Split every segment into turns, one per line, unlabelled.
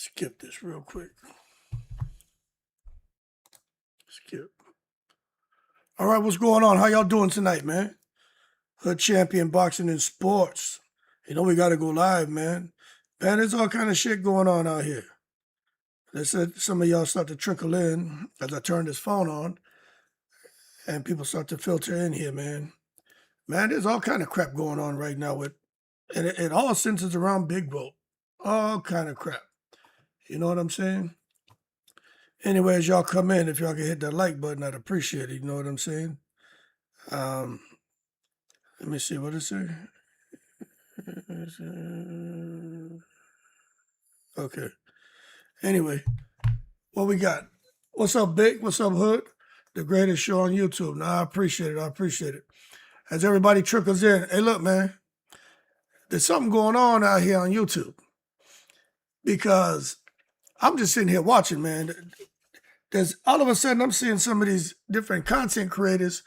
Skip this real quick. Skip. All right, what's going on? How y'all doing tonight, man? Hood Champion Boxing and Sports. You know we got to go live, man. Man, there's all kind of shit going on out here. They said some of y'all start to trickle in as I turn this phone on, and people start to filter in here, man. Man, there's all kind of crap going on right now and it all centers around Big GWOAT. All kind of crap. You know what I'm saying? Anyway, as y'all come in, if y'all can hit that like button, I'd appreciate it. You know what I'm saying? Let me see what it say. Okay. Anyway, what we got? What's up, Big? What's up, Hood? The greatest show on YouTube. Nah, I appreciate it. I appreciate it. As everybody trickles in, hey, look, man, there's something going on out here on YouTube because I'm just sitting here watching, man. There's all of a sudden I'm seeing some of these different content creators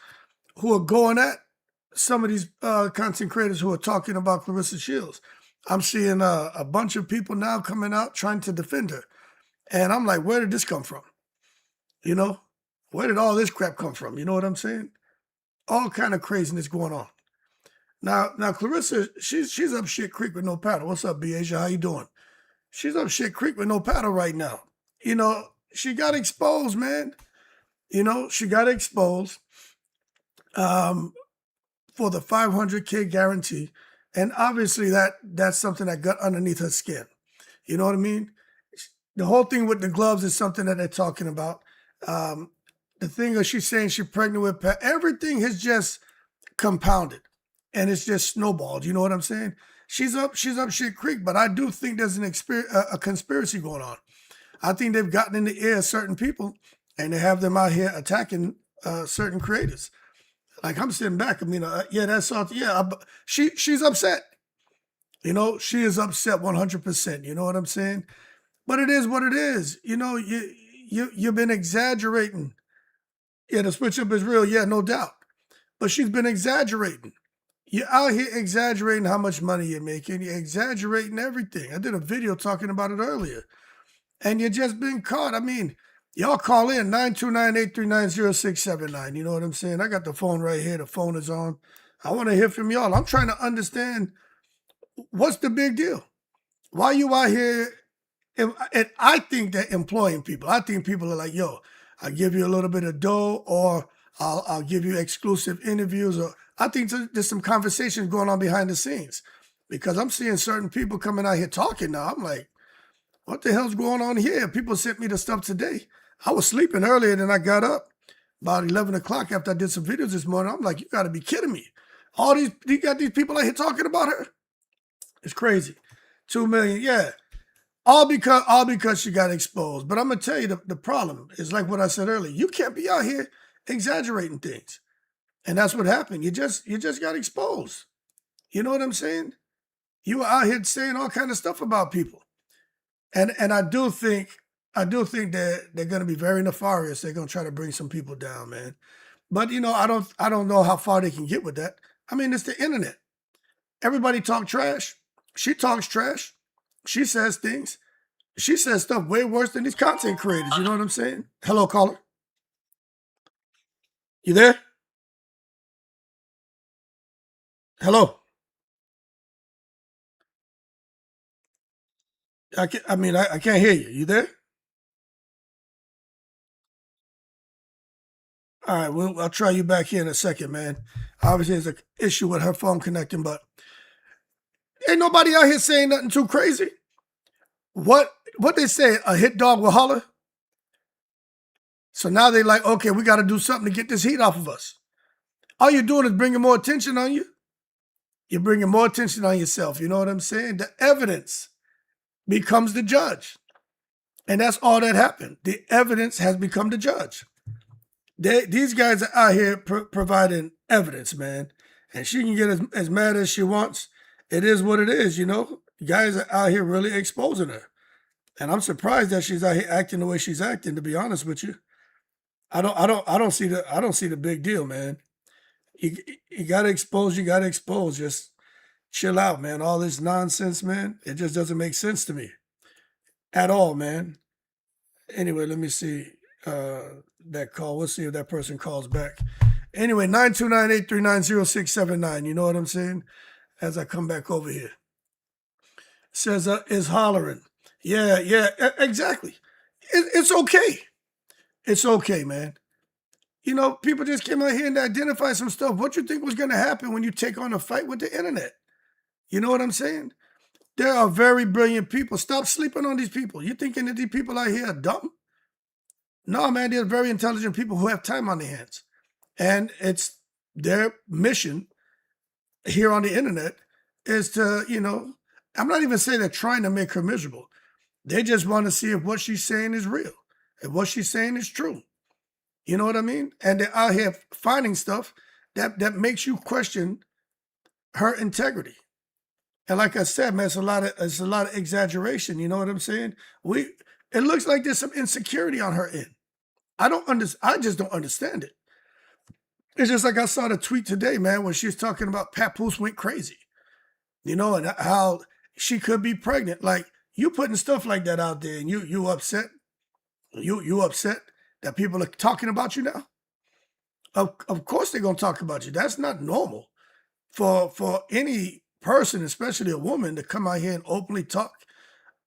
who are going at some of these content creators who are talking about Claressa Shields. I'm seeing a bunch of people now coming out trying to defend her. And I'm like, where did this come from? You know, where did all this crap come from? You know what I'm saying? All kind of craziness going on. Now Claressa, she's up shit creek with no paddle. What's up, B. Asia? How you doing? She's up shit creek with no paddle right now. You know, she got exposed, man. You know, she got exposed for the 500K guarantee. And obviously that's something that got underneath her skin. You know what I mean? The whole thing with the gloves is something that they're talking about. The thing of she's saying she's pregnant with everything has just compounded and it's just snowballed. You know what I'm saying? She's up shit creek, but I do think there's a conspiracy going on. I think they've gotten in the ear of certain people and they have them out here attacking certain creators. Like I'm sitting back. I mean, yeah, that's all. Yeah, she's upset. You know, she is upset 100%. You know what I'm saying? But it is what it is. You know, you've been exaggerating. Yeah, the switch up is real. Yeah, no doubt. But she's been exaggerating. You're out here exaggerating how much money you're making. You're exaggerating everything. I did a video talking about it earlier. And you're just being caught. I mean, y'all call in 929-839-0679. You know what I'm saying? I got the phone right here. The phone is on. I want to hear from y'all. I'm trying to understand what's the big deal. Why you out here? And I think they're employing people. I think people are like, yo, I'll give you a little bit of dough or I'll give you exclusive interviews. Or I think there's some conversations going on behind the scenes because I'm seeing certain people coming out here talking now. I'm like, what the hell's going on here? People sent me the stuff today. I was sleeping earlier than I got up about 11 o'clock after I did some videos this morning. I'm like, you got to be kidding me. You got these people out here talking about her? It's crazy. 2 million, yeah. All because she got exposed. But I'm going to tell you the problem is like what I said earlier. You can't be out here exaggerating things. And that's what happened. You just got exposed. You know what I'm saying? You were out here saying all kind of stuff about people. And I do think they're going to be very nefarious. They're going to try to bring some people down, man. But you know, I don't know how far they can get with that. I mean, it's the internet. Everybody talk trash. She talks trash. She says things. She says stuff way worse than these content creators. You know what I'm saying? Hello, caller. You there? Hello. I can't hear you. You there? All right, well, I'll try you back here in a second, man. Obviously, there's an issue with her phone connecting, but ain't nobody out here saying nothing too crazy. What they say, a hit dog will holler? So now they like, okay, we got to do something to get this heat off of us. All you're doing is bringing more attention on you. You're bringing more attention on yourself. You know what I'm saying? The evidence becomes the judge. And that's all that happened. The evidence has become the judge. These guys are out here providing evidence, man. And she can get as mad as she wants. It is what it is, you know. Guys are out here really exposing her. And I'm surprised that she's out here acting the way she's acting, to be honest with you. I don't see the big deal, man. You gotta expose, Just chill out, man. All this nonsense, man, it just doesn't make sense to me. at all, man. Anyway, let me see that call. We'll see if that person calls back. Anyway, 929-839-0679. You know what I'm saying? As I come back over here. Says, is hollering. Yeah, exactly. It's okay. It's okay, man. You know, people just came out here and identified some stuff. What you think was going to happen when you take on a fight with the internet? You know what I'm saying? There are very brilliant people. Stop sleeping on these people. You thinking that these people out here are dumb? No, man, they're very intelligent people who have time on their hands. And it's their mission here on the internet is to, you know, I'm not even saying they're trying to make her miserable. They just want to see if what she's saying is real, if what she's saying is true. You know what I mean? And they're out here finding stuff that makes you question her integrity. And like I said, man, it's a lot of exaggeration. You know what I'm saying? It looks like there's some insecurity on her end. I just don't understand it. It's just like I saw the tweet today, man, where she was talking about Papoose went crazy. You know, and how she could be pregnant. Like, you putting stuff like that out there and you upset? You upset that people are talking about you now? Of course they're gonna talk about you. That's not normal for any person, especially a woman, to come out here and openly talk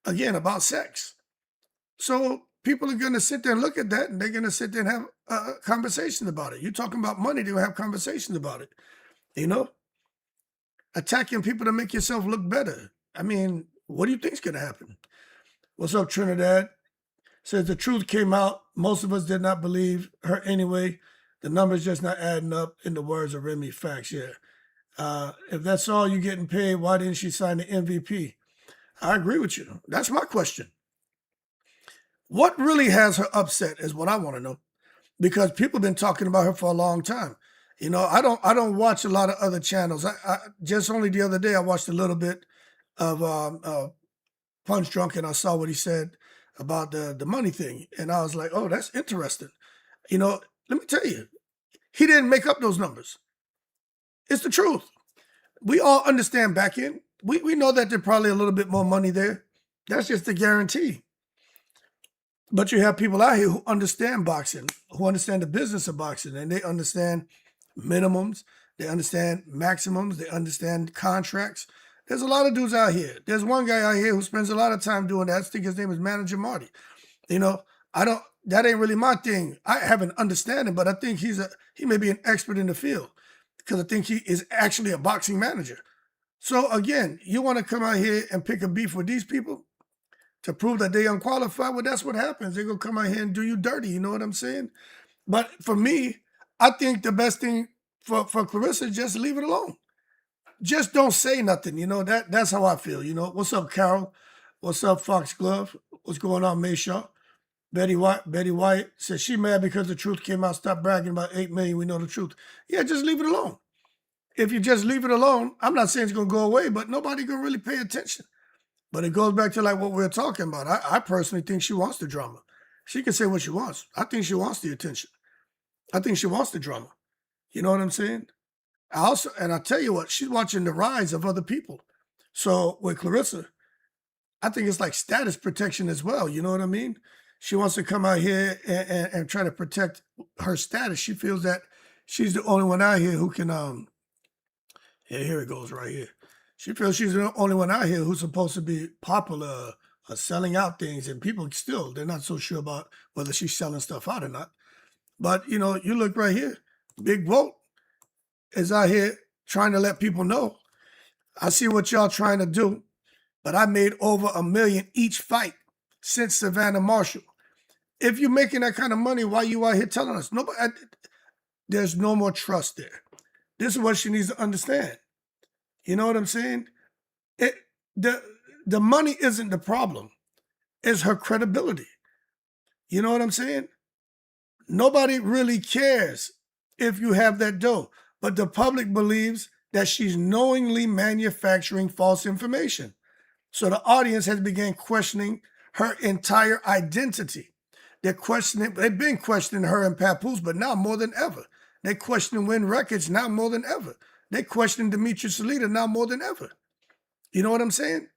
again about sex. So people are gonna sit there and look at that, and they're gonna sit there and have conversations about it. You're talking about money, they're gonna have conversations about it. You know, attacking people to make yourself look better. I mean, what do you think's gonna happen? What's up, Trinidad? Says the truth came out. Most of us did not believe her anyway. The numbers just not adding up, in the words of Remy. Facts, yeah. If that's all you're getting paid, why didn't she sign the MVP? I agree with you. That's my question. What really has her upset is what I want to know, because people have been talking about her for a long time. You know, I don't watch a lot of other channels. I just only the other day I watched a little bit of Punch Drunk, and I saw what he said about the money thing, and I was like, oh, that's interesting. You know, let me tell you, he didn't make up those numbers. It's the truth. We all understand back end. We know that there's probably a little bit more money there. That's just a guarantee. But you have people out here who understand boxing, who understand the business of boxing, and they understand minimums, they understand maximums, they understand contracts. There's a lot of dudes out here. There's one guy out here who spends a lot of time doing that. I think his name is Manager Marty. You know, that ain't really my thing. I have an understanding, but I think he may be an expert in the field, because I think he is actually a boxing manager. So again, you want to come out here and pick a beef with these people to prove that they unqualified? Well, that's what happens. They're going to come out here and do you dirty. You know what I'm saying? But for me, I think the best thing for Claressa is just leave it alone. Just don't say nothing. You know, that's how I feel. You know, what's up, Carol? What's up, Foxglove? What's going on, Mayshaw? Betty White says she mad because the truth came out. Stop bragging about 8 million. We know the truth. Yeah, just leave it alone. If you just leave it alone, I'm not saying it's going to go away, but nobody going to really pay attention. But it goes back to like what we were talking about. I personally think she wants the drama. She can say what she wants. I think she wants the attention. I think she wants the drama. You know what I'm saying? And I tell you what, she's watching the rise of other people. So with Claressa, I think it's like status protection as well. You know what I mean? She wants to come out here and try to protect her status. She feels that she's the only one out here who can, yeah, here it goes right here. She feels she's the only one out here who's supposed to be popular, selling out things, and people still, they're not so sure about whether she's selling stuff out or not. But, you know, you look right here, Big GWOAT is out here trying to let people know, I see what y'all trying to do, but I made over $1 million each fight since Savannah Marshall. If you're making that kind of money, why you out here telling us? Nobody, there's no more trust there. This is what she needs to understand. You know what I'm saying? The money isn't the problem. It's her credibility. You know what I'm saying? Nobody really cares if you have that dough, but the public believes that she's knowingly manufacturing false information. So the audience has begun questioning her entire identity. They've been questioning her and Papoose, but now more than ever. They're questioning Win Records now more than ever. They're questioning Demetrius Salita now more than ever. You know what I'm saying?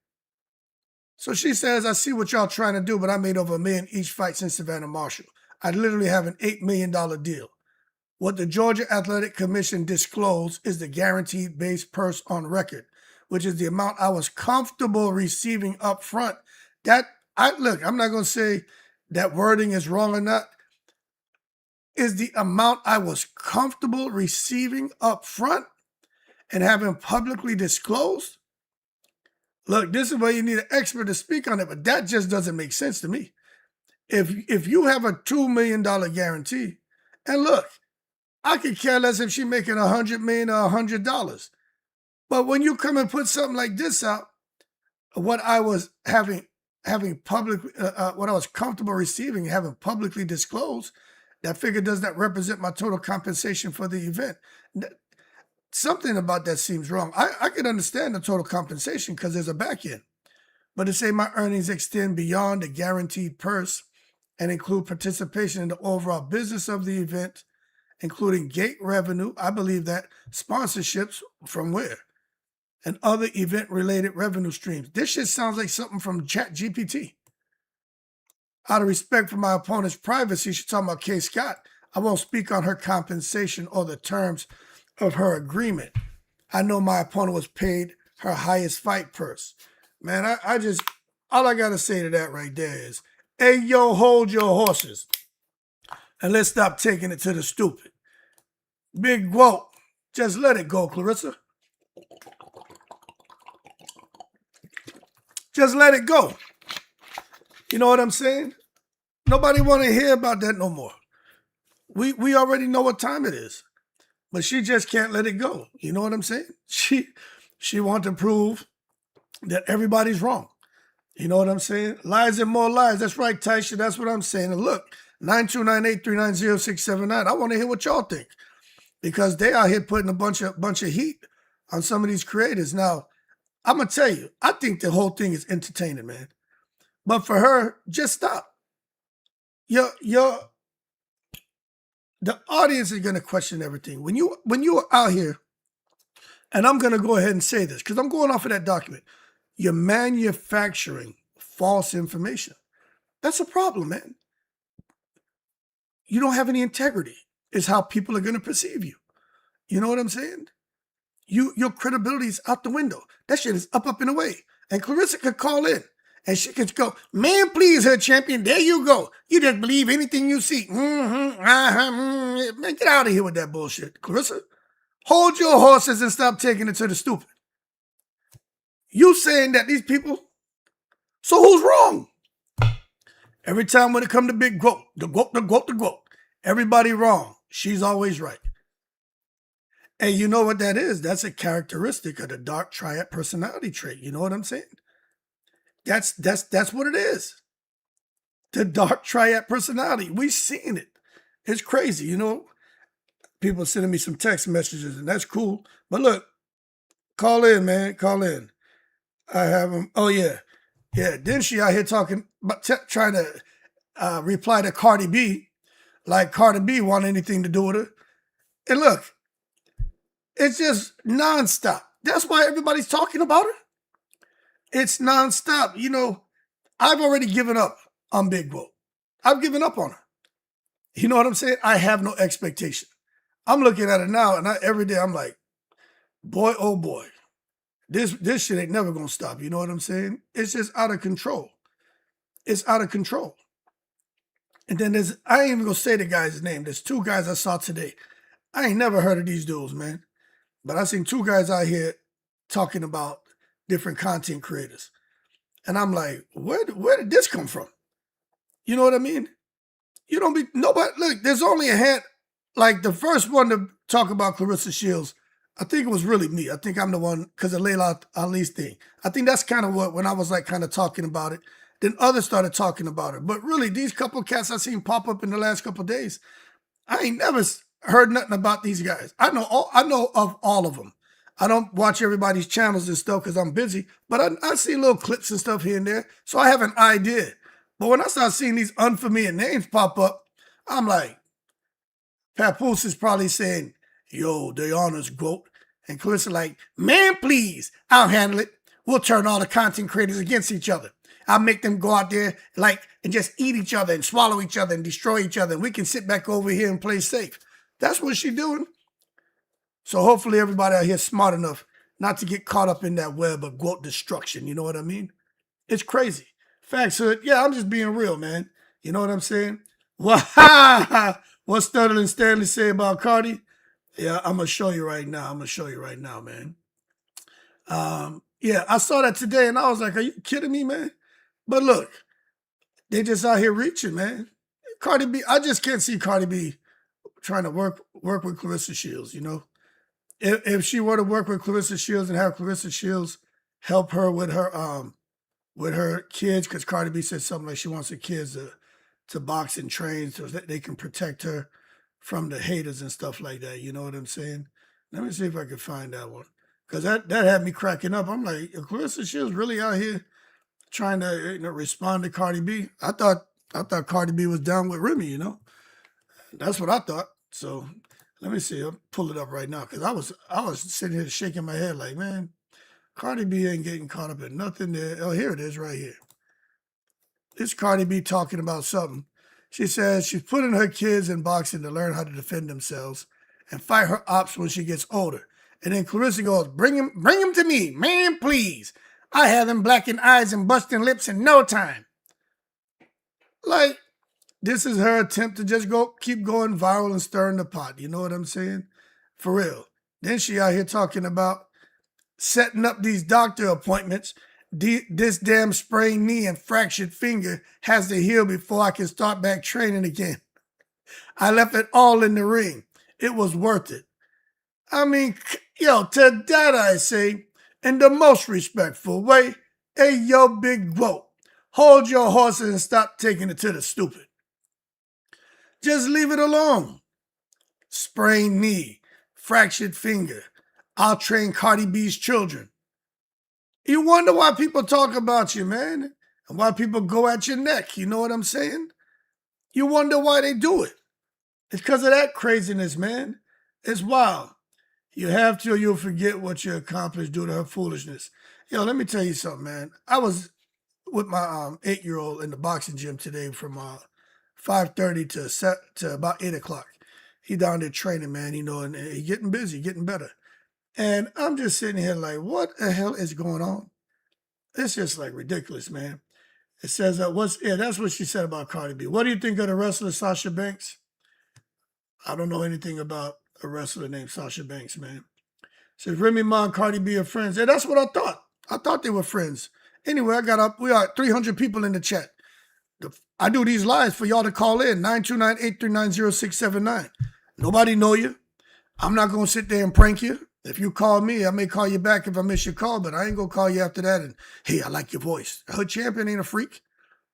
So she says, I see what y'all trying to do, but I made over $1 million each fight since Savannah Marshall. I literally have an $8 million deal. What the Georgia Athletic Commission disclosed is the guaranteed base purse on record, which is the amount I was comfortable receiving up front. Look, I'm not going to say that wording is wrong or not. Is the amount I was comfortable receiving up front and having publicly disclosed? Look, this is where you need an expert to speak on it, but that just doesn't make sense to me. If you have a $2 million guarantee, and look, I could care less if she's making $100 million or $100. But when you come and put something like this out, what I was having public, what I was comfortable receiving, having publicly disclosed, that figure does not represent my total compensation for the event. Something about that seems wrong. I could understand the total compensation because there's a back end. But to say my earnings extend beyond the guaranteed purse and include participation in the overall business of the event, including gate revenue, I believe that, sponsorships from where? And other event-related revenue streams. This shit sounds like something from ChatGPT. Out of respect for my opponent's privacy, she's talking about Kay Scott. I won't speak on her compensation or the terms of her agreement. I know my opponent was paid her highest fight purse. Man, all I got to say to that right there is, hey, yo, hold your horses. And let's stop taking it to the stupid. Big GWOAT, just let it go, Claressa. Just let it go. You know what I'm saying? Nobody want to hear about that no more. We already know what time it is. But she just can't let it go. You know what I'm saying? She wants to prove that everybody's wrong. You know what I'm saying? Lies and more lies. That's right, Taisha. That's what I'm saying. And look, 92983900679. I want to hear what y'all think. Because they out here putting a bunch of heat on some of these creators. Now, I'm going to tell you, I think the whole thing is entertaining, man. But for her, just stop. The audience is going to question everything. When you are out here, and I'm going to go ahead and say this, because I'm going off of that document, you're manufacturing false information. That's a problem, man. You don't have any integrity, is how people are going to perceive you. You know what I'm saying? Your credibility is out the window. That shit is up and away. And Claressa could call in. And she could go, man, please, her champion, there you go. You just believe anything you see. Man, get out of here with that bullshit. Claressa, hold your horses and stop taking it to the stupid. You saying that these people, so who's wrong? Every time when it come to big GWOAT, the GWOAT, everybody wrong. She's always right. And you know what that is? That's a characteristic of the dark triad personality trait. You know what I'm saying? That's what it is. The dark triad personality. We seen it. It's crazy, you know. People sending me some text messages, and that's cool. But look, call in, man. Call in. I have them. Oh, yeah. Yeah. Then she out here talking, trying to reply to Cardi B, like Cardi B want anything to do with her. And look, it's just nonstop. That's why everybody's talking about her. It's nonstop. You know, I've already given up on Big GWOAT. I've given up on her. You know what I'm saying? I have no expectation. I'm looking at it now, and every day I'm like, boy, oh boy, this shit ain't never gonna stop. You know what I'm saying? It's just out of control. It's out of control. And then I ain't even gonna say the guy's name. There's two guys I saw today. I ain't never heard of these dudes, man. But I seen two guys out here talking about different content creators. And I'm like, where did this come from? You know what I mean? Nobody, look, there's only a hand, like the first one to talk about Claressa Shields, I think it was really me. I think I'm the one, because of Layla Ali's thing. I think that's kind of when I was like kind of talking about it. Then others started talking about it. But really, these couple cats I seen pop up in the last couple of days, I ain't never heard nothing about these guys. I know of all of them. I don't watch everybody's channels and stuff because I'm busy, but I see little clips and stuff here and there, so I have an idea. But when I start seeing these unfamiliar names pop up, I'm like, Papoose is probably saying, yo, they honors GWOAT. And Claressa like, man, please, I'll handle it. We'll turn all the content creators against each other. I'll make them go out there and just eat each other and swallow each other and destroy each other. And we can sit back over here and play safe. That's what she's doing. So hopefully everybody out here is smart enough not to get caught up in that web of GWOAT destruction. You know what I mean? It's crazy. Facts, Hood. Yeah, I'm just being real, man. You know what I'm saying? What Studley Stanley say about Cardi? Yeah, I'm going to show you right now. Man. Yeah, I saw that today and I was like, are you kidding me, man? But look, they just out here reaching, man. Cardi B, I just can't see Cardi B trying to work with Claressa Shields, you know? If she were to work with Claressa Shields and have Claressa Shields help her with her kids, because Cardi B said something like she wants her kids to box and train so that they can protect her from the haters and stuff like that. You know what I'm saying? Let me see if I can find that one. Because that had me cracking up. I'm like, if Claressa Shields really out here trying to respond to Cardi B? I thought Cardi B was down with Remy, you know? That's what I thought. So let me see. I'll pull it up right now. Because I was sitting here shaking my head like, man, Cardi B ain't getting caught up in nothing there. Oh, here it is right here. This Cardi B talking about something. She says she's putting her kids in boxing to learn how to defend themselves and fight her ops when she gets older. And then Claressa goes, bring him to me, man, please. I have them blackened eyes and busting lips in no time. Like, this is her attempt to just keep going viral and stirring the pot. You know what I'm saying? For real. Then she out here talking about setting up these doctor appointments. This damn sprained knee and fractured finger has to heal before I can start back training again. I left it all in the ring. It was worth it. I mean, yo, to that I say, in the most respectful way, hey, yo, big GWOAT, hold your horses and stop taking it to the stupid. Just leave it alone. Sprained knee, fractured finger. I'll train Cardi B's children. You wonder why people talk about you, man, and why people go at your neck. You know what I'm saying? You wonder why they do it. It's because of that craziness, man. It's wild. You have to, or you'll forget what you accomplished due to her foolishness. Yo, let me tell you something, man. I was with my 8-year-old in the boxing gym today from 5:30 to about 8 o'clock. He down there training, man, you know, and he getting busy, getting better. And I'm just sitting here like, what the hell is going on? It's just like ridiculous, man. It says, that's what she said about Cardi B. What do you think of the wrestler Sasha Banks? I don't know anything about a wrestler named Sasha Banks, man. Says Remy Ma and Cardi B are friends. Yeah, that's what I thought. I thought they were friends. Anyway, I got up. We are 300 people in the chat. I do these lives for y'all to call in, 929-839-0679. Nobody know you. I'm not going to sit there and prank you. If you call me, I may call you back if I miss your call, but I ain't going to call you after that and, hey, I like your voice. Hood Champion ain't a freak.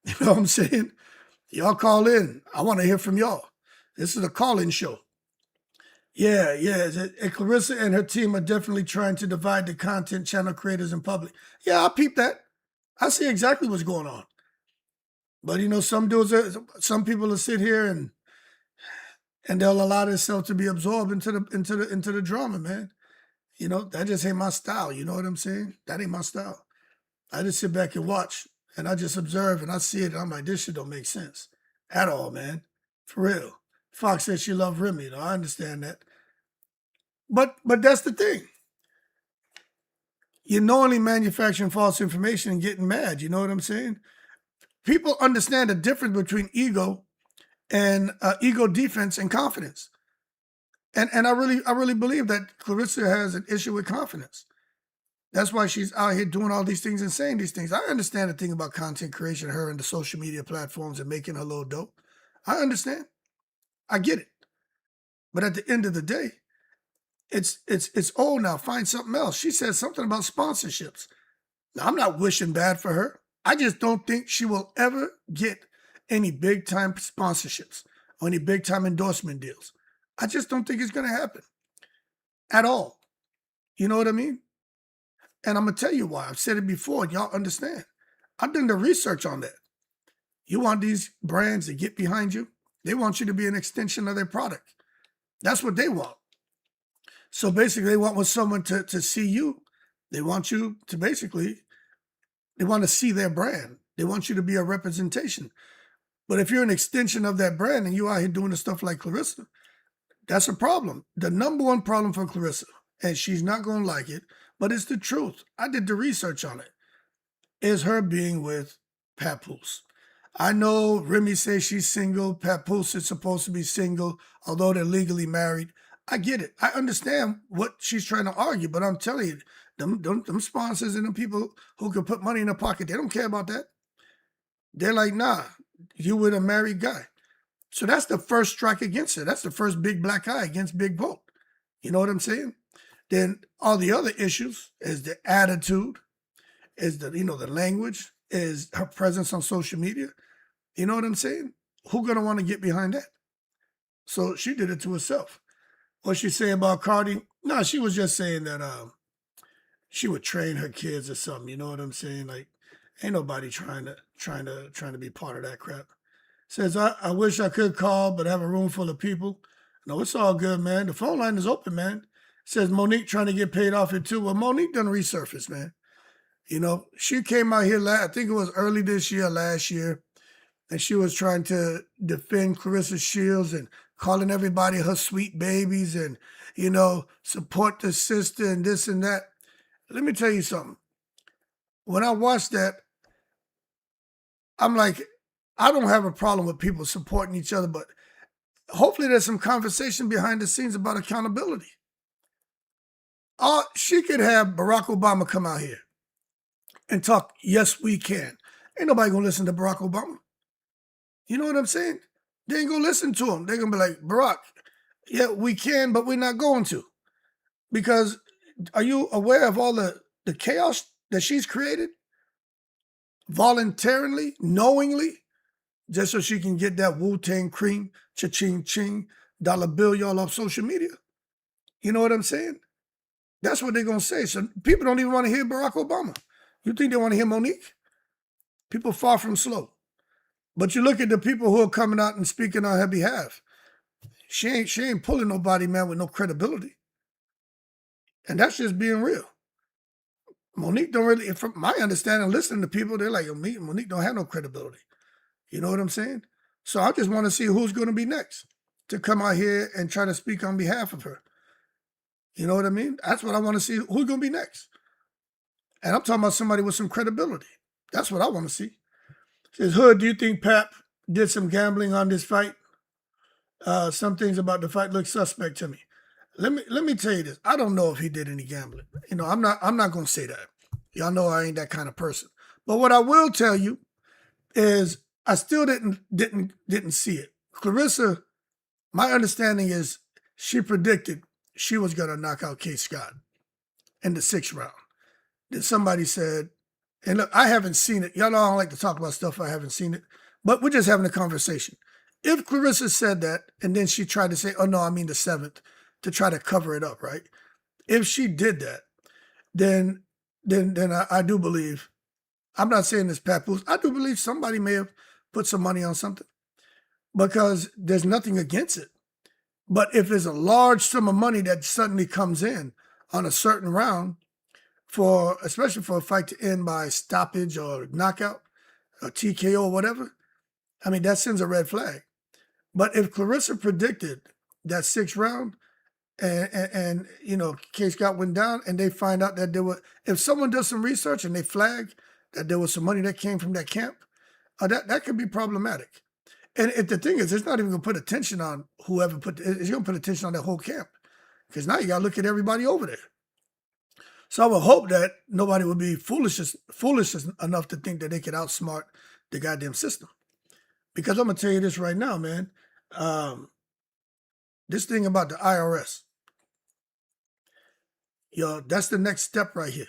You know what I'm saying? Y'all call in. I want to hear from y'all. This is a call-in show. Yeah. And Claressa and her team are definitely trying to divide the content channel creators in public. Yeah, I peep that. I see exactly what's going on. But, you know, some people will sit here and they'll allow themselves to be absorbed into the drama, man. You know, that just ain't my style. You know what I'm saying? That ain't my style. I just sit back and watch and I just observe and I see it and I'm like, this shit don't make sense at all, man. For real. Fox said she loved Remy. You know, I understand that. But that's the thing. You're knowingly manufacturing false information and getting mad. You know what I'm saying? People understand the difference between ego and ego defense and confidence. And I really believe that Claressa has an issue with confidence. That's why she's out here doing all these things and saying these things. I understand the thing about content creation, her and the social media platforms and making her little dope. I understand. I get it. But at the end of the day, it's old now. Find something else. She said something about sponsorships. Now, I'm not wishing bad for her. I just don't think she will ever get any big-time sponsorships or any big-time endorsement deals. I just don't think it's going to happen at all. You know what I mean? And I'm going to tell you why. I've said it before, and y'all understand. I've done the research on that. You want these brands to get behind you? They want you to be an extension of their product. That's what they want. So basically, they want someone to see you. They want you to they want to see their brand. They want you to be a representation. But if you're an extension of that brand and you out here doing the stuff like Claressa, that's a problem. The number one problem for Claressa, and she's not going to like it, but it's the truth. I did the research on it, is her being with Papoose. I know Remy says she's single. Papoose is supposed to be single, although they're legally married. I get it. I understand what she's trying to argue, but I'm telling you, them sponsors and them people who can put money in their pocket, they don't care about that. They're like, nah, you with a married guy. So that's the first strike against her. That's the first big black eye against Big Vote. You know what I'm saying? Then all the other issues is the attitude, is the language, is her presence on social media. You know what I'm saying? Who's going to want to get behind that? So she did it to herself. What she say about Cardi? No, she was just saying that she would train her kids or something. You know what I'm saying? Like, ain't nobody trying to be part of that crap. Says, I wish I could call, but I have a room full of people. No, it's all good, man. The phone line is open, man. Says Monique trying to get paid off it too. Well, Monique done resurface, man. You know, she came out here, I think it was early this year, last year, and she was trying to defend Claressa Shields and calling everybody her sweet babies and, support the sister and this and that. Let me tell you something. When I watched that, I'm like, I don't have a problem with people supporting each other, but hopefully there's some conversation behind the scenes about accountability. She could have Barack Obama come out here and talk, yes, we can. Ain't nobody going to listen to Barack Obama. You know what I'm saying? They ain't going to listen to him. They're going to be like, Barack, yeah, we can, but we're not going to. Because are you aware of all the chaos that she's created? Voluntarily, knowingly, just so she can get that Wu-Tang cream, cha-ching ching, dollar bill y'all off social media. You know what I'm saying? That's what they're going to say. So people don't even want to hear Barack Obama. You think they want to hear Monique? People far from slow. But you look at the people who are coming out and speaking on her behalf. She ain't pulling nobody, man, with no credibility. And that's just being real. Monique don't really, from my understanding, listening to people, they're like, Monique don't have no credibility. You know what I'm saying? So I just want to see who's going to be next to come out here and try to speak on behalf of her. You know what I mean? That's what I want to see. Who's going to be next? And I'm talking about somebody with some credibility. That's what I want to see. Says, Hood, do you think Pap did some gambling on this fight? Some things about the fight look suspect to me. Let me tell you this. I don't know if he did any gambling. I'm not going to say that. Y'all know I ain't that kind of person. But what I will tell you is I still didn't see it. Claressa, my understanding is she predicted she was going to knock out Kate Scott in the 6th round. Then somebody said, and look, I haven't seen it. Y'all know I don't like to talk about stuff I haven't seen it, but we're just having a conversation. If Claressa said that, and then she tried to say, oh no, I mean the 7th, to try to cover it up, right? If she did that, then I do believe, I'm not saying this Papoose, I do believe somebody may have put some money on something because there's nothing against it. But if there's a large sum of money that suddenly comes in on a certain round, especially for a fight to end by stoppage or knockout, or TKO or whatever, I mean, that sends a red flag. But if Claressa predicted that 6th round and Kate Scott went down and they find out that if someone does some research and they flag that there was some money that came from that camp, that could be problematic. And if the thing is, it's not even going to put attention on whoever it's going to put attention on that whole camp. Because now you got to look at everybody over there. So I would hope that nobody would be foolish enough to think that they could outsmart the goddamn system. Because I'm going to tell you this right now, man. This thing about the IRS. That's the next step right here.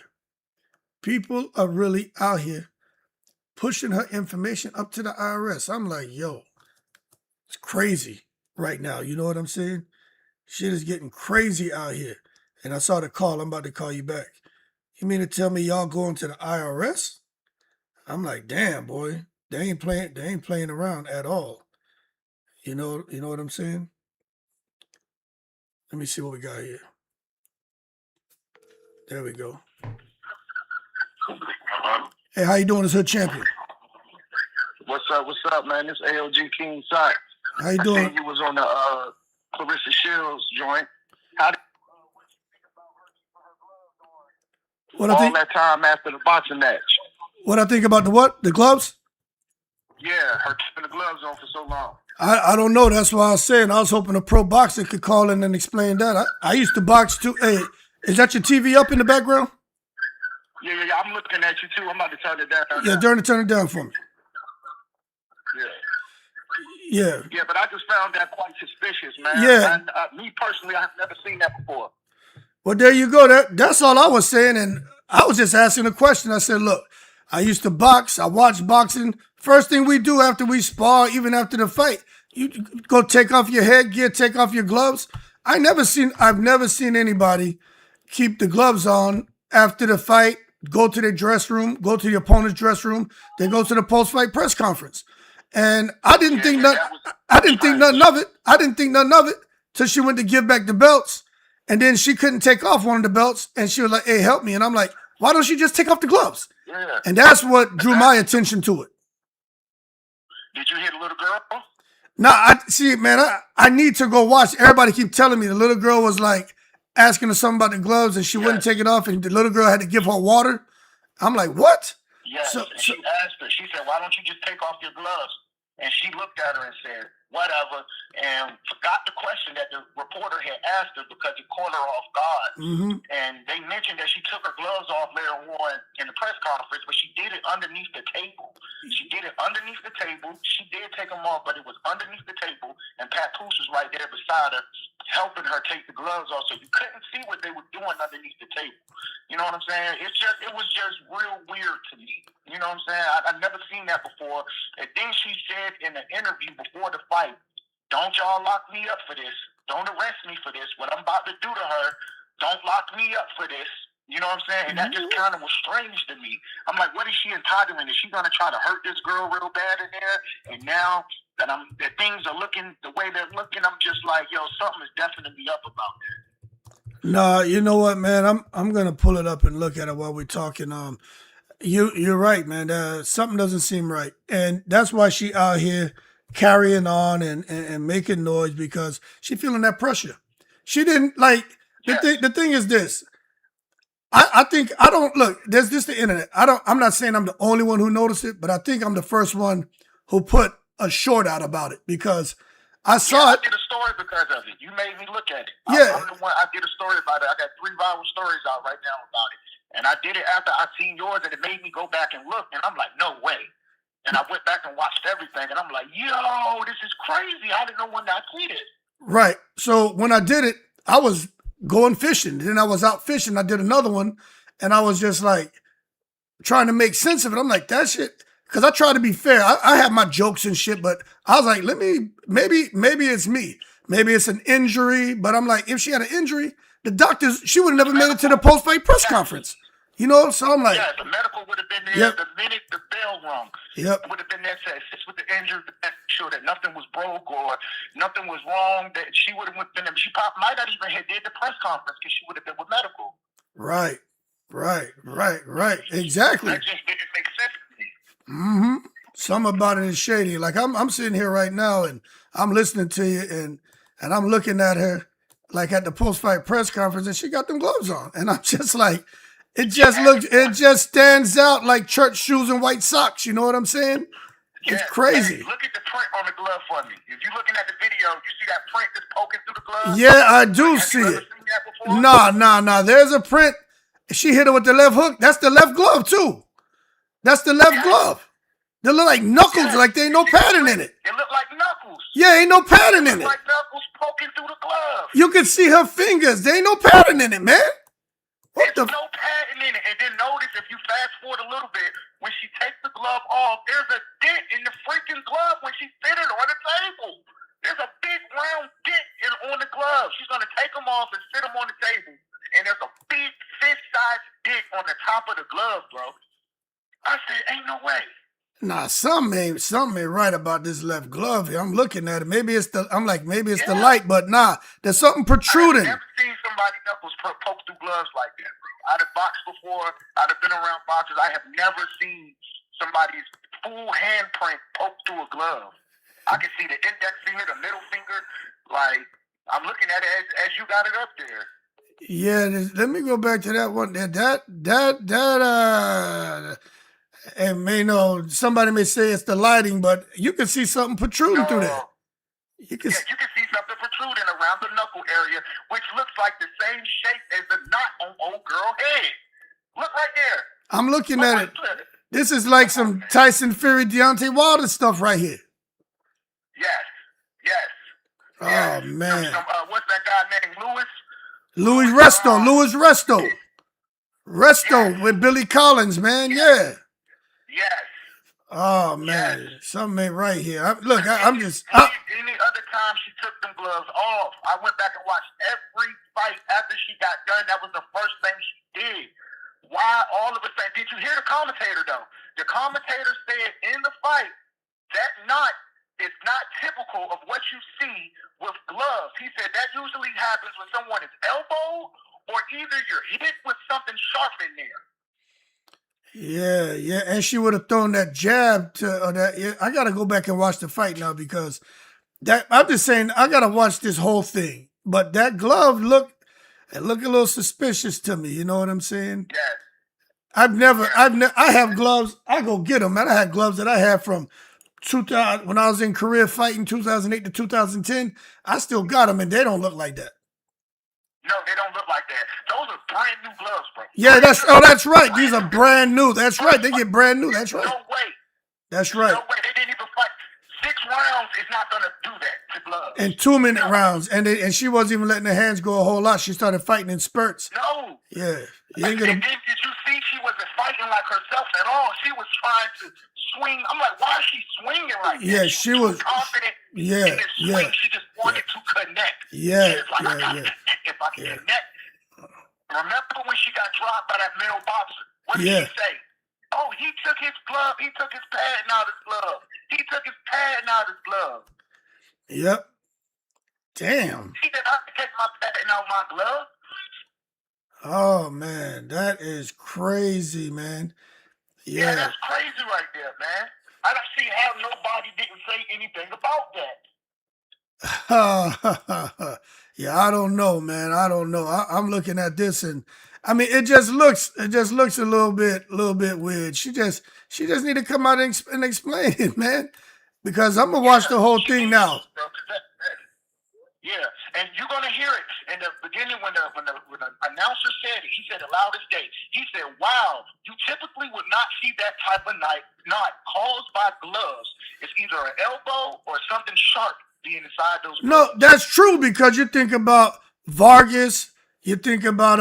People are really out here pushing her information up to the IRS. I'm like, it's crazy right now. You know what I'm saying? Shit is getting crazy out here. And I saw the call. I'm about to call you back. You mean to tell me y'all going to the IRS? I'm like, damn, boy. They ain't playing around at all. You know what I'm saying? Let me see what we got here. There we go. Hey, how you doing as Hood Champion?
What's up, man? This ALG King Sight.
How you doing?
I seen you was on the Claressa Shields joint. How did
What
all that time after the boxing match?
What I think about the what? The gloves?
Yeah, her keeping the gloves on for so long.
I don't know. That's why I was saying I was hoping a pro boxer could call in and explain that. I used to box too. Hey, is that your TV up in the background?
Yeah. I'm looking at you too. I'm about to turn it down.
Yeah, turn it down for me. Yeah.
Yeah, but I just found that quite suspicious, man.
Yeah.
Me personally, I've never seen that before.
Well, there you go. That's all I was saying, and I was just asking a question. I said, look, I used to box. I watched boxing. First thing we do after we spar, even after the fight, you go take off your headgear, take off your gloves. I've never seen anybody keep the gloves on after the fight, go to their dress room, go to the opponent's dress room, then go to the post-fight press conference. And I didn't think nothing of it. I didn't think nothing of it till she went to give back the belts. And then she couldn't take off one of the belts. And she was like, hey, help me. And I'm like, why don't you just take off the gloves?
Yeah.
And that's what drew my attention to it.
Did you hit a little girl?
No, I need to go watch. Everybody keep telling me the little girl was like asking her something about the gloves and she wouldn't take it off. And the little girl had to give her water. I'm like, what?
Yes. So she asked her, she said, why don't you just take off your gloves? And she looked at her and said, whatever, and forgot the question that the reporter had asked her because it caught her off guard.
Mm-hmm.
And they mentioned that she took her gloves off later on in the press conference, but she did it underneath the table. She did it underneath the table. She did take them off, but it was underneath the table, and Papoose was right there beside her, helping her take the gloves off, so you couldn't see what they were doing underneath the table. You know what I'm saying? It was just real weird to me. You know what I'm saying? I've never seen that before. And then she said in the interview before the fight, don't y'all lock me up for this. Don't arrest me for this. What I'm about to do to her, don't lock me up for this. You know what I'm saying? And that just kind of was strange to me. I'm like, what is she entitling? Is she going to try to hurt this girl real bad in there? And now that things are looking the way they're looking, I'm just like, yo, something is definitely up about that.
No, you know what, man? I'm gonna pull it up and look at it while we're talking. You're right, man. Something doesn't seem right, and that's why she out here carrying on and making noise because she feeling that pressure. She didn't like the thing is this. I think I don't look. There's just the internet. I'm not saying I'm the only one who noticed it, but I think I'm the first one who put a short out about it because I saw it.
I did a story because of it. You made me look at it.
Yeah.
I'm the one. I did a story about it. I got 3 viral stories out right now about it. And I did it after I seen yours, and it made me go back and look. And I'm like, no way. And I went back and watched everything, and I'm like, yo, this is crazy. I didn't know when I did it.
Right. So when I did it, I was going fishing. Then I was out fishing. I did another one, and I was just like trying to make sense of it. I'm like, that shit. Because I try to be fair. I have my jokes and shit, but I was like, maybe it's me. Maybe it's an injury. But I'm like, if she had an injury, the doctors, she would have never made it to the post-fight press conference. You know? So I'm like.
Yeah, the medical would have been there the minute the bell rung.
Yep.
It would have been there to assist with the injury, to make sure that nothing was broke or nothing was wrong. That she would have been there. She might not even have did the press conference because she would have been with medical.
Right. Exactly.
That just didn't make sense to me.
Mm-hmm. Something about it is shady. Like I'm sitting here right now and I'm listening to you and I'm looking at her like at the post-fight press conference and she got them gloves on. And I'm just like, it just stands out like church shoes and white socks. You know what I'm saying? It's crazy.
Hey, look at the print on the glove for me. If you're looking at the video, you see that print that's poking through the glove?
Yeah, I do see it.
Seen that before?
Nah. There's a print. She hit her with the left hook. That's the left glove too. That's the left glove. They look like knuckles, like there ain't no padding in it.
It look like knuckles.
Yeah, ain't no padding in it.
Like knuckles poking through the glove.
You can see her fingers. There ain't no padding in it, man.
There's no padding in it. And then notice if you fast forward a little bit, when she takes the glove off, there's a dent in the freaking glove when she fit it on the table. There's a big round dent on the glove. She's going to take them off and sit them on the table. And there's a big fist-sized dent on the top of the glove, bro. I said, ain't no way.
Nah, something ain't right about this left glove here. I'm looking at it. Maybe it's the light, but nah, there's something protruding.
I've never seen somebody knuckles poke through gloves like that, bro. I'd have boxed before. I'd have been around boxers. I have never seen somebody's full handprint poked through a glove. I can see the index finger, the middle finger. Like, I'm looking at it as you got it up there.
Yeah, let me go back to that one. And somebody may say it's the lighting, but you can see something protruding through there.
You can see something protruding around the knuckle area, which looks like the same shape as the knot on old girl head. Look right there.
I'm looking at it. This is like some Tyson Fury, Deontay Wilder stuff right here.
Yes.
Oh, man.
What's that guy named
Louis Resto. Resto with Billy Collins, man. Yeah.
Yes.
Oh, man. Something ain't right here. I'm just...
Any other time she took them gloves off, I went back and watched every fight after she got done. That was the first thing she did. Why all of a sudden? Did you hear the commentator, though? The commentator said in the fight, that knot is not typical of what you see with gloves. He said that usually happens when someone is elbowed or either you're hit with something sharp in there.
Yeah, and she would have thrown that jab to that. Yeah, I gotta go back and watch the fight now because I'm just saying I gotta watch this whole thing. But that glove look a little suspicious to me. You know what I'm saying?
Yes.
I have gloves. I go get them, man. I had gloves that I had from 2000 when I was in Korea fighting 2008 to 2010. I still got them, and they don't look like that.
No, they don't look like that. Those are brand new gloves, bro.
Yeah, that's right. These are brand new. That's right. They get brand new. That's right.
No way.
That's right.
No way. They didn't even fight. 6 rounds is not gonna do that to gloves.
And 2-minute rounds, and she wasn't even letting her hands go a whole lot. She started fighting in spurts.
No.
Yeah.
Did you see she wasn't fighting like herself at all? She was trying to swing. I'm like, why is she swinging like that?
Yeah, she was
confident.
Yeah.
She just wanted to connect.
Yeah.
She was like, I gotta connect. If I can connect. Remember when she got dropped by that male boxer? What did she say? Oh, he took his glove. He took his padding out of his glove. He took his padding out of his glove.
Yep. Damn.
He said, I can take my padding out of my glove.
Oh, man. That is crazy, man.
Yeah, that's crazy right there, man. I don't see how nobody didn't say anything about that.
Yeah, I don't know, man. I don't know. I'm looking at this, and I mean, it just looks a little bit weird. She just need to come out and explain it, man. Because I'm gonna watch the whole thing now.
Yeah, and you're gonna hear it in the beginning when the announcer said it. He said the loudest day. He said, "Wow, you typically would not see that type of knot caused by gloves. It's either an elbow or something sharp being inside those gloves."
No, that's true because you think about Vargas, you think about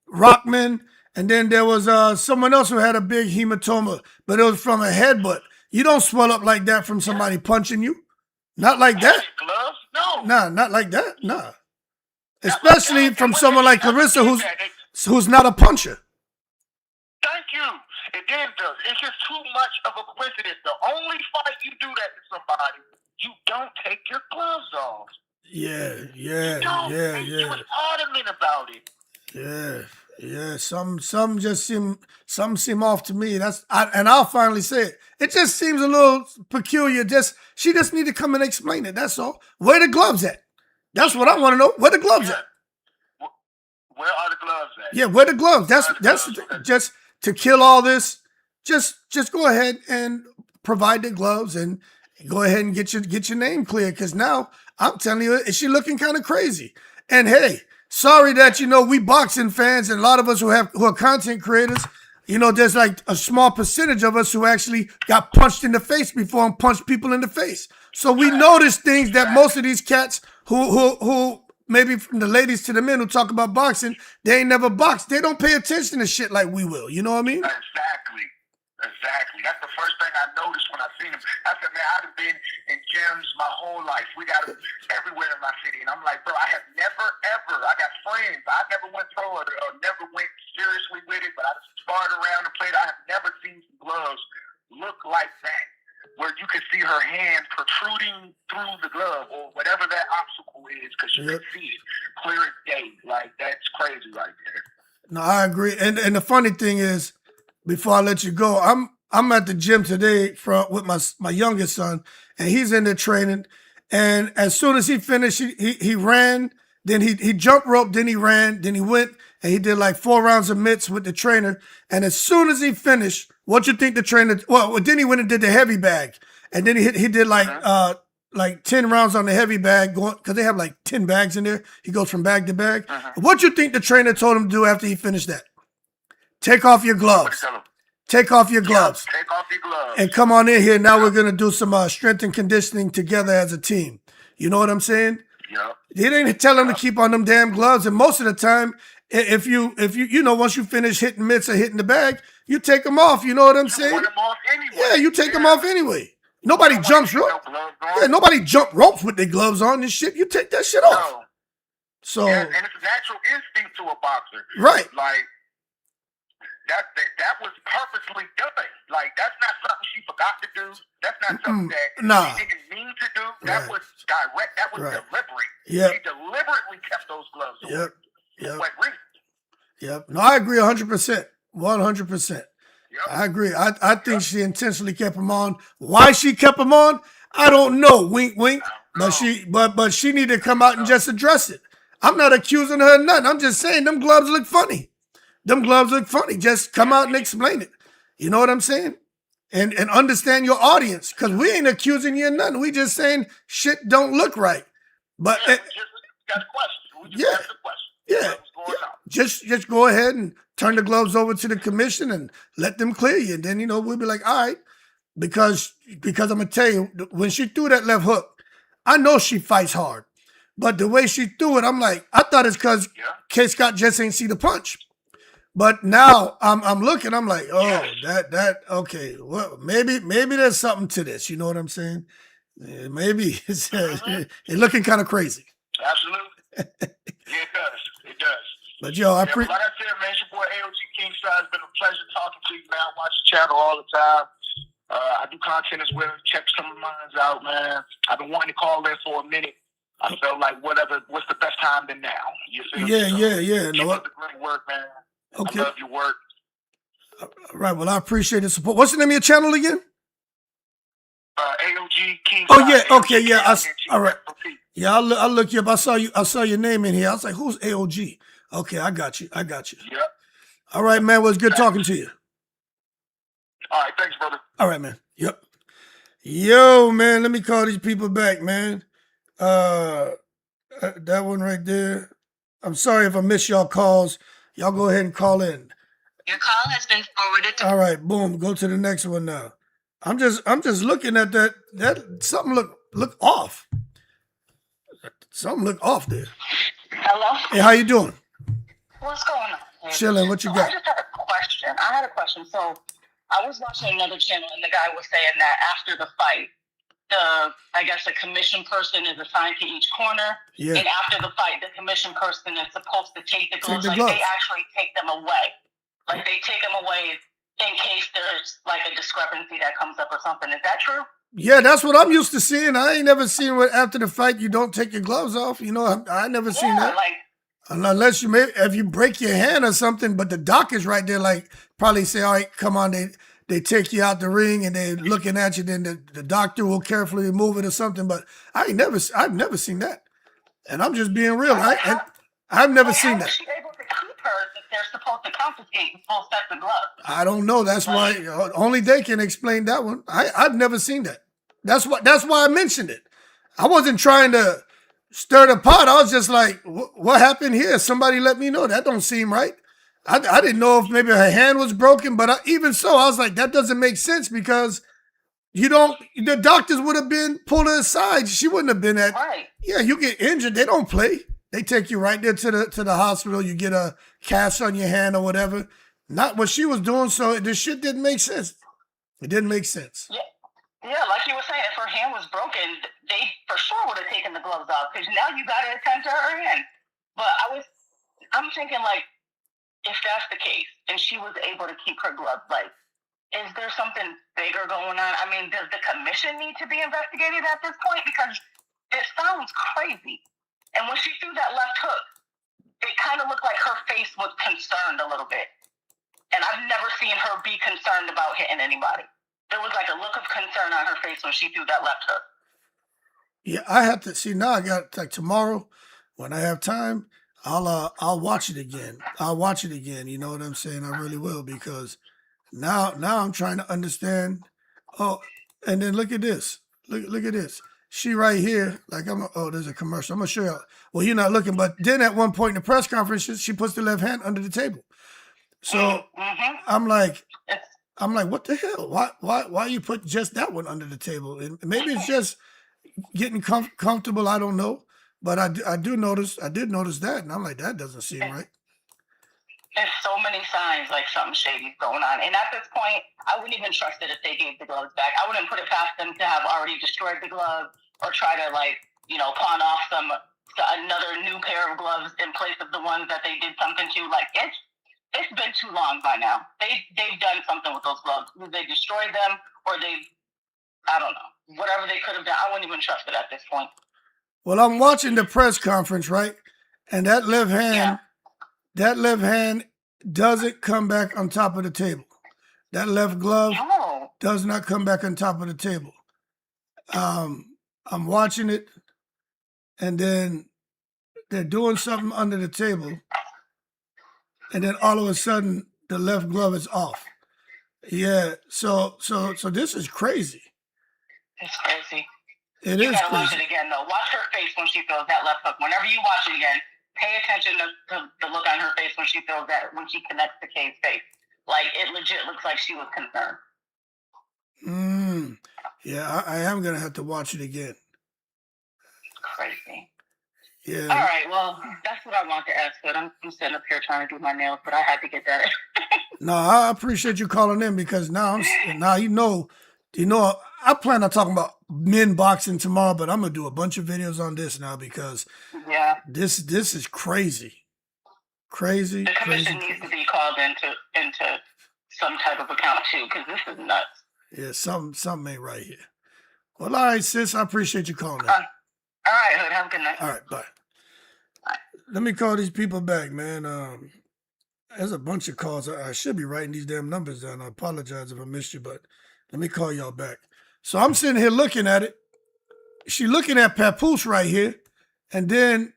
Rockman, and then there was someone else who had a big hematoma, but it was from a headbutt. You don't swell up like that from somebody punching you. Not like that.
Gloves? No.
Nah, not like that. Nah. Especially from someone like Claressa who's not a puncher.
Thank you. It then does. It's just too much of a coincidence. The only fight you do that to somebody, you don't take your gloves off.
Yeah.
You was adamant about it.
Yeah. Some just seem off to me. And I'll finally say it. It just seems a little peculiar. She just need to come and explain it. That's all. Where the gloves at? That's what I want to know. Where the gloves at?
Where are the gloves at?
Yeah, where the gloves? That's just to kill all this. Just go ahead and provide the gloves and go ahead and get your name clear. Because now I'm telling you, she looking kind of crazy. And hey, sorry that we boxing fans and a lot of us who are content creators. There's like a small percentage of us who actually got punched in the face before and punched people in the face. So we notice things that most of these cats who maybe from the ladies to the men who talk about boxing, they ain't never boxed. They don't pay attention to shit like we will. You know what I mean?
Exactly. That's the first thing I noticed when I seen him. I said, man, I've been in gyms my whole life. We got them everywhere in my city. And I'm like, bro, I have never, ever, I got friends. I never went pro or never went seriously with it, but I just sparred around and played. I have never seen some gloves look like that, where you can see her hand protruding through the glove or whatever that obstacle is, because you can see it clear as day. Like, that's crazy right there.
No, I agree. And the funny thing is, before I let you go, I'm at the gym today with my youngest son, and he's in there training. And as soon as he finished, he ran, then he jumped rope, then he ran, then he went and he did like 4 rounds of mitts with the trainer. And as soon as he finished, what you think the trainer? Well, then he went and did the heavy bag, and then he did like 10 rounds on the heavy bag, going because they have like 10 bags in there. He goes from bag to bag. What you think the trainer told him to do after he finished that? Take off your gloves. Take off your gloves.
Take off your gloves.
And come on in here. Now we're going to do some strength and conditioning together as a team. You know what I'm saying?
Yeah.
He didn't tell him to keep on them damn gloves. And most of the time, if you once you finish hitting mitts or hitting the bag, you take them off. You know what I'm saying?
Put them off anyway.
Yeah, you take them off anyway. Nobody jumps rope. Yeah, nobody jump ropes with their gloves on and shit. You take that shit off.
No.
So
and it's a natural instinct to a boxer.
Right.
Like that was purposely done. Like that's not something she forgot to do. That's not something that she didn't mean to do. That was direct. That was deliberate.
Yep.
She deliberately kept those gloves on.
Yep.
What reason?
Yep. No, I agree 100%. 100%. Yep. I agree. I think she intentionally kept them on. Why she kept them on, I don't know. Wink, wink. But she need to come out and just address it. I'm not accusing her of nothing. I'm just saying them gloves look funny. Them gloves look funny. Just come out and explain it. You know what I'm saying? And understand your audience. Because we ain't accusing you of nothing. We just saying shit don't look right. But
we just got a question. We just asked a question. What's going on?
Just go ahead and turn the gloves over to the commission and let them clear you. And then, we'll be like, all right. Because I'm going to tell you, when she threw that left hook, I know she fights hard. But the way she threw it, I'm like, I thought it's because K. Scott just ain't see the punch. But now I'm looking, I'm like, that okay. Well, maybe there's something to this. You know what I'm saying? Maybe it's looking kind of crazy.
Absolutely. Yeah, it does. It does.
But yo,
like I said, man, it's your boy AOG Kingside. It's been a pleasure talking to you, man. I watch the channel all the time. I do content as well. Check some of mine out, man. I've been wanting to call in for a minute. I felt like what's the best time than now? You feel me?
Yeah.
Keep up the great work, man.
Okay.
I love your work.
All right. Well, I appreciate the support. What's the name of your channel again?
AOG King.
Oh yeah. Okay. Yeah. All right. Yeah. I'll look you up. I saw your name in here. I was like, who's AOG? Okay. I got you.
Yep.
All right, man. Well, it's good talking to you.
All right. Thanks, brother.
All right, man. Yep. Yo, man. Let me call these people back, man. That one right there. I'm sorry if I missed y'all calls. Y'all go ahead and call in.
Your call has been forwarded to.
All right, boom. Go to the next one now. I'm just looking at that. That something look off. Something look off there.
Hello.
Hey, how you doing?
What's going on?
Chilling. What you got?
I just had a question. So I was watching another channel, and the guy was saying that after the fight, the commission person is assigned to each corner.
Yeah.
And after the fight, the commission person is supposed to take the gloves. They actually take them away. Like they take them away in case there's like a discrepancy that comes up or something. Is that true?
Yeah, that's what I'm used to seeing. I ain't never seen where after the fight you don't take your gloves off. I never seen that. Unless if you break your hand or something, but the doc is right there, like probably say, all right, come on, they take you out the ring and they're looking at you, then the doctor will carefully remove it or something. But I've never seen that. And I'm just being real. I've never seen that.
How is she able to keep hers if they're supposed to confiscate full sets of gloves?
I don't know. That's why only they can explain that one. I've never seen that. That's why I mentioned it. I wasn't trying to stir the pot. I was just like, what happened here? Somebody let me know. That don't seem right. I didn't know if maybe her hand was broken, but even so, I was like, that doesn't make sense because the doctors would have been pulled her aside. She wouldn't have been at, yeah, you get injured. They don't play. They take you right there to the hospital. You get a cast on your hand or whatever. Not what she was doing. So this shit didn't make sense. It didn't make sense.
Yeah, like you were saying, if her hand was broken, they for sure would have taken the gloves off because now you got to attend to her hand. But I'm thinking like, if that's the case and she was able to keep her gloves, like, is there something bigger going on? I mean, does the commission need to be investigated at this point? Because it sounds crazy. And when she threw that left hook, it kind of looked like her face was concerned a little bit. And I've never seen her be concerned about hitting anybody. There was like a look of concern on her face when she threw that left hook.
Yeah, I have to see now. I got like tomorrow when I have time. I'll watch it again. I'll watch it again. You know what I'm saying? I really will because now I'm trying to understand. Oh, and then look at this. Look at this. She right here. Like there's a commercial. I'm gonna show you. Well, you're not looking, but then at one point in the press conference, she puts the left hand under the table. So I'm like, what the hell? Why you put just that one under the table? And maybe it's just getting comfortable. I don't know, but I did notice that, and I'm like, that doesn't seem right.
There's so many signs like something shady's going on, and at this point, I wouldn't even trust it if they gave the gloves back. I wouldn't put it past them to have already destroyed the glove or try to pawn off another new pair of gloves in place of the ones that they did something to. Like it's been too long by now. They've done something with those gloves. They destroyed them, or I don't know, whatever they could have done. I wouldn't even trust it at this point.
Well, I'm watching the press conference, right? And that left hand doesn't come back on top of the table. That left glove does not come back on top of the table. I'm watching it, and then they're doing something under the table, and then all of a sudden the left glove is off. Yeah, so this is crazy.
It's crazy.
It
you
is
gotta
crazy.
watch it again though. Watch her face when she throws that left hook. Whenever you watch it again, pay attention to the look on her face when she connects to Kay's face. Like it legit looks like she was concerned.
Yeah, I am gonna have to watch it again.
Crazy.
Yeah.
All right. Well, that's what I want to ask. But I'm sitting up here trying to do my nails, but I had to get that in.
No, I appreciate you calling in because now you know, I plan on talking about men boxing tomorrow, but I'm gonna do a bunch of videos on this now because this is crazy. Crazy.
The commission needs to be called into some type of account too, because this is nuts.
Yeah, something ain't right here. Well, all right, sis, I appreciate you calling in.
All right, Hood. Have a good night.
All right, bye. Let me call these people back, man. There's a bunch of calls. I should be writing these damn numbers down. I apologize if I missed you, but let me call y'all back. So I'm sitting here looking at it. She looking at Papoose right here, and then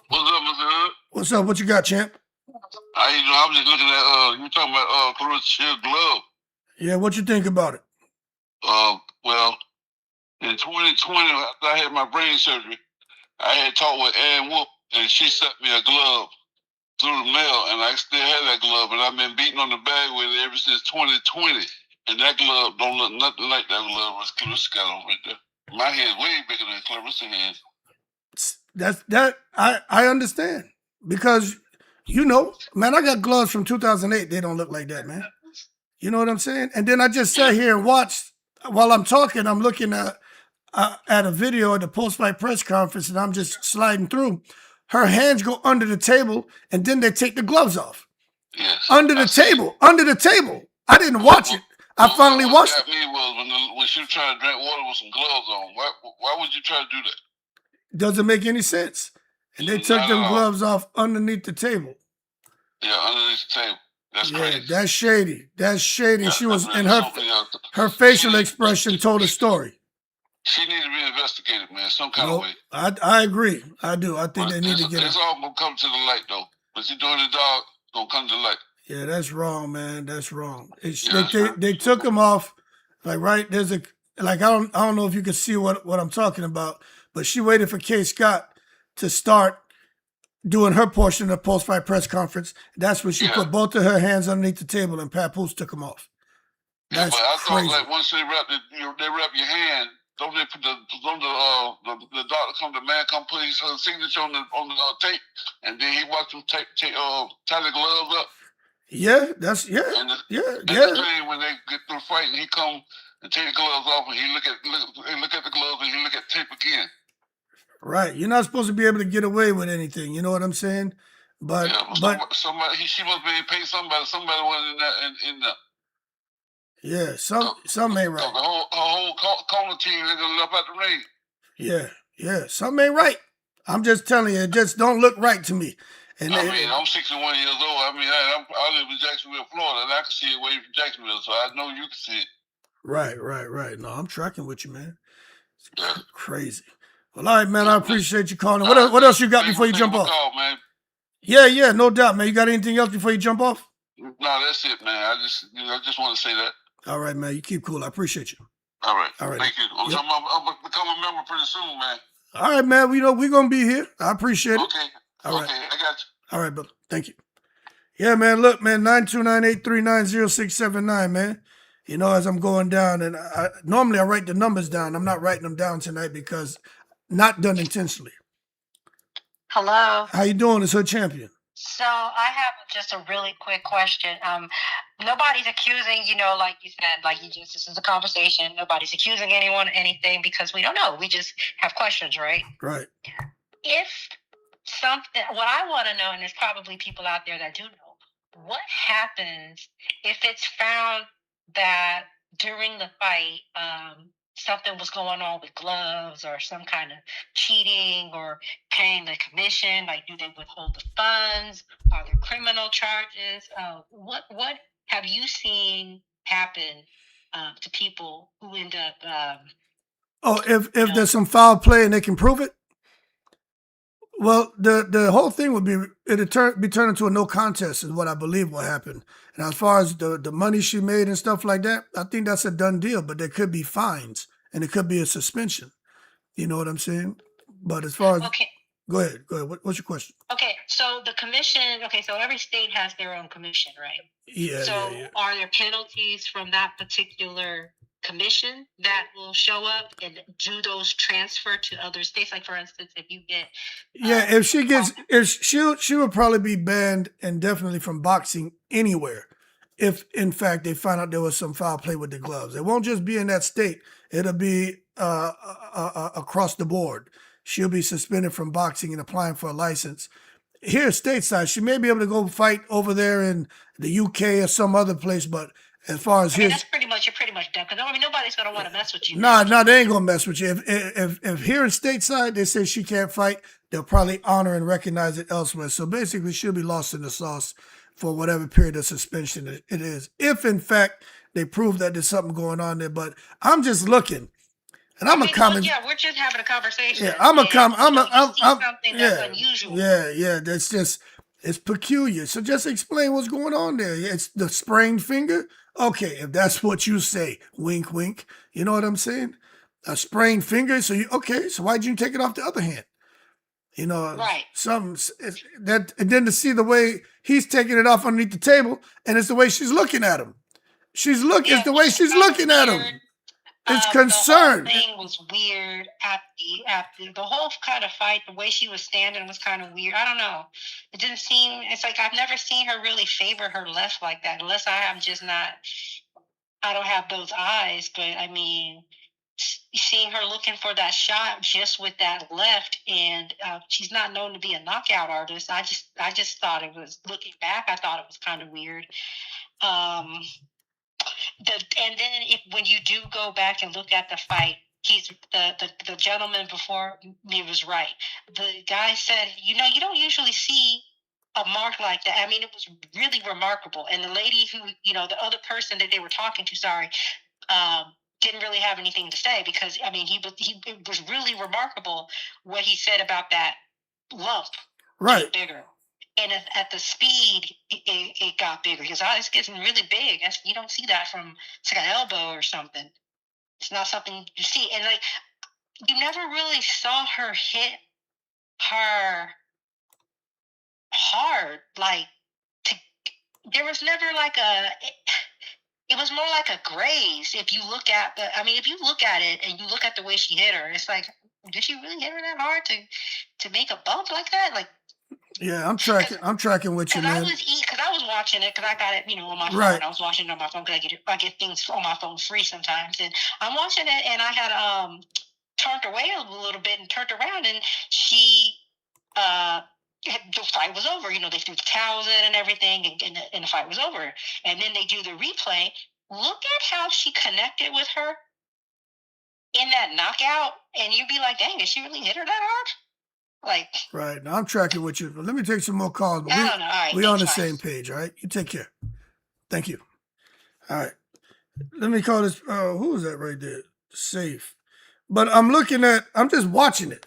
What's up, Mr. Hood?
What's up? What you got, champ?
How you doing? I was just looking at you talking about Claressa's glove.
Yeah, what you think about it?
Well, in 2020, after I had my brain surgery, I had talked with Ann Wolf, and she sent me a glove through the mail, and I still have that glove, and I've been beating on the bag with it ever since 2020. And that glove don't look nothing like that glove was Claressa got on right there. My hand's way bigger than Claressa's hands.
I understand because man, I got gloves from 2008. They don't look like that, man. You know what I'm saying? And then I just sat here and watched while I'm talking. I'm looking at a video at the post-fight press conference, and I'm just sliding through. Her hands go under the table, and then they take the gloves off.
Yes.
Under the table. I didn't watch it. I finally watched it.
What got me was when she was trying to drink water with some gloves on. Why would you try to do that?
Doesn't make any sense. And they took them gloves off underneath the table.
Yeah, underneath the table. That's crazy.
That's shady. That's shady. She was in her facial expression told a story.
She needs to be investigated, man, some kind of way.
I agree. I do. I think they need to get it.
It's all gonna come to the light, though. But she's doing the dog, it's gonna come to the light.
Yeah, that's wrong, man. That's wrong. They took him off. Like there's I don't know if you can see what I'm talking about, but she waited for Kay Scott to start doing her portion of the post-fight press conference. That's when she put both of her hands underneath the table, and Papoose took them off. That's
but I
crazy.
thought once they wrap your hand, don't they put the doctor come, the man come put his signature on the tape, and then he watch them tie the gloves up.
Yeah, that's
And the thing when they get through fighting, he come and take the gloves off, and he look at the gloves, and he look at the tape again.
Right, you're not supposed to be able to get away with anything. You know what I'm saying? But
she must be paid somebody. Somebody was in there.
Yeah, some ain't right.
The whole corner team they just left out the ring.
Yeah, some ain't right. I'm just telling you, it just don't look right to me. And
I mean, I'm 61 years old. I mean, I live in Jacksonville, Florida, and I can see it way from Jacksonville, so I know you can see it.
right. No, I'm tracking with you, man. It's
Yeah.
crazy. Well, all right, man. I appreciate you calling.
All right,
What else you got
thanks
before
for
you
taking
jump
my
off?
call, man.
Yeah, no doubt, man. You got anything else before you jump off?
No, that's it, man. I just want to say that.
All right, man. You keep cool. I appreciate you.
All right.
All right.
Thank you.
Yep.
I'm gonna become a member pretty soon, man.
All right, man. We're gonna be here. I appreciate it.
Okay.
All right.
Okay, I got you.
All right, brother. Thank you. Yeah, man. Look, man. 929-839-0679, man. You know, as I'm going down, and normally I write the numbers down. I'm not writing them down tonight because not done intentionally.
Hello.
How you doing? It's Hood Champion.
So I have just a really quick question. Nobody's accusing, like you said, this is a conversation. Nobody's accusing anyone of anything because we don't know. We just have questions, right?
Right.
If what I want to know, and there's probably people out there that do know, what happens if it's found that during the fight, something was going on with gloves or some kind of cheating or paying the commission? Like, do they withhold the funds? Are there criminal charges? What have you seen happen to people who end up?
If there's some foul play and they can prove it? Well, the whole thing would be be turned into a no contest is what I believe will happen. And as far as the money she made and stuff like that, I think that's a done deal. But there could be fines and it could be a suspension. You know what I'm saying? But as far as go ahead. What's your question?
Okay, so the commission. Okay, so every state has their own commission, right?
Yeah.
So
yeah.
Are there penalties from that particular commission that will show up, and do those transfer to other states? Like, for instance, if you get
if she gets, she would probably be banned indefinitely from boxing anywhere. If in fact they find out there was some foul play with the gloves, it won't just be in that state. It'll be across the board. She'll be suspended from boxing and applying for a license. Here stateside, she may be able to go fight over there in the UK or some other place, but as far as
you're pretty much done, because nobody's gonna want to mess with you.
Nah, they ain't gonna mess with you. If here in stateside they say she can't fight, they'll probably honor and recognize it elsewhere. So basically, she'll be lost in the sauce for whatever period of suspension it is. If in fact they prove that there's something going on there, but I'm just looking, and I'm a comment.
Yeah, we're just having a conversation.
Yeah, I'm
something that's unusual.
Yeah, that's just it's peculiar. So just explain what's going on there. It's the sprained finger. Okay, if that's what you say, wink, wink. You know what I'm saying? A sprained finger. So so why'd you take it off the other hand? You know,
right?
And then to see the way he's taking it off underneath the table, and it's the way she's looking at him. It's the way she's looking at him. It's concerned.
The whole thing was weird after the whole kind of fight. The way she was standing was kind of weird. I don't know. It didn't seem. It's like I've never seen her really favor her left like that, unless I don't have those eyes. But I mean, seeing her looking for that shot just with that left, and she's not known to be a knockout artist. I just thought it was, looking back, I thought it was kind of weird. And then when you do go back and look at the fight, he's the gentleman before me was right. The guy said, you don't usually see a mark like that. I mean, it was really remarkable. And the lady who, the other person that they were talking to, didn't really have anything to say, because I mean, it was really remarkable what he said about that lump.
Right.
Bigger. And at the speed, it got bigger. His eyes getting really big. You don't see that from, it's like an elbow or something. It's not something you see. And like, you never really saw her hit her hard. Like, there was never like it was more like a graze. If you look at it and you look at the way she hit her, it's like, did she really hit her that hard to make a bump like that? Like,
yeah, I'm tracking with you, man.
Because I was watching it, because I got it, on my phone. Right. I was watching it on my phone because I get things on my phone free sometimes. And I'm watching it, and I had turned away a little bit and turned around, and she, the fight was over. They threw the towels in and everything, and the fight was over. And then they do the replay. Look at how she connected with her in that knockout, and you'd be like, dang, did she really hit her that hard? Like,
Right. Now I'm tracking with you. But let me take some more calls. But
I don't know. All right,
we on the
thanks, bye.
same page, all right? You take care. Thank you. All right. Let me call this. Who is that right there? Safe. But I'm just watching it.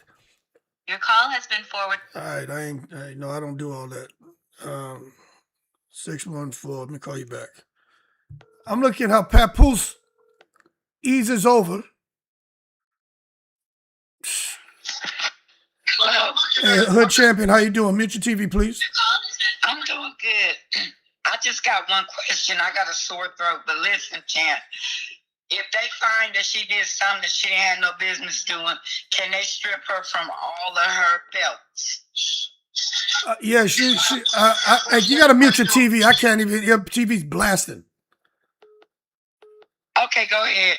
Your call has been forwarded.
All right. I don't do all that. 614. Let me call you back. I'm looking how Papoose eases over. Hey, Hood Champion, how you doing? Mute your TV, please.
I'm doing good. I just got one question. I got a sore throat, but listen, champ. If they find that she did something that she had no business doing, can they strip her from all of her belts?
Yeah, you got to mute your TV. I can't even. Your TV's blasting.
Okay, go ahead.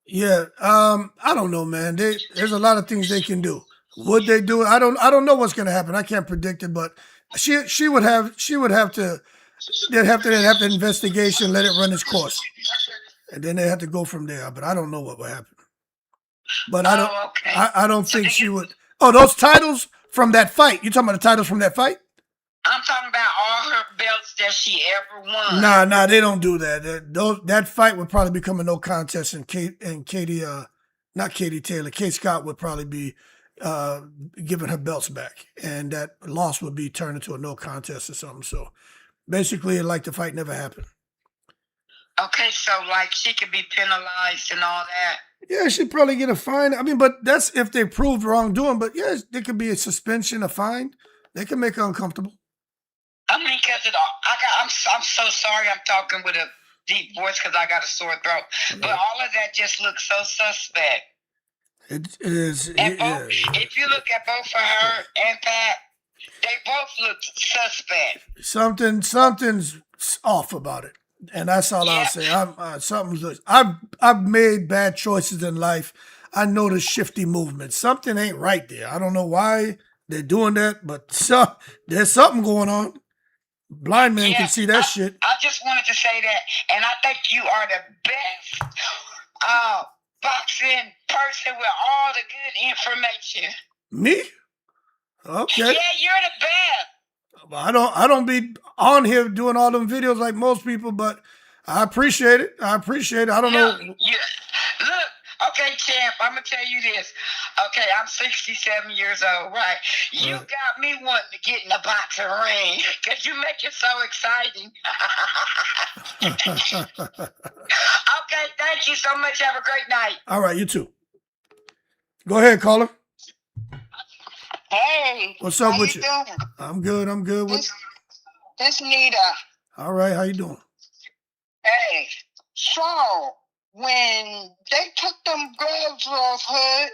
Yeah, I don't know, man. There's a lot of things they can do. Would they do it? I don't know what's going to happen. I can't predict it, but she would have to. They'd have to investigation, let it run its course, and then they have to go from there. But I don't know what will happen. But I don't think she would. Oh, those titles from that fight. You talking about the titles from that fight?
I'm talking about all her belts that she ever won.
Nah, they don't do that. That fight would probably become a no contest, and Katie, not Katie Taylor, Kate Scott would probably be giving her belts back, and that loss would be turned into a no contest or something. So basically, like the fight never happened.
Okay, so like she could be penalized and all that.
Yeah, she'd probably get a fine. I mean, but that's if they proved wrongdoing. But yeah, there could be a suspension, a fine. They can make her uncomfortable.
I mean, because I'm so sorry I'm talking with a deep voice because I got a sore throat. But all of that just looks so suspect.
It is.
If you look at both of her and Pat, they both look suspect.
Something's off about it, and that's all I'll say. I've made bad choices in life. I notice shifty movements. Something ain't right there. I don't know why they're doing that, but there's something going on. Blind man can see that shit.
I just wanted to say that, and I think you are the best boxing person with all the good information.
Me? Okay.
Yeah, you're the best.
I don't be on here doing all them videos like most people, but I appreciate it. I don't know.
Yeah. Look, okay, champ, I'm going to tell you this. Okay, I'm 67 years old, right? You got me wanting to get in the boxing ring because you make it so exciting. Okay, thank you so much. Have a great night.
All right, you too. Go ahead, caller.
Hey.
What's up with you?
Doing?
I'm good.
This Nita.
All right, how you doing?
Hey, so when they took them gloves off Hood,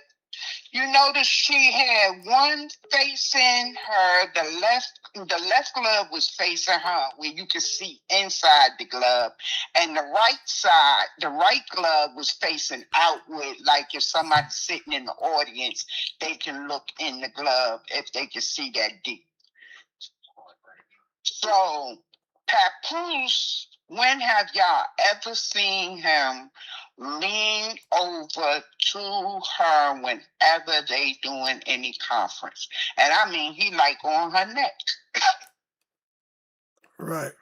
you notice she had one facing her, the left glove was facing her where you could see inside the glove, and the right side, the right glove was facing outward, like if somebody's sitting in the audience, they can look in the glove if they can see that deep. So, Papoose, when have y'all ever seen him lean over to her whenever they doing any conference? And I mean, he like on her neck.
Right.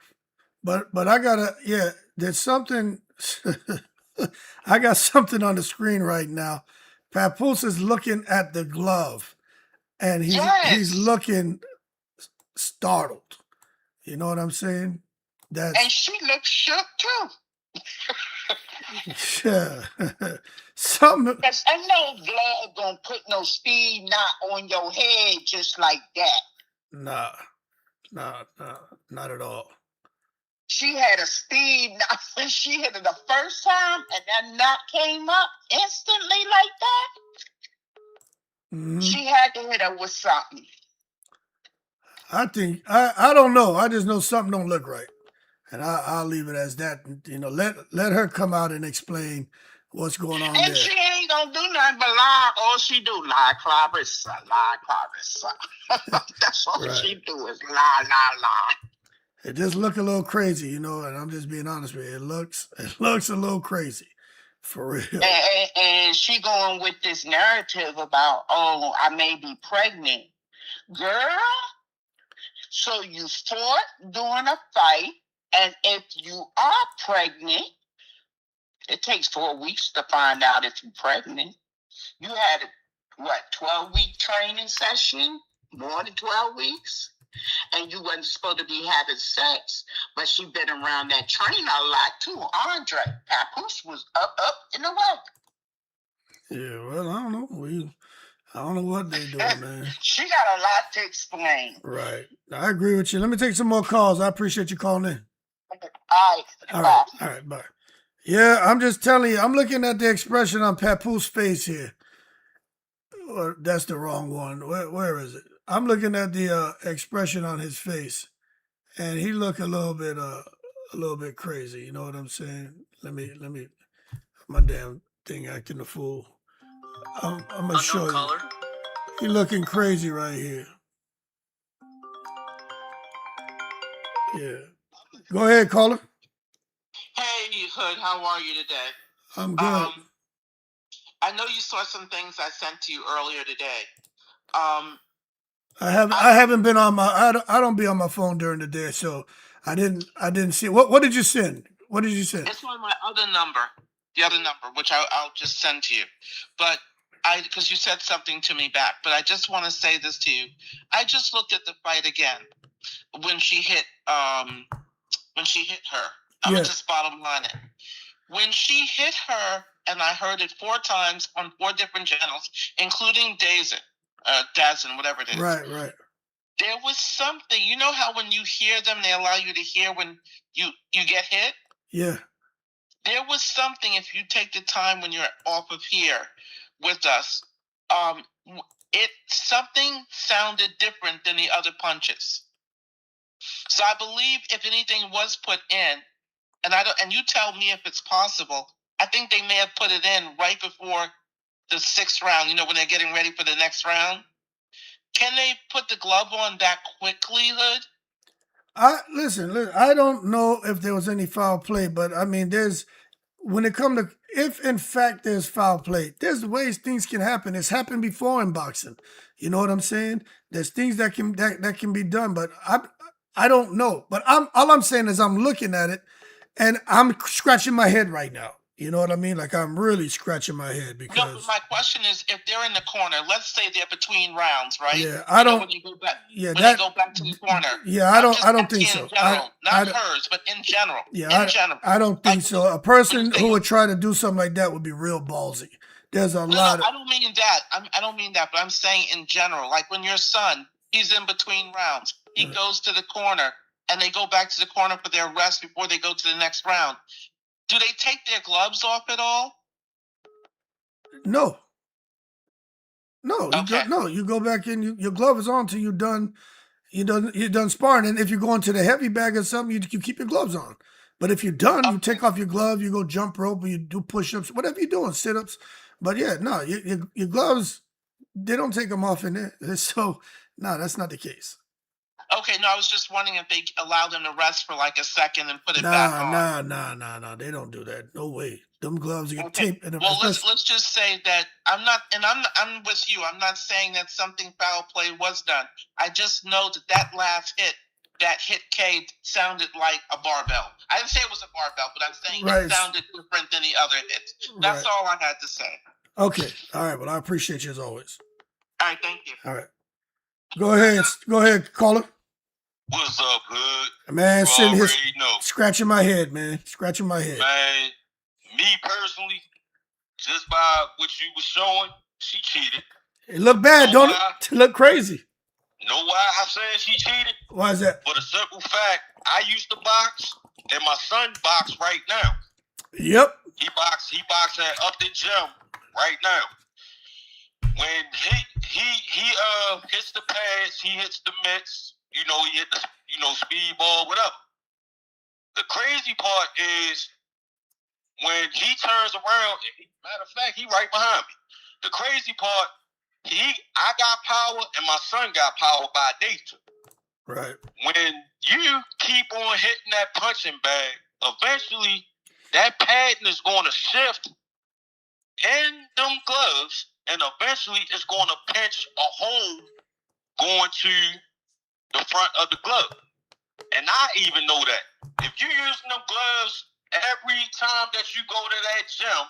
But I gotta, there's something, I got something on the screen right now. Papoose is looking at the glove, and he's looking startled. You know what I'm saying?
And she looks shook too.
Yeah. Something.
Because I know glove gonna put no speed knot on your head just like that.
Nah, not at all.
She had a speed knot when she hit it the first time, and that knot came up instantly like that. Mm-hmm. She had to hit her with something.
I think I don't know. I just know something don't look right, and I'll leave it as that. You know, let her come out and explain what's going on.
And she ain't gonna do nothing but lie. All she do lie, Claressa. That's all she do is lie.
It just look a little crazy, you know, and I'm just being honest with you. It looks a little crazy, for real.
And she going with this narrative about, oh, I may be pregnant. Girl, so you fought during a fight, and if you are pregnant, it takes 4 weeks to find out if you're pregnant. You had, 12-week training session? More than 12 weeks? And you wasn't supposed to be having sex, but she been around that trainer a lot too. Andre Papoose was up in the weather.
Yeah, well, I don't know. I don't know what they doing, man.
She got a lot to explain.
Right. I agree with you. Let me take some more calls. I appreciate you calling in.
All right.
All right, bye. Yeah, I'm just telling you, I'm looking at the expression on Papoose' face here. Or that's the wrong one. Where is it? I'm looking at the expression on his face, and he look a little bit crazy. You know what I'm saying? Let me. My damn thing acting a fool. I'm gonna show you. He looking crazy right here. Yeah. Go ahead, caller.
Hey, Hood, how are you today?
I'm good.
I know you saw some things I sent to you earlier today.
I haven't been on my. I don't be on my phone during the day, so I didn't see. What did you send? What did you send?
It's on my other number, which I'll just send to you. But because you said something to me back, but I just want to say this to you. I just looked at the fight again when she hit her. I'm gonna just bottom line it. When she hit her, and I heard it 4 times on 4 different channels, including Dazn, whatever it is.
Right.
There was something. You know how when you hear them, they allow you to hear when you get hit?
Yeah.
There was something, if you take the time when you're off of here with us, something sounded different than the other punches. So I believe if anything was put in, and you tell me if it's possible, I think they may have put it in right before the 6th round, when they're getting ready for the next round. Can they put the glove on that quickly, Hood?
Listen, I don't know if there was any foul play, but I mean, when it comes to, if in fact there's foul play, there's ways things can happen. It's happened before in boxing. You know what I'm saying? There's things that can be done, but I don't know. But all I'm saying is I'm looking at it, and I'm scratching my head right now. You know what I mean? Like, I'm really scratching my head because.
No, but my question is, if they're in the corner, let's say they're between rounds, right?
Yeah, I don't.
When they go back,
Yeah,
they go back to the corner.
Yeah, I don't think so.
In general, not hers, but in general.
Yeah,
in general.
I don't think so. A person who would try to do something like that would be real ballsy. There's a lot.
No, I don't mean that. I don't mean that, but I'm saying in general. Like when your son, he's in between rounds. He goes to the corner, and they go back to the corner for their rest before they go to the next round. Do they take their gloves off at all?
No.
Okay.
You go back in. Your glove is on till you're done. You're done sparring. And if you're going to the heavy bag or something, you keep your gloves on. But if you're done, you take off your glove. You go jump rope, or you do push-ups, whatever you're doing, sit-ups. But yeah, no, your gloves, they don't take them off in there. So no, that's not the case.
Okay, no, I was just wondering if they allow them to rest for like a second and put it back on.
Nah. They don't do that. No way. Them gloves get taped.
Well, let's just say that I'm with you. I'm not saying that something foul play was done. I just know that last hit, that hit K, sounded like a barbell. I didn't say it was a barbell, but I'm saying it sounded different than the other hits. That's all I had to say.
Okay. All right. Well, I appreciate you as always.
All right. Thank you.
All right. Go ahead, caller.
What's up, Hood?
Man, sitting here
know.
scratching my head, man. Scratching my head.
Man, me personally, just by what you was showing, she cheated.
It look bad, don't it? It look crazy.
Know why I said she cheated?
Why is that?
For the simple fact, I used to box, and my son box right now.
Yep.
He box at Upton Gym right now. When he hits the pads, he hits the mitts, he hit the speedball, whatever. The crazy part is when he turns around, matter of fact, he right behind me. The crazy part, I got power and my son got power by nature.
Right.
When you keep on hitting that punching bag, eventually that padding is going to shift in them gloves, and eventually it's going to pinch a hole
going to the front of the glove. And I even know that. If you using them gloves every time that you go to that gym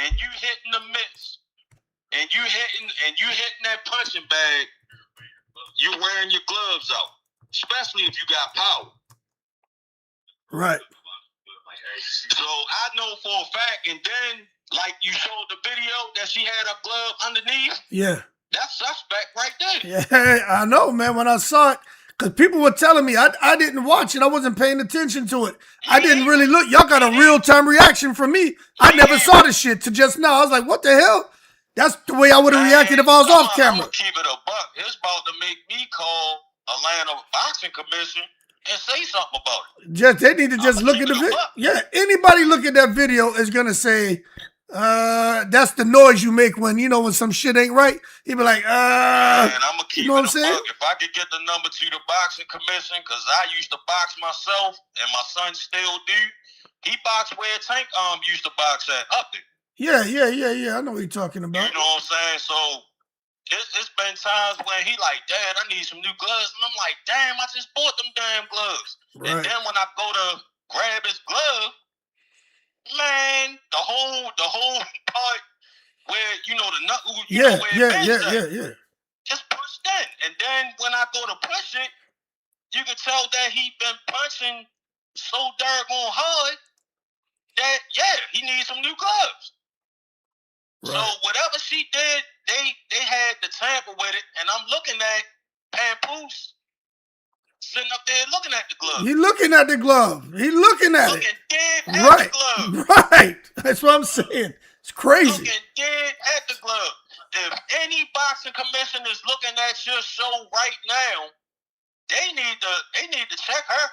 and you hitting the mitts and you hitting that punching bag, you're wearing your gloves out. Especially if you got power.
Right.
So I know for a fact, and then like you showed the video that she had a glove underneath.
Yeah.
That's suspect right there.
Yeah, I know, man. When I saw it, because people were telling me, I didn't watch it. I wasn't paying attention to it. I didn't really look. Y'all got a real-time reaction from me. I never saw the shit to just now. I was like, what the hell? That's the way I would have reacted if I was off camera.
I'm gonna keep it a buck. It's about to make me call Atlanta Boxing Commission and say something about it.
They need to just look at the video. Yeah, anybody look at that video is gonna say, that's the noise you make when when some shit ain't right. He be like,
Man, I'm gonna keep
you know what I'm saying?
If I could get the number to the boxing commission, because I used to box myself and my son still do. He boxed where Tank used to box at up there.
Yeah. I know what you're talking about.
You know what I'm saying? So it's been times when he like, Dad, I need some new gloves, and I'm like, damn, I just bought them damn gloves.
Right.
And then when I go to grab his glove, man, the whole part where the nut,
Yeah.
just pushed in, and then when I go to push it, you can tell that he been punching so doggone hard that he needs some new gloves.
Right.
So whatever she did, they had to tamper with it, and I'm looking at Papoose sitting up there looking at the glove.
He looking at the glove. He looking at
looking
it.
Dead at the glove.
Right. That's what I'm saying. It's crazy.
Looking dead at the glove. If any boxing commission is looking at your show right now, they need to check her.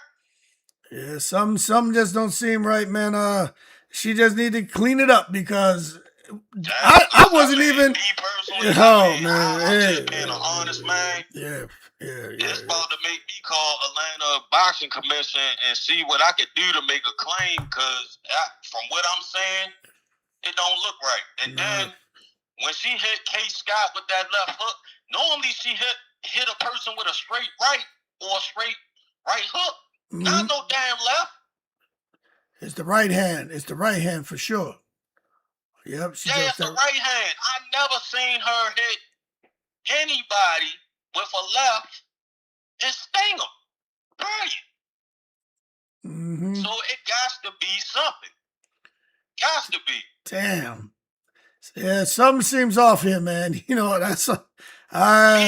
Yeah, some just don't seem right, man. She just need to clean it up because I wasn't even.
Me personally,
man,
I'm just being an honest man.
Yeah.
It's about to make me call Atlanta Boxing Commission and see what I could do to make a claim, because from what I'm saying, it don't look right. And then when she hit K. Scott with that left hook, normally she hit a person with a straight right or a straight right hook.
Mm-hmm.
Not no damn left.
It's the right hand. It's the right hand for sure. Yep.
It's the right hand. I never seen her hit anybody with a left and sting them. Period.
Mm-hmm.
So it got to be something. Got to be.
Damn. Yeah, something seems off here, man. That's
Me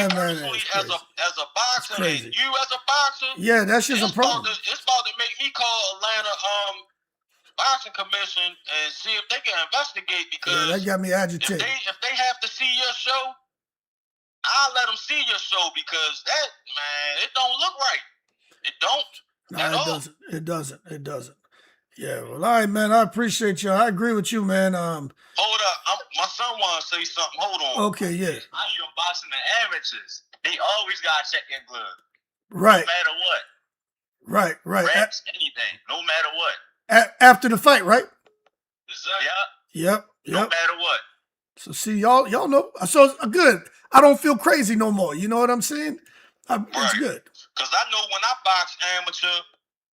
personally, as a boxer, and you as a boxer,
yeah, that's just a problem.
It's about to make me call Atlanta Boxing Commission and see if they can investigate, because
that got me agitated.
If they have to see your show, I'll let them see your show, because that, man, it don't look right. It don't.
No, it doesn't. Yeah, well, all right, man. I appreciate you. I agree with you, man.
Hold up. My son wants to say something. Hold on.
Okay, yeah.
I hear boxing the amateurs. They always got to check their glove.
Right.
No matter what.
Right.
Reps, anything. No matter what.
After the fight, right?
Yep.
No
matter what.
So see, y'all know. So it's good. I don't feel crazy no more. You know what I'm saying? It's good.
Because I know when I box amateur,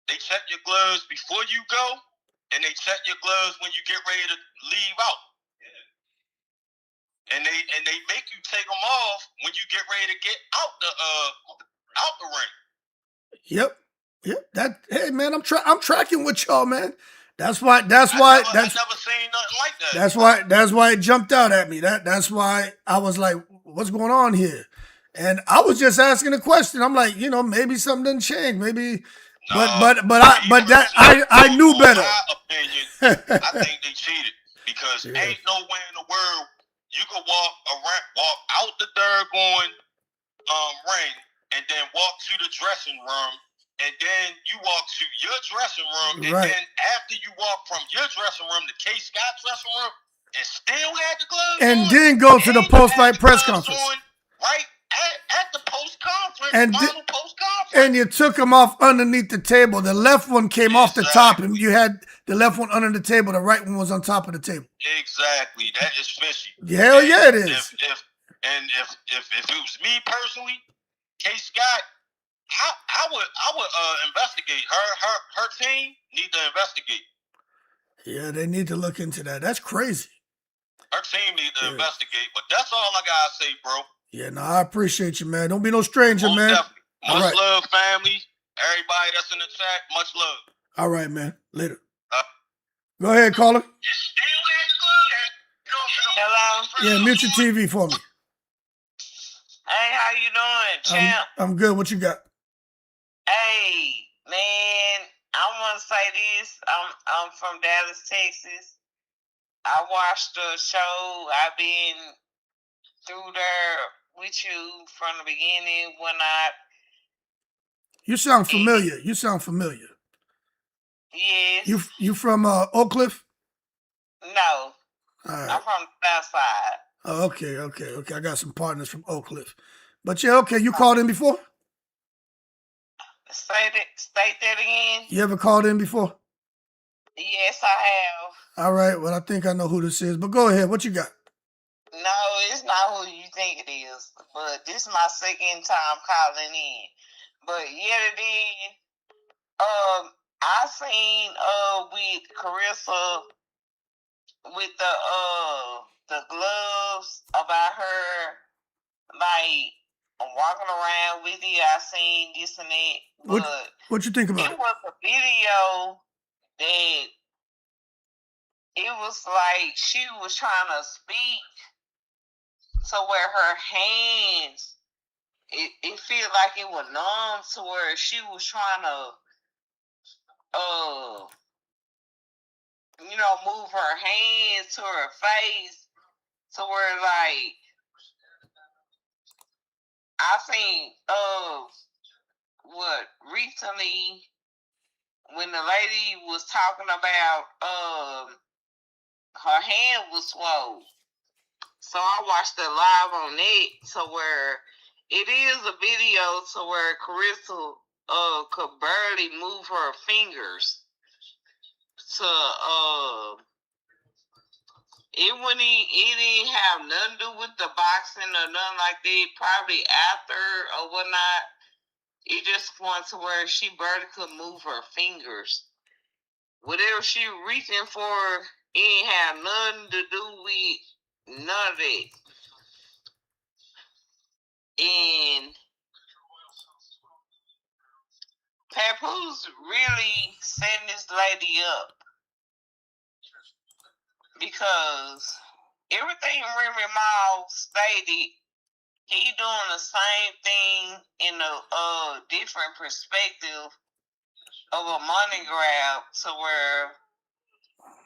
they check your gloves before you go, and they check your gloves when you get ready to leave out. Yeah. And they make you take them off when you get ready to get out the ring.
Yep. Hey man, I'm tracking with y'all, man. That's why.
I've never seen nothing like that.
That's why it jumped out at me. That's why I was like, what's going on here? And I was just asking a question. I'm like, maybe something didn't change. Maybe. But I knew better.
In my opinion, I think they cheated, because ain't no way in the world you could walk out the doggone ring and then walk to the dressing room, and then you walk to your dressing room, and then after you walk from your dressing room to K. Scott's dressing room, and still had the gloves
and
on,
then go to the post-fight press conference.
Right at the post-conference, final post-conference.
And you took them off underneath the table. The left one came off the top, and you had the left one under the table. The right one was on top of the table.
Exactly. That is fishy.
Hell yeah, it is.
If it was me personally, K. Scott, I would investigate her team need to investigate.
Yeah, they need to look into that. That's crazy.
Her team need to investigate, but that's all I gotta say, bro.
Yeah, no, I appreciate you, man. Don't be no stranger,
Most
man.
definitely.
All
Much
right.
love, family. Everybody that's in the chat, much love.
All right, man. Later. Go ahead, caller.
Hello.
Yeah, mute your TV for me.
Hey, how you doing, champ?
I'm good. What you got?
Hey, man, I want to say this. I'm from Dallas, Texas. I watched the show. I've been through there with you from the beginning when I.
You sound familiar. You sound familiar.
Yes.
You from Oak Cliff?
No.
All right.
I'm from the South Side.
Oh, okay. I got some partners from Oak Cliff. But yeah, okay. You called in before?
State that again.
You ever called in before?
Yes, I have.
All right. Well, I think I know who this is. But go ahead. What you got?
No, it's not who you think it is. But this is my second time calling in. But yet again, I seen with Claressa with the gloves about her like walking around with it. I seen this and that. But
what you think about it?
It was a video that it was like she was trying to speak to where her hands, it felt like it was numb to where she was trying to, move her hands to her face to where like, I seen, recently when the lady was talking about, her hand was swollen. So I watched it live on it to where it is a video to where Claressa could barely move her fingers to it didn't have nothing to do with the boxing or nothing like that. Probably after or whatnot, it just went to where she barely could move her fingers. Whatever she reaching for, it ain't have nothing to do with none of it. And Papoose really setting this lady up because everything Remy Ma stated, he doing the same thing in a different perspective of a money grab to where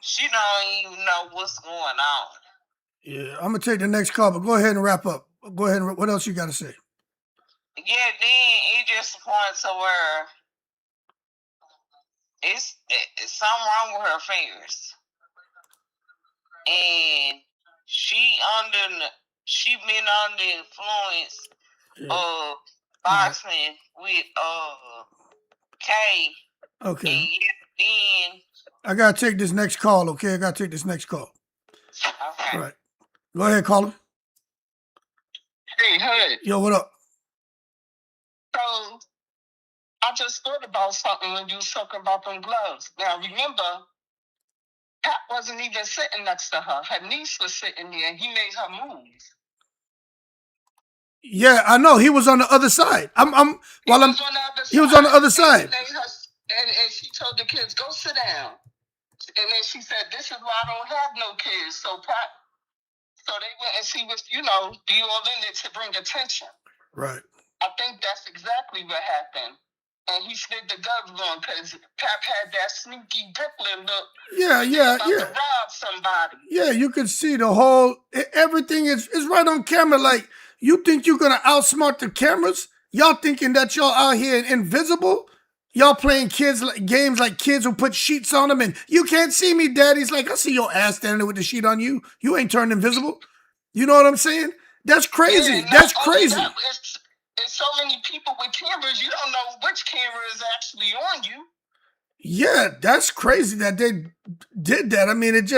she don't even know what's going on.
Yeah, I'm gonna take the next call, but go ahead and wrap up. Go ahead and what else you got to say?
Yeah, then it just points to where it's something wrong with her fingers, and she been under the influence of boxing with K.
Okay.
And then
I gotta take this next call. Okay, I gotta take this next call.
Okay.
All right. Go ahead, caller.
Hey, Hood.
Yo, what up?
So I just thought about something when you was talking about them gloves. Now remember, Pat wasn't even sitting next to her. Her niece was sitting there, and he made her move.
Yeah, I know. He was on the other side. He was on the other side.
And she told the kids, "Go sit down." And then she said, "This is why I don't have no kids." So they went and she was, do all in it to bring attention.
Right.
I think that's exactly what happened. And he slid the gloves on because Pap had that sneaky Brooklyn look.
Yeah.
To rob somebody.
Yeah, you could see the whole, everything is right on camera. Like, you think you're going to outsmart the cameras? Y'all thinking that y'all out here invisible? Y'all playing games like kids who put sheets on them and you can't see me, daddy's like, I see your ass standing there with the sheet on you. You ain't turned invisible. You know what I'm saying? That's crazy.
Yeah,
that's crazy.
It's so many people with cameras, you don't know which camera is actually on you.
Yeah, that's crazy that they did that. I mean, it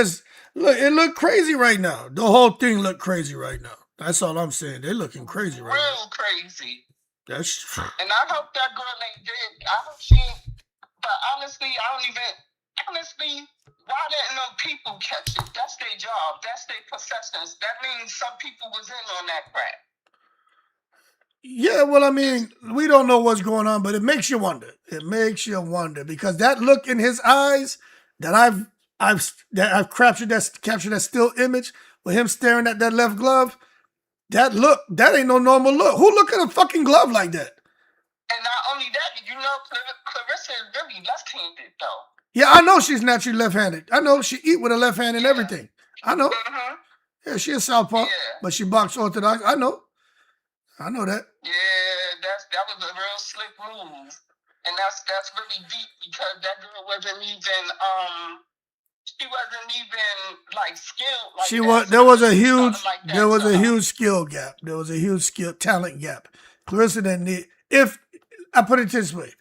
looked crazy right now. The whole thing looked crazy right now. That's all I'm saying. They're looking crazy right now.
Real crazy.
That's
And I hope that girl ain't dead. I hope she ain't. But honestly, honestly, why didn't them people catch it? That's their job. That's their professions. That means some people was in on that crap.
yeah. Well, I mean, we don't know what's going on, but it makes you wonder. It makes you wonder because that look in his eyes that I've captured that still image with him staring at that left glove. That look, that ain't no normal look. Who look at a fucking glove like that?
And not only that, you know, Claressa is really left-handed, though.
Yeah, I know she's naturally left-handed. I know she eat with her left hand and everything. I know.
Mm-hmm.
Yeah, she is southpaw, but she boxed orthodox. I know that.
Yeah, that was a real slick move, and that's really deep because that girl wasn't even she wasn't even like skilled. Like
She
that.
was.
So
There was a
something
huge.
like that
There was
to
a
her.
huge skill gap. There was a huge skill talent gap. Claressa didn't need. If I put it this way,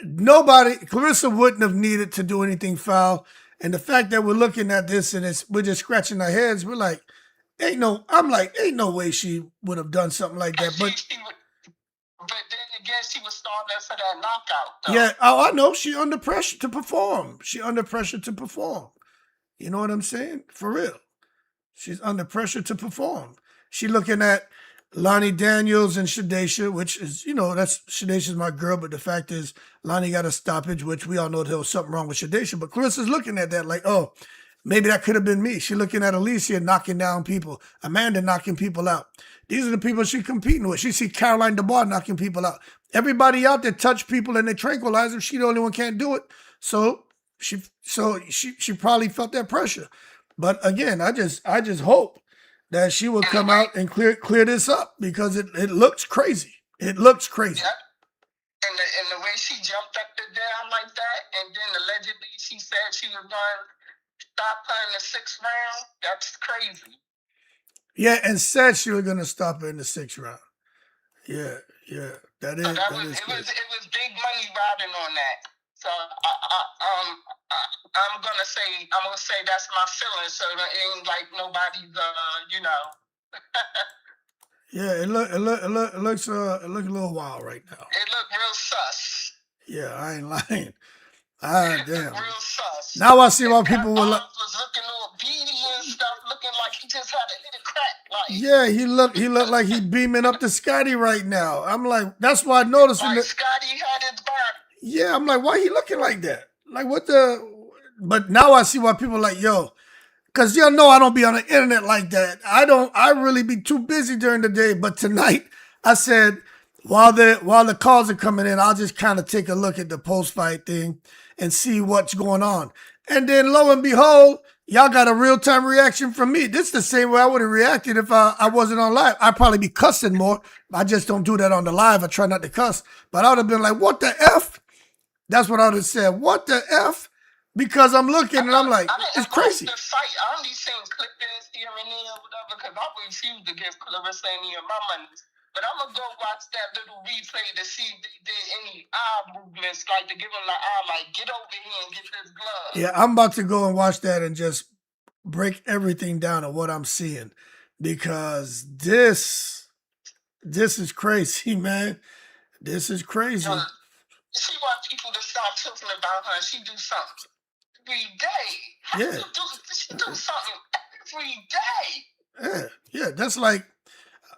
Claressa wouldn't have needed to do anything foul. And the fact that we're looking at this and we're just scratching our heads, we're like, ain't no way she would have done something like that. But
then again, she was starting for that knockout, though.
yeah, I know she under pressure to perform. You know what I'm saying? For real. She's under pressure to perform. She looking at Lonnie Daniels and Shadesha, which is, Shadesha's my girl, but the fact is Lonnie got a stoppage, which we all know there was something wrong with Shadesha. But Claressa's looking at that like, oh, maybe that could have been me. She's looking at Alicia knocking down people, Amanda knocking people out. These are the people she's competing with. She see Caroline Dubois knocking people out. Everybody out there touch people and they tranquilize them. She the only one can't do it. So she probably felt that pressure. But again, I just hope that she will come out and clear this up because it looks crazy. It looks crazy.
Yep. And the way she jumped up and down like that, and then allegedly she said she was going to stop her in the 6th round. That's crazy.
Yeah, and said she was going to stop her in the 6th round. Yeah, that is.
So it was big money riding on that. So I'm gonna say that's my feeling. So it ain't like nobody's
Yeah, it looks a little wild right now.
It looked real sus.
Yeah, I ain't lying. Ah, damn.
Real sus.
Now I see why people were like.
Was looking all beady and stuff, looking like he just had a hit of crack. Like,
yeah, he looked like he beaming up to Scotty right now. I'm like, that's why I noticed.
Like Scotty had his body.
Yeah, I'm like, why he looking like that? Like, what the? But now I see why people are like, yo, because y'all know I don't be on the internet like that. I really be too busy during the day. But tonight, I said, while the calls are coming in, I'll just kind of take a look at the post-fight thing and see what's going on. And then lo and behold, y'all got a real-time reaction from me. This is the same way I would have reacted if I wasn't on live. I'd probably be cussing more. I just don't do that on the live. I try not to cuss. But I would have been like, what the F? That's what I would have said. What the F? Because I'm looking and I'm like, it's crazy.
The fight, I only seen clippings here and there or whatever because I refuse to give Claressa any of my money. But I'm going to go watch that little replay to see if they did any eye movements, like to give them the eye, like, get over here and get this glove.
Yeah, I'm about to go and watch that and just break everything down of what I'm seeing because this is crazy, man. This is crazy.
She wants people to stop talking about her. She do something every day.
Yeah.
She do something every day.
Yeah. That's like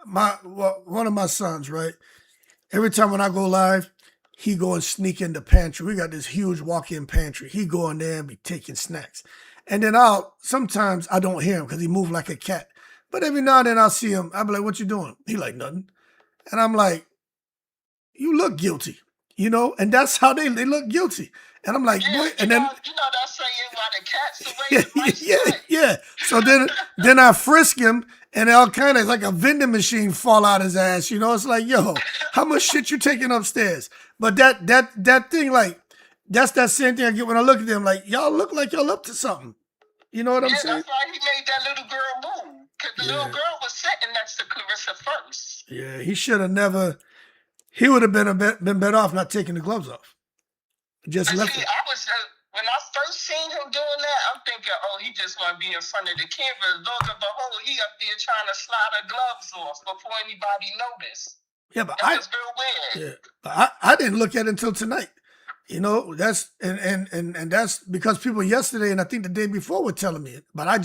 one of my sons, right? Every time when I go live, he go and sneak in the pantry. We got this huge walk-in pantry. He go in there and be taking snacks. And then sometimes I don't hear him because he move like a cat. But every now and then I'll see him. I'll be like, what you doing? He like, nothing. And I'm like, you look guilty. And that's how they look guilty. And I'm like, boy, and then
that's saying why the cat's away.
Yeah. So then I frisk him, and all kind of like a vending machine fall out his ass. It's like, yo, how much shit you taking upstairs? But that thing, like, that's that same thing I get when I look at them. Like, y'all look like y'all up to something. You know what I'm saying?
That's why he made that little girl move because the little girl was sitting next to Claressa first.
Yeah, he should have never. He would have been better off not taking the gloves off. Just left it.
When I first seen him doing that, I'm thinking, oh, he just want to be in front of the camera. Lo and behold, he up there trying to slide the gloves off before anybody noticed.
Yeah, but
It was real weird.
yeah, but I didn't look at it until tonight. You know, that's and that's because people yesterday and I think the day before were telling me it. But I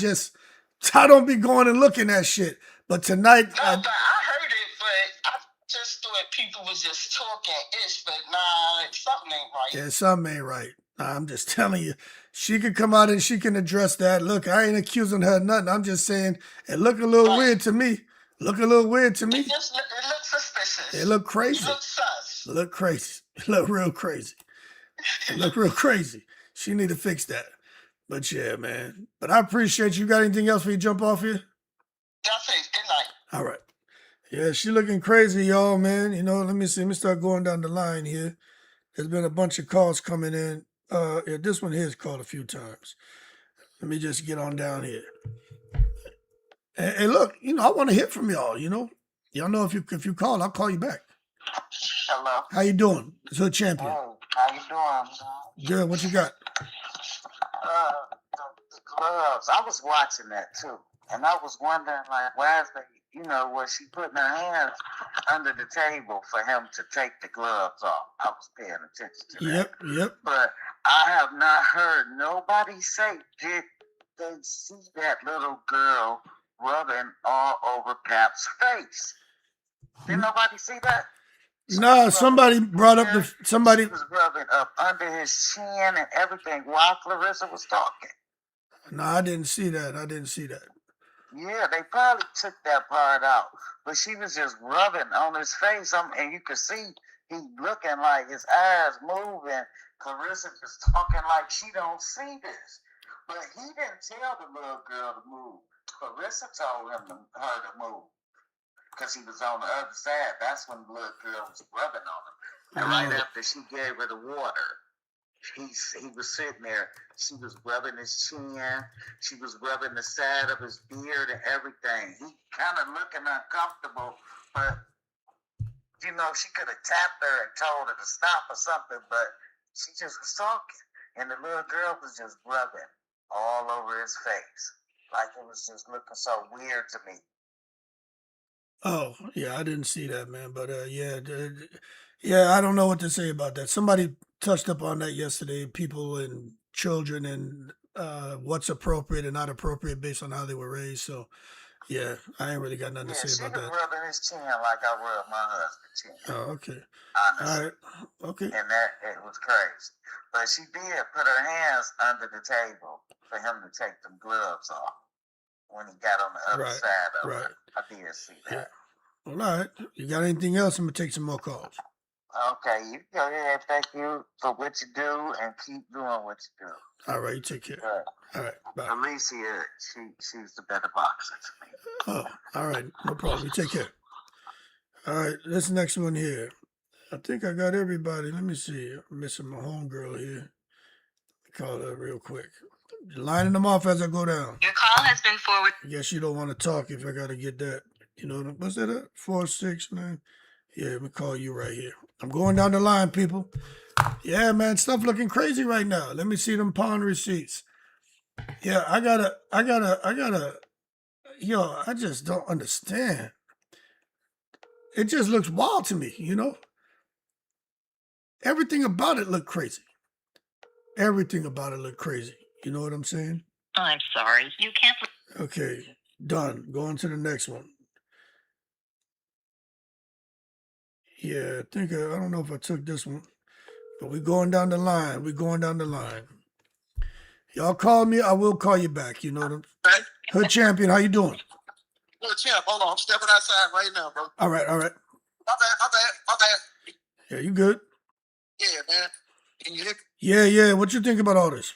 don't be going and looking at shit. But tonight,
No, but I heard it, but I just thought people was just talking ish, but nah, something ain't right.
yeah, something ain't right. I'm just telling you, she could come out and she can address that. Look, I ain't accusing her of nothing. I'm just saying it look a little
Right.
weird to me. Look a little weird to me.
It looks suspicious.
It look crazy.
You look sus.
It look crazy. It look real crazy. It look real crazy. She need to fix that. But yeah, man. But I appreciate you. Got anything else for you jump off here?
That's it. Good night.
All right. Yeah, she looking crazy, y'all, man. You know, let me see. Let me start going down the line here. There's been a bunch of calls coming in. Yeah, this one here is called a few times. Let me just get on down here. And look, you know, I want to hear from y'all. You know, y'all know if you call, I'll call you back.
Hello.
How you doing? It's Hood Champion.
Oh, how you doing?
Good. What you got?
The gloves. I was watching that too, and I was wondering, like, why is they, was she putting her hands under the table for him to take the gloves off? I was paying attention to that.
Yep.
But I have not heard nobody say, did they see that little girl rubbing all over Pap's face? Did nobody see that?
No, somebody brought up somebody
She was rubbing up under his chin and everything while Claressa was talking.
No, I didn't see that.
Yeah, they probably took that part out. But she was just rubbing on his face, and you could see he looking like his eyes moving. Claressa was talking like she don't see this. But he didn't tell the little girl to move. Claressa told her to move. Because he was on the other side. That's when the little girl was rubbing on him. And right after she gave her the water, he was sitting there. She was rubbing his chin. She was rubbing the side of his beard and everything. He kind of looking uncomfortable, but, she could have tapped her and told her to stop or something, but she just was talking. And the little girl was just rubbing all over his face. Like it was just looking so weird to me.
Oh, yeah, I didn't see that, man. But yeah, I don't know what to say about that. Somebody touched up on that yesterday, people and children and what's appropriate and not appropriate based on how they were raised. So yeah, I ain't really got nothing to say about that.
She was rubbing his chin like I rub my husband's chin.
Oh, okay.
Honestly.
All right. Okay.
And it was crazy. But she did put her hands under the table for him to take the gloves off when he got on the other side of her. I did see that.
Yeah. Well, all right. You got anything else? I'm going to take some more calls.
Okay, you go ahead. Thank you for what you do and keep doing what you do.
All right, you take care. All right, bye.
Alicia, she's the better boxer to me.
Oh, all right. No problem. You take care. All right, this next one here. I think I got everybody. Let me see. I'm missing my homegirl here. Call her real quick. Lining them off as I go down.
Your call has been forwarded.
I guess you don't want to talk if I got to get that. What's that? 469. Yeah, let me call you right here. I'm going down the line, people. Yeah, man, stuff looking crazy right now. Let me see them pawn receipts. Yeah, I gotta. Yo, I just don't understand. It just looks wild to me, Everything about it looked crazy. Everything about it looked crazy. You know what I'm saying?
I'm sorry. You can't.
Okay, done. Going to the next one. Yeah, I think, I don't know if I took this one, but we're going down the line. Y'all call me, I will call you back. You know what I'm saying? Hood Champion, how you doing?
Hood Champ, hold on. I'm stepping outside right now, bro.
All right.
My bad.
Yeah, you good?
Yeah, man. Can you hear me?
Yeah. What you think about all this?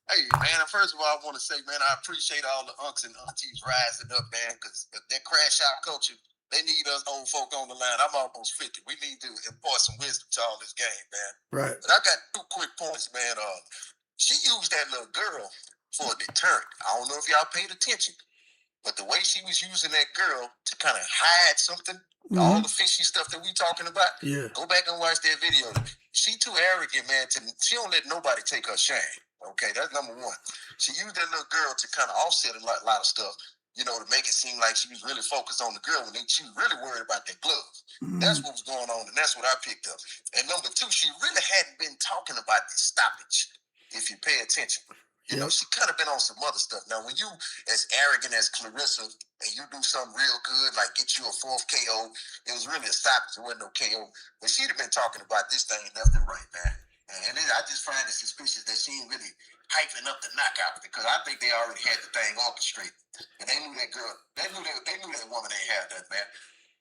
Hey, man, first of all, I want to say, man, I appreciate all the unks and aunties rising up, man, because that crash out culture, they need us old folk on the line. I'm almost 50. We need to impart some wisdom to all this game, man.
Right.
But I got 2 quick points, man. She used that little girl for a deterrent. I don't know if y'all paid attention, but the way she was using that girl to kind of hide something, all the fishy stuff that we talking about, go back and watch that video. She too arrogant, man. She don't let nobody take her shine. Okay, that's number one. She used that little girl to kind of offset a lot of stuff.
you know, to make it seem like she was really focused on the girl when she was really worried about that glove. That's what was going on, and that's what I picked up. And number two, she really hadn't been talking about this stoppage, if you pay attention. You know, she could have been on some other stuff. Now, when you as arrogant as Claressa and you do something real good, like get you a 4th KO, it was really a stoppage. It wasn't no KO. But she'd have been talking about this thing left and right, man. And I just find it suspicious that she ain't really hyping up the knockout, because I think they already had the thing orchestrated. And they knew that girl, they knew that woman ain't had that, man.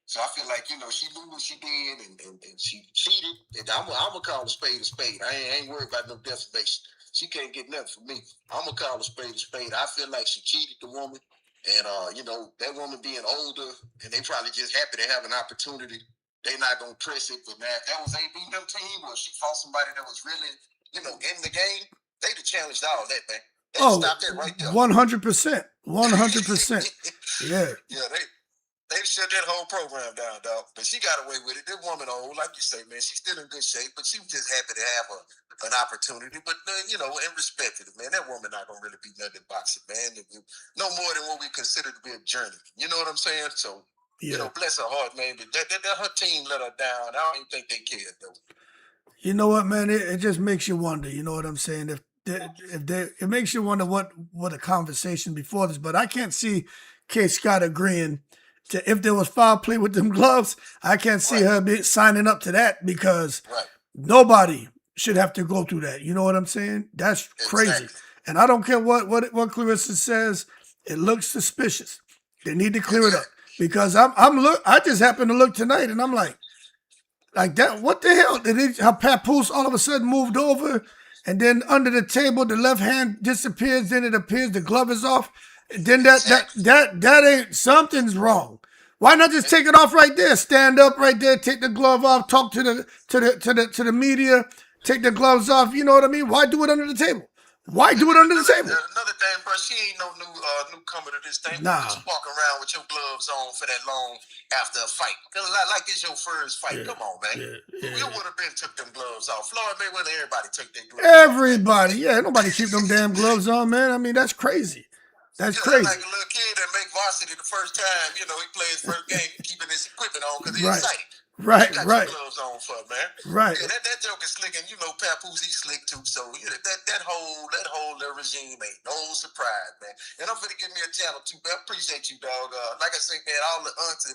So I feel like, you know, she knew what she did and she cheated. And I'm going to call a spade a spade. I ain't worried about no defamation. She can't get nothing from me. I'm going to call a spade a spade. I feel like she cheated the woman. And, you know, that woman being older, and they probably just happy to have an opportunity. They not going to press it. But now, if that was AB them team, or she fought somebody that was really, you know, in the game, they'd have challenged all that, man. They'd stop that right there.
100%. 100%. Yeah.
Yeah, they shut that whole program down, dog. But she got away with it. This woman old, like you say, man, she's still in good shape, but she was just happy to have an opportunity. But, you know, in respect to it, man, that woman not going to really be nothing in boxing, man. No more than what we consider to be a journey. You know what I'm saying? So, you know, bless her heart, man. But that her team let her down. I don't even think they cared, though.
You know what, man? It just makes you wonder. You know what I'm saying? It makes you wonder what a conversation before this. But I can't see K. Scott agreeing to, if there was foul play with them gloves, I can't see her signing up to that, because nobody should have to go through that. You know what I'm saying? That's crazy. And I don't care what Claressa says. It looks suspicious. They need to clear it up, because I just happened to look tonight and I'm like that. What the hell? How Papoose all of a sudden moved over, and then under the table the left hand disappears. Then it appears the glove is off. Then that ain't, something's wrong. Why not just take it off right there? Stand up right there, take the glove off, talk to the media, take the gloves off. You know what I mean? Why do it under the table? Why do it under the table?
Another thing, bro, she ain't no newcomer to this thing.
Nah.
You walk around with your gloves on for that long after a fight. Cause like it's your first fight. Come on, man. You would have been took them gloves off. Floyd Mayweather, everybody took their gloves off.
Everybody, nobody keep them damn gloves on, man. I mean, that's crazy. That's crazy.
Like a little kid that make varsity the first time, you know, he plays his first game, keeping his equipment on because he's excited.
Right.
Your gloves on for, man.
Right.
Yeah, that joke is slick, and you know Papoose, he's slick too. So that whole little regime ain't no surprise, man. And I'm finna give me a channel too, man. I appreciate you, dog. Like I say, man, all the aunts and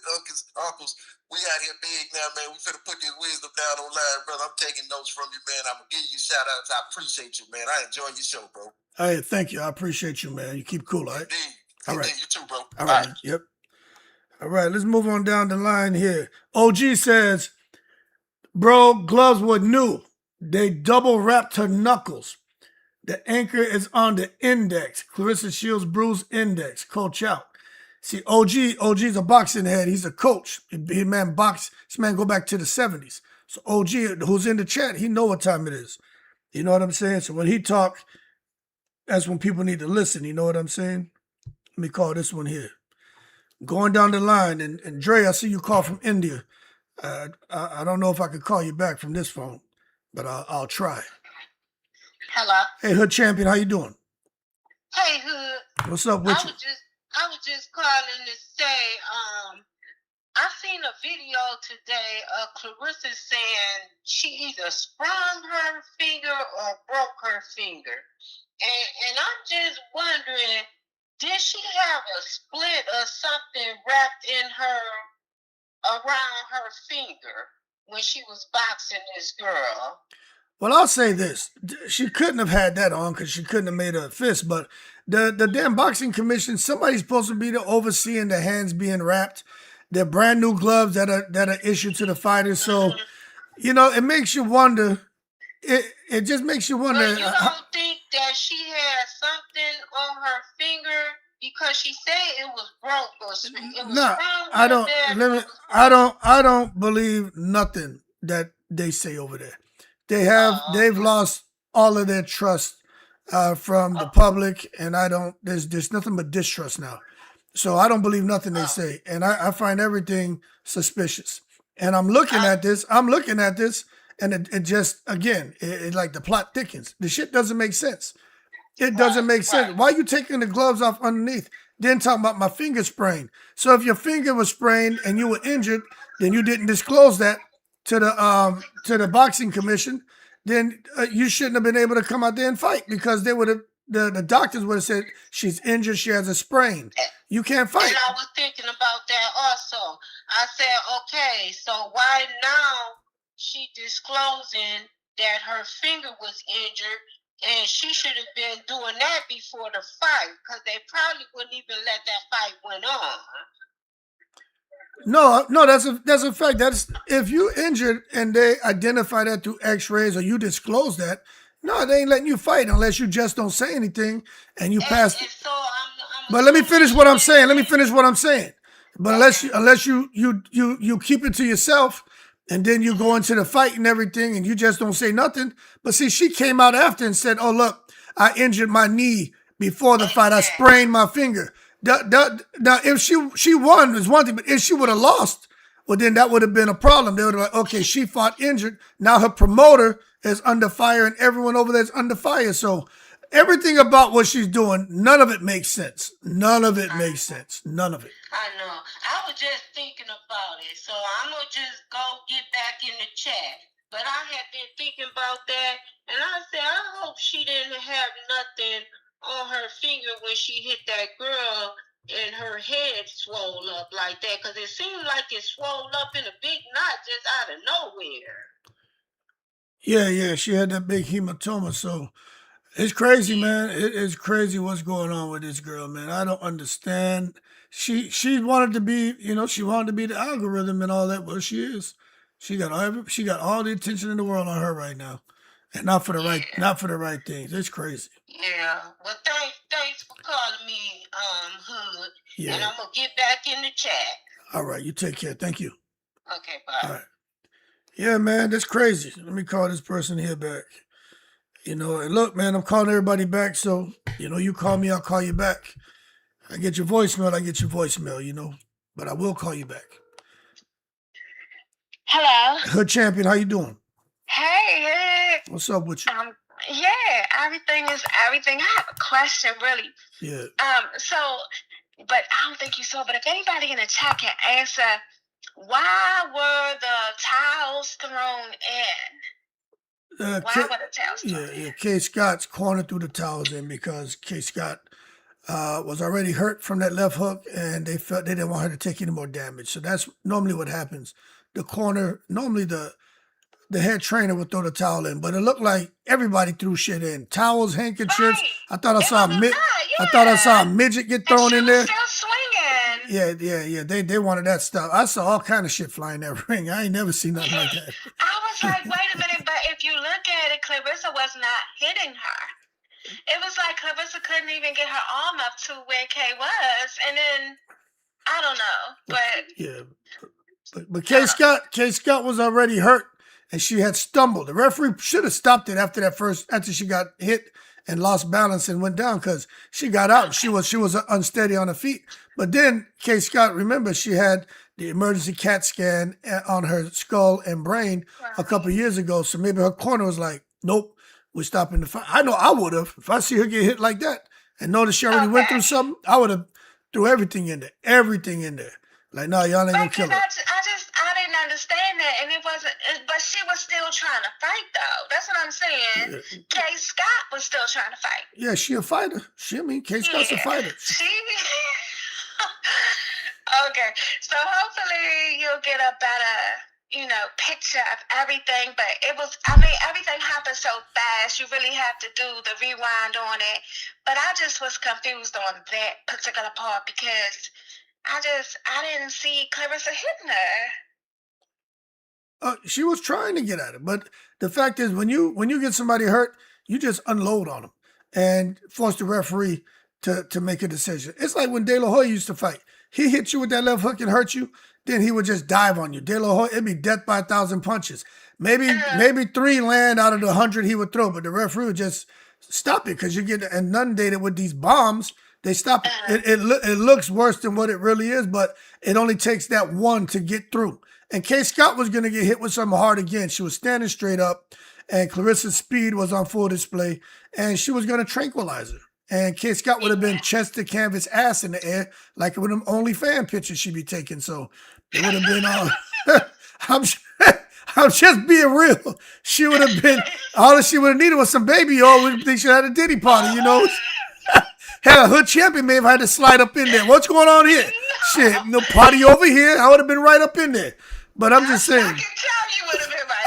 uncles, we out here big now, man. We finna put this wisdom down online, brother. I'm taking notes from you, man. I'm gonna give you shout outs. I appreciate you, man. I enjoy your show, bro.
Hey, thank you. I appreciate you, man. You keep cool, all right?
Indeed.
All right.
You too, bro.
All right. Yep. All right, let's move on down the line here. OG says, bro, gloves were new. They double wrapped her knuckles. The anchor is on the index. Claressa Shields bruise index. Coach out. See, OG's a boxing head. He's a coach. This man go back to the 70s. So OG, who's in the chat, he know what time it is. You know what I'm saying? So when he talk, that's when people need to listen. You know what I'm saying? Let me call this one here. Going down the line, and Dre, I see you call from India. I don't know if I could call you back from this phone, but I'll try.
Hello.
Hey, Hood Champion, how you doing?
Hey, Hood.
What's up with you?
I was just calling to say, I seen a video today of Claressa saying she either sprung her finger or broke her finger. And I'm just wondering, did she have a split or something wrapped in her, around her finger when she was boxing this girl?
Well, I'll say this. She couldn't have had that on because she couldn't have made a fist, but the damn boxing commission, somebody's supposed to be overseeing the hands being wrapped. They're brand new gloves that are issued to the fighters. So, you know, it makes you wonder. It just makes you wonder.
But you don't think that she had something on her finger because she said it was broke or it was
no, I don't believe nothing that they say over there. They've lost all of their trust from the public, and there's nothing but distrust now. So I don't believe nothing they say, and I find everything suspicious. And I'm looking at this, and it just, again, it like the plot thickens. The shit doesn't make sense. It doesn't make sense. Why are you taking the gloves off underneath? Then talking about my finger sprained. So if your finger was sprained and you were injured, then you didn't disclose that to the boxing commission. Then you shouldn't have been able to come out there and fight because they would have the doctors would have said she's injured, she has a sprain. You can't fight.
And I was thinking about that also. I said, okay, so why now she disclosing that her finger was injured, and she should have been doing that before the fight, because they probably wouldn't even let that fight went on.
No, that's a fact. That's if you injured and they identify that through X-rays or you disclose that. No, they ain't letting you fight unless you just don't say anything and you pass.
And so
But let me finish what I'm saying. But unless you keep it to yourself and then you go into the fight and everything and you just don't say nothing. But see, she came out after and said, "Oh look, I injured my knee before the fight. I sprained my finger." Now, if she won is one thing, but if she would have lost, well, then that would have been a problem. They would have like, okay, she fought injured. Now her promoter is under fire and everyone over there is under fire. So everything about what she's doing, none of it makes sense. None of it makes sense. None of it.
I know. I was just thinking about it, so I'm gonna just go get back in the chat. But I had been thinking about that, and I said, I hope she didn't have nothing on her finger when she hit that girl and her head swole up like that, because it seemed like it swole up in a big knot just out of nowhere.
Yeah, she had that big hematoma. So it's crazy, man. It is crazy what's going on with this girl, man. I don't understand. She wanted to be, she wanted to be the algorithm and all that. Well, she is. She got all the attention in the world on her right now, and not for the right things. It's crazy.
Yeah. Well, thanks for calling me, Hood.
Yeah.
And I'm gonna get back in the chat.
All right, you take care. Thank you.
Okay, bye.
All right. Yeah, man, that's crazy. Let me call this person here back. And look, man, I'm calling everybody back. So, you call me, I'll call you back. I get your voicemail, but I will call you back.
Hello.
Hood Champion, how you doing?
Hey.
What's up with you?
Yeah, everything. I have a question, really.
Yeah.
But I don't think you saw. But if anybody in the chat can answer, why were the towels thrown in? Why were the towels thrown in?
Yeah. K. Scott's corner threw the towels in because K. Scott was already hurt from that left hook, and they felt they didn't want her to take any more damage. So that's normally what happens. The corner, normally the head trainer would throw the towel in, but it looked like everybody threw shit in. Towels, handkerchiefs.
Right.
I thought I saw a midget get thrown in there.
Still swinging.
Yeah. They wanted that stuff. I saw all kind of shit flying in that ring. I ain't never seen nothing like that.
I was like, wait a minute, but if you look at it, Claressa was not hitting her. It was like Claressa couldn't even get her arm up to where Kay was, and then I don't know, but
yeah, but Kay Scott was already hurt, and she had stumbled. The referee should have stopped it after she got hit and lost balance and went down because she got out. She was unsteady on her feet. But then Kay Scott, remember, she had the emergency CAT scan on her skull and brain a couple of years ago. So maybe her corner was like, nope, we're stopping the fight. I know I would have. If I see her get hit like that and notice she already went through something, I would have threw everything in there. Like, no, y'all ain't gonna kill her.
I didn't understand that, and it wasn't. But she was still trying to fight, though. That's what I'm saying.
Yeah.
Kay Scott was still trying to fight.
Yeah, she a fighter. Kay Scott's a fighter.
Okay, so hopefully you'll get a better, picture of everything. But everything happened so fast. You really have to do the rewind on it. But I just was confused on that particular part because I didn't see Claressa hitting her.
She was trying to get at it, but the fact is, when you get somebody hurt, you just unload on them and force the referee to make a decision. It's like when De La Hoya used to fight. He hit you with that left hook and hurt you, then he would just dive on you. De La Hoya, it'd be death by 1,000 punches. Maybe 3 land out of the 100 he would throw, but the referee would just stop it because you get inundated with these bombs. They stop it. It looks worse than what it really is, but it only takes that one to get through. And Kay Scott was going to get hit with something hard again. She was standing straight up, and Claressa's speed was on full display, and she was going to tranquilize her. and Kid Scott would have been chest to canvas, ass in the air, like with them OnlyFans pictures she be taking. So it would have been all. I'm, I'm just being real. She would have been all that she would have needed was some baby oil. We think she had a Diddy party, you know. Hell, Hood Champion may have had to slide up in there. What's going on here? Shit, no party over here. I would have been right up in there. But I'm just saying.
I can tell you would have been right.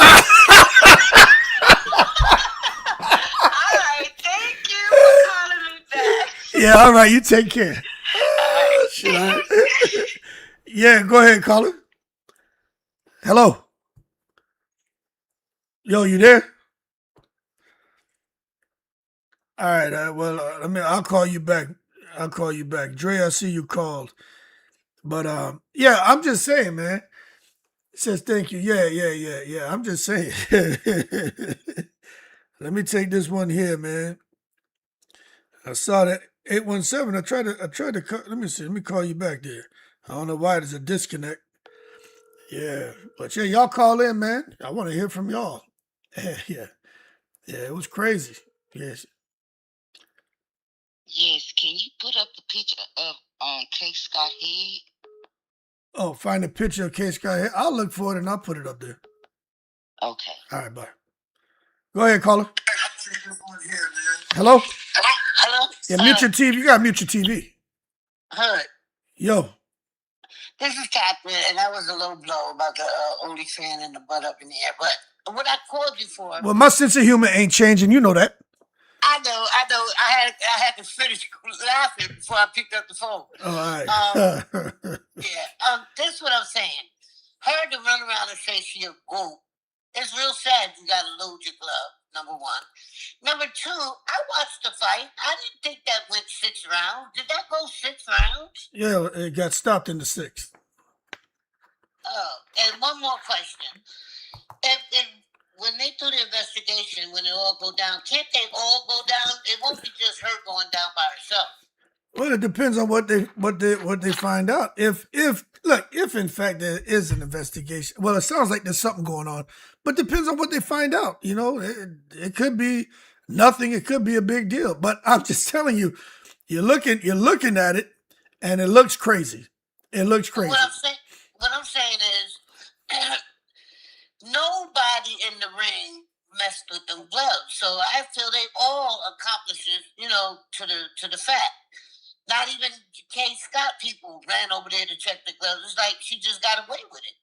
All right, thank you for calling me back.
Yeah, all right, you take care. Shit, yeah, go ahead, caller. Hello. Yo, you there? All right, I'll call you back. I'll call you back. Dre, I see you called. But yeah, I'm just saying, man. It says thank you. Yeah. I'm just saying. Let me take this one here, man. I saw that 817. I tried to call, let me see. Let me call you back there. I don't know why there's a disconnect. Yeah. But yeah, y'all call in, man. I want to hear from y'all. Yeah. Yeah, it was crazy. Yes.
Yes, can you put up the picture of K. Scott head?
Oh, find a picture of K. Scott here. I'll look for it and I'll put it up there.
Okay.
All right, bye. Go ahead, caller. Hello?
Hello?
Yeah, mute your TV. You got to mute your TV.
Hood.
Yo.
This is Catherine, and that was a low blow about the OnlyFans and the butt up in the air. But what I called you for...
Well, my sense of humor ain't changing. You know that.
I know. I had to finish laughing before I picked up the phone.
All right.
Yeah. This is what I'm saying. Her to run around and say she a GWOAT. It's real sad you got to load your glove, number one. Number two, I watched the fight. I didn't think that went 6 rounds. Did that go 6 rounds?
Yeah, it got stopped in the 6th.
Oh, and one more question. If when they do the investigation, when it all go down, can't they all go down? It won't be just her going down by herself.
Well, it depends on what they find out. If in fact there is an investigation, well, it sounds like there's something going on, but depends on what they find out. You know, it could be nothing. It could be a big deal. But I'm just telling you, you're looking at it, and it looks crazy. It looks crazy.
What I'm saying is, nobody in the ring messed with them gloves. So I feel they all accomplices, you know, to the fact. Not even K. Scott people ran over there to check the gloves. It's like she just got away with it.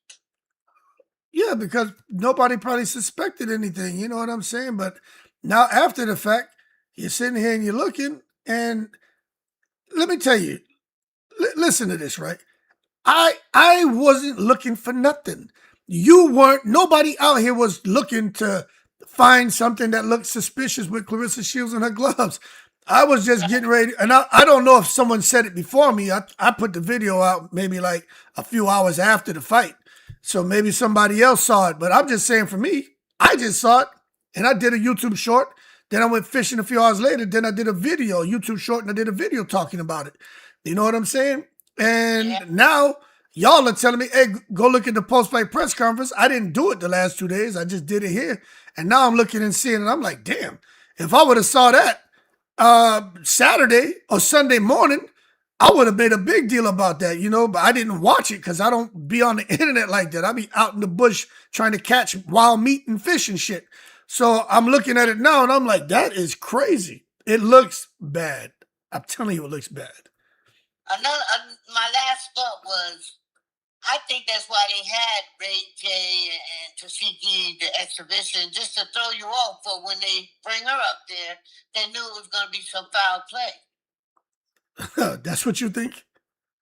Yeah, because nobody probably suspected anything. You know what I'm saying? But now after the fact, you're sitting here and you're looking, and let me tell you, listen to this, right? I wasn't looking for nothing. You weren't. Nobody out here was looking to find something that looked suspicious with Claressa Shields and her gloves. I was just getting ready, and I don't know if someone said it before me. I put the video out maybe like a few hours after the fight, so maybe somebody else saw it. But I'm just saying, for me, I just saw it, and I did a YouTube short. Then I went fishing a few hours later. Then I did a video, YouTube short, and I did a video talking about it. You know what I'm saying? And now y'all are telling me, hey, go look at the post-fight press conference. I didn't do it the last 2 days. I just did it here. And now I'm looking and seeing it. I'm like, damn, if I would have saw that Saturday or Sunday morning, I would have made a big deal about that, you know, but I didn't watch it because I don't be on the internet like that. I be out in the bush trying to catch wild meat and fish and shit. So I'm looking at it now and I'm like, that is crazy. It looks bad. I'm telling you, it looks bad.
My last thought was, I think that's why they had Ray J and Tasiki, the exhibition, just to throw you off. For when they bring her up there, they knew it was going to be some foul play.
That's what you think?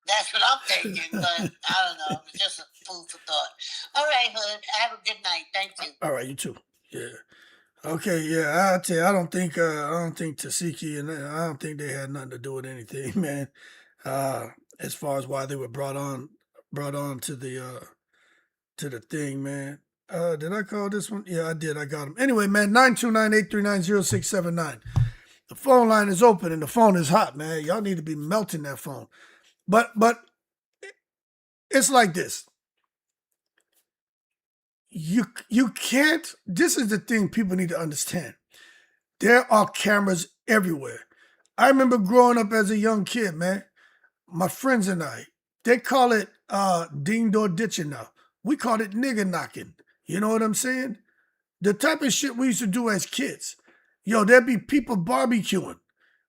That's what I'm thinking, but I don't know. It's just a food for thought. All right, Hood. Have a good night. Thank you.
All right, you too. Yeah. Okay, yeah, I'll tell you, I don't think Tasiki and I don't think they had nothing to do with anything, man. As far as why they were brought on to the thing, man. Did I call this one? Yeah, I did. I got him. Anyway, man, 929-839-0679. The phone line is open and the phone is hot, man. Y'all need to be melting that phone. But it's like this. You can't, this is the thing people need to understand. There are cameras everywhere. I remember growing up as a young kid, man. My friends and I, they call it ding door ditching now. We call it nigger knocking. You know what I'm saying? The type of shit we used to do as kids. Yo, there'd be people barbecuing.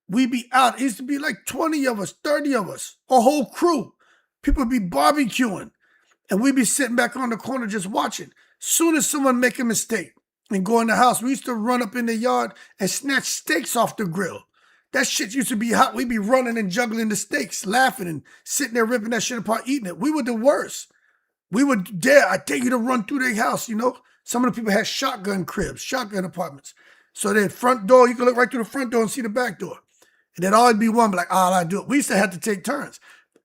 We'd be out. It used to be like 20 of us, 30 of us, a whole crew. People would be barbecuing. And we'd be sitting back on the corner just watching. Soon as someone make a mistake and go in the house, we used to run up in the yard and snatch steaks off the grill. That shit used to be hot. We'd be running and juggling the steaks, laughing and sitting there ripping that shit apart, eating it. We were the worst. We would dare, I dare you to run through their house, you know? Some of the people had shotgun cribs, shotgun apartments. So their front door, you could look right through the front door and see the back door. And there'd always be one, like, I do it. We used to have to take turns.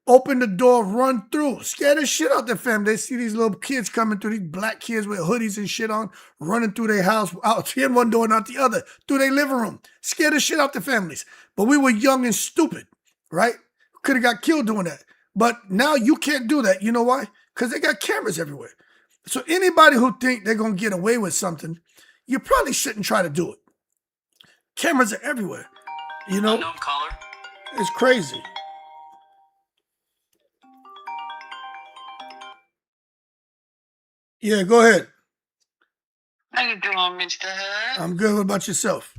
Open the door, run through, scare the shit out their family. They see these little kids coming through, these black kids with hoodies and shit on, running through their house, out in one door and out the other, through their living room. Scare the shit out their families. But we were young and stupid, right? Could have got killed doing that. But now you can't do that. You know why? Because they got cameras everywhere. So anybody who think they're going to get away with something, you probably shouldn't try to do it. Cameras are everywhere. You know?
Unknown caller.
It's crazy. Yeah, go ahead.
How you doing, Mr. Hood?
I'm good. What about yourself?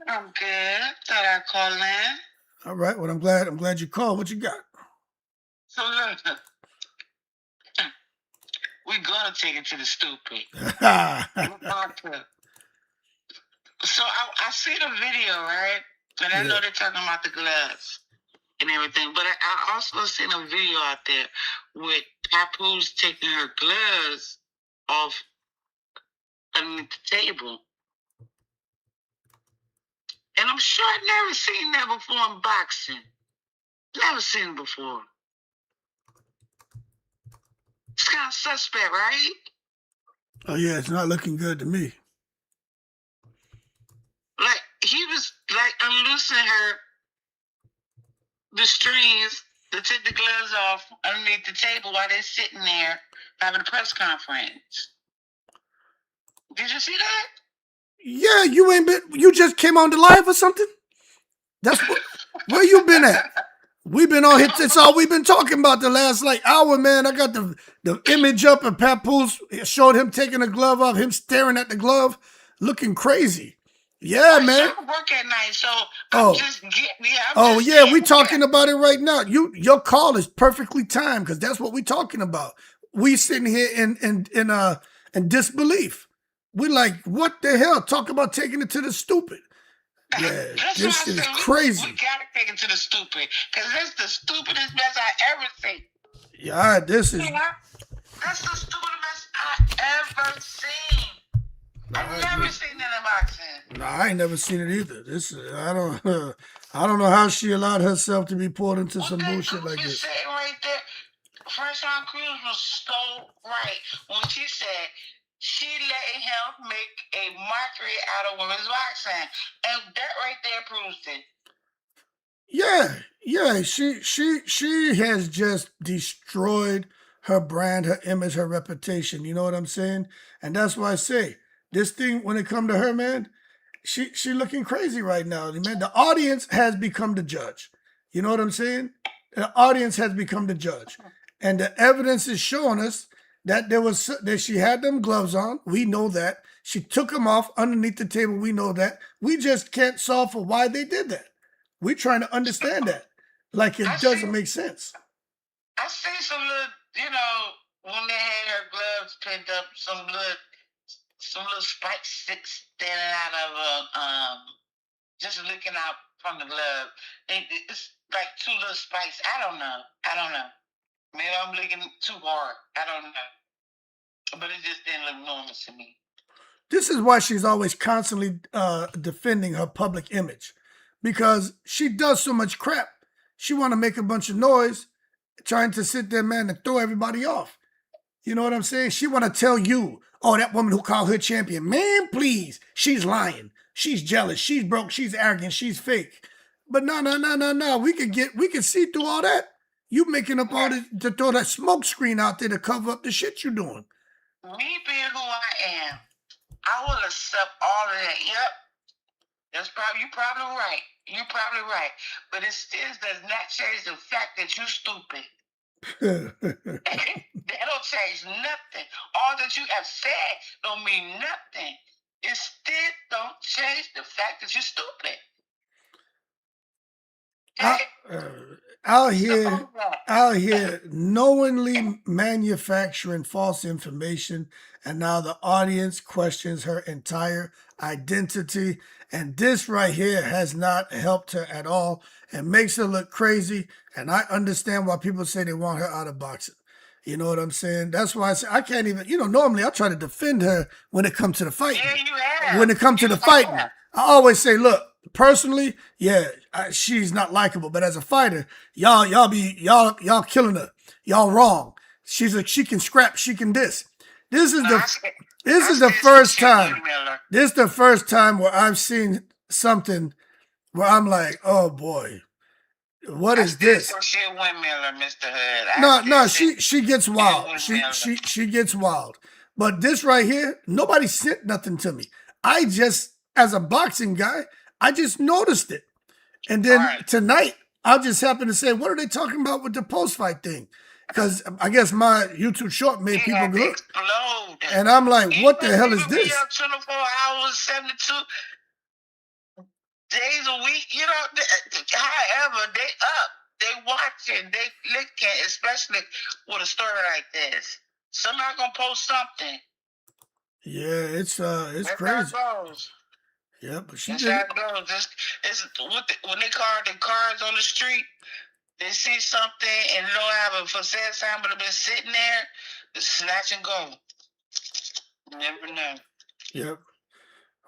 I'm good. Thought I'd call in.
All right. Well, I'm glad you called. What you got?
So look, we're gonna take it to the stupid. We're going to. So I see the video, right? And I know they're talking about the gloves and everything, but I also seen a video out there with Papoose taking her gloves off underneath the table. And I'm sure I've never seen that before in boxing. Never seen it before. It's kind of suspect, right?
Oh, yeah, it's not looking good to me.
Like, he was, like, unloosing the strings to take the gloves off underneath the table while they're sitting there having a press conference. Did you see that?
Yeah, you just came on the live or something? That's where you been at? We've been on hit. That's all we've been talking about the last hour, man. I got the image up and Papoose showed him taking the glove off, him staring at the glove, looking crazy. Yeah, man.
I work at night, so I'm just
we talking about it right now. Your call is perfectly timed because that's what we talking about. We sitting here in disbelief. We like, what the hell? Talk about taking it to the stupid. Yeah, this is crazy.
We gotta take it to the stupid because this is the stupidest mess I ever seen.
Yeah, this is.
That's the stupidest mess I ever seen. I've never seen that in boxing.
No, I ain't never seen it either. This is, I don't know how she allowed herself to be pulled into some bullshit like this.
Sitting right there, Fresh-On Cruz was so right when she said she let him make a mockery out of women's boxing, and that right there proves it.
Yeah. She has just destroyed her brand, her image, her reputation. You know what I'm saying? And that's why I say this thing, when it come to her, man, she looking crazy right now. Man, the audience has become the judge. You know what I'm saying? The audience has become the judge, and the evidence is showing us that that she had them gloves on. We know that. She took them off underneath the table. We know that. We just can't solve for why they did that. We're trying to understand that. Like it doesn't make sense.
I see some little, when they had her gloves pinned up, some little spike sticks standing out of just looking out from the glove. It's like two little spikes. I don't know. Maybe I'm looking too hard. I don't know. But it just didn't look normal to me.
This is why she's always constantly defending her public image. Because she does so much crap. She want to make a bunch of noise, trying to sit there, man, and throw everybody off. You know what I'm saying? She want to tell you, oh, that woman who called her champion, man, please, she's lying. She's jealous. She's broke. She's arrogant. She's fake. But no. We could see through all that. You making up all this to throw that smoke screen out there to cover up the shit you're doing.
Me being who I am, I will accept all of that. Yep. You're probably right. You're probably right. But it still does not change the fact that you're stupid. That don't change nothing. All that you have said don't mean nothing. It still don't change the fact that you're stupid.
Out here knowingly manufacturing false information, and now the audience questions her entire identity. And this right here has not helped her at all and makes her look crazy. And I understand why people say they want her out of boxing. You know what I'm saying? That's why I say I can't even, normally I try to defend her when it comes to the fighting.
Yeah, you have.
When it comes to the fighting, I always say, look, personally, yeah, she's not likable, but as a fighter, y'all killing her. Y'all wrong. She can scrap, she can this. This is the first time. This is the first time where I've seen something where I'm like, oh boy, what is this?
Mr. Hood.
No, she gets wild. She gets wild. But this right here, nobody sent nothing to me. I just, as a boxing guy, I just noticed it. And then tonight, I just happened to say, what are they talking about with the post-fight thing? Because I guess my YouTube short made people look. And I'm like, what the hell is this?
24 hours, 72 days a week. However, they up. They watching. They looking, especially with a story like this. Somebody gonna post something.
Yeah, it's crazy. Yeah, but she did.
That's how it goes. When they call the cars on the street, they see something and they don't have a for sale sign, but have been sitting there, snatch and go. You never know.
Yep.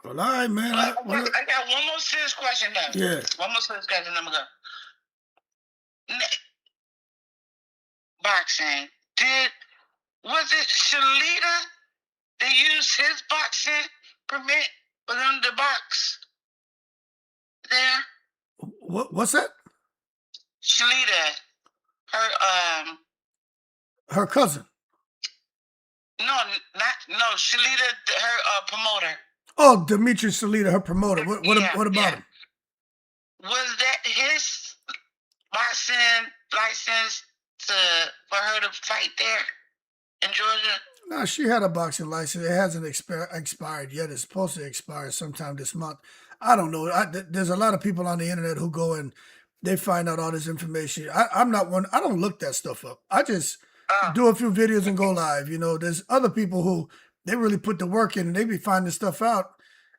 Well, all right, man.
I got one more serious question though.
Yeah.
One more serious question. I'm gonna go. Boxing. Was it Shalita? They used his boxing permit for them to box there.
What's that?
Shalita,
her cousin.
No, Shalita, her promoter.
Oh, Dimitri Shalita, her promoter. What about him?
Was that his boxing license for her to fight there in Georgia?
No, she had a boxing license. It hasn't expired yet. It's supposed to expire sometime this month. I don't know. There's a lot of people on the internet who go and they find out all this information. I'm not one. I don't look that stuff up. I just do a few videos and go live. There's other people who they really put the work in and they be finding stuff out.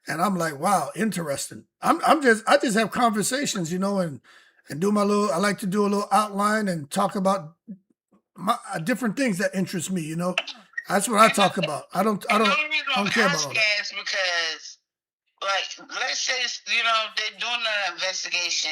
And I'm like, wow, interesting. I just have conversations, and do my little. I like to do a little outline and talk about different things that interest me. That's what I talk about. I don't care about all that.
Is because, let's say they're doing an investigation.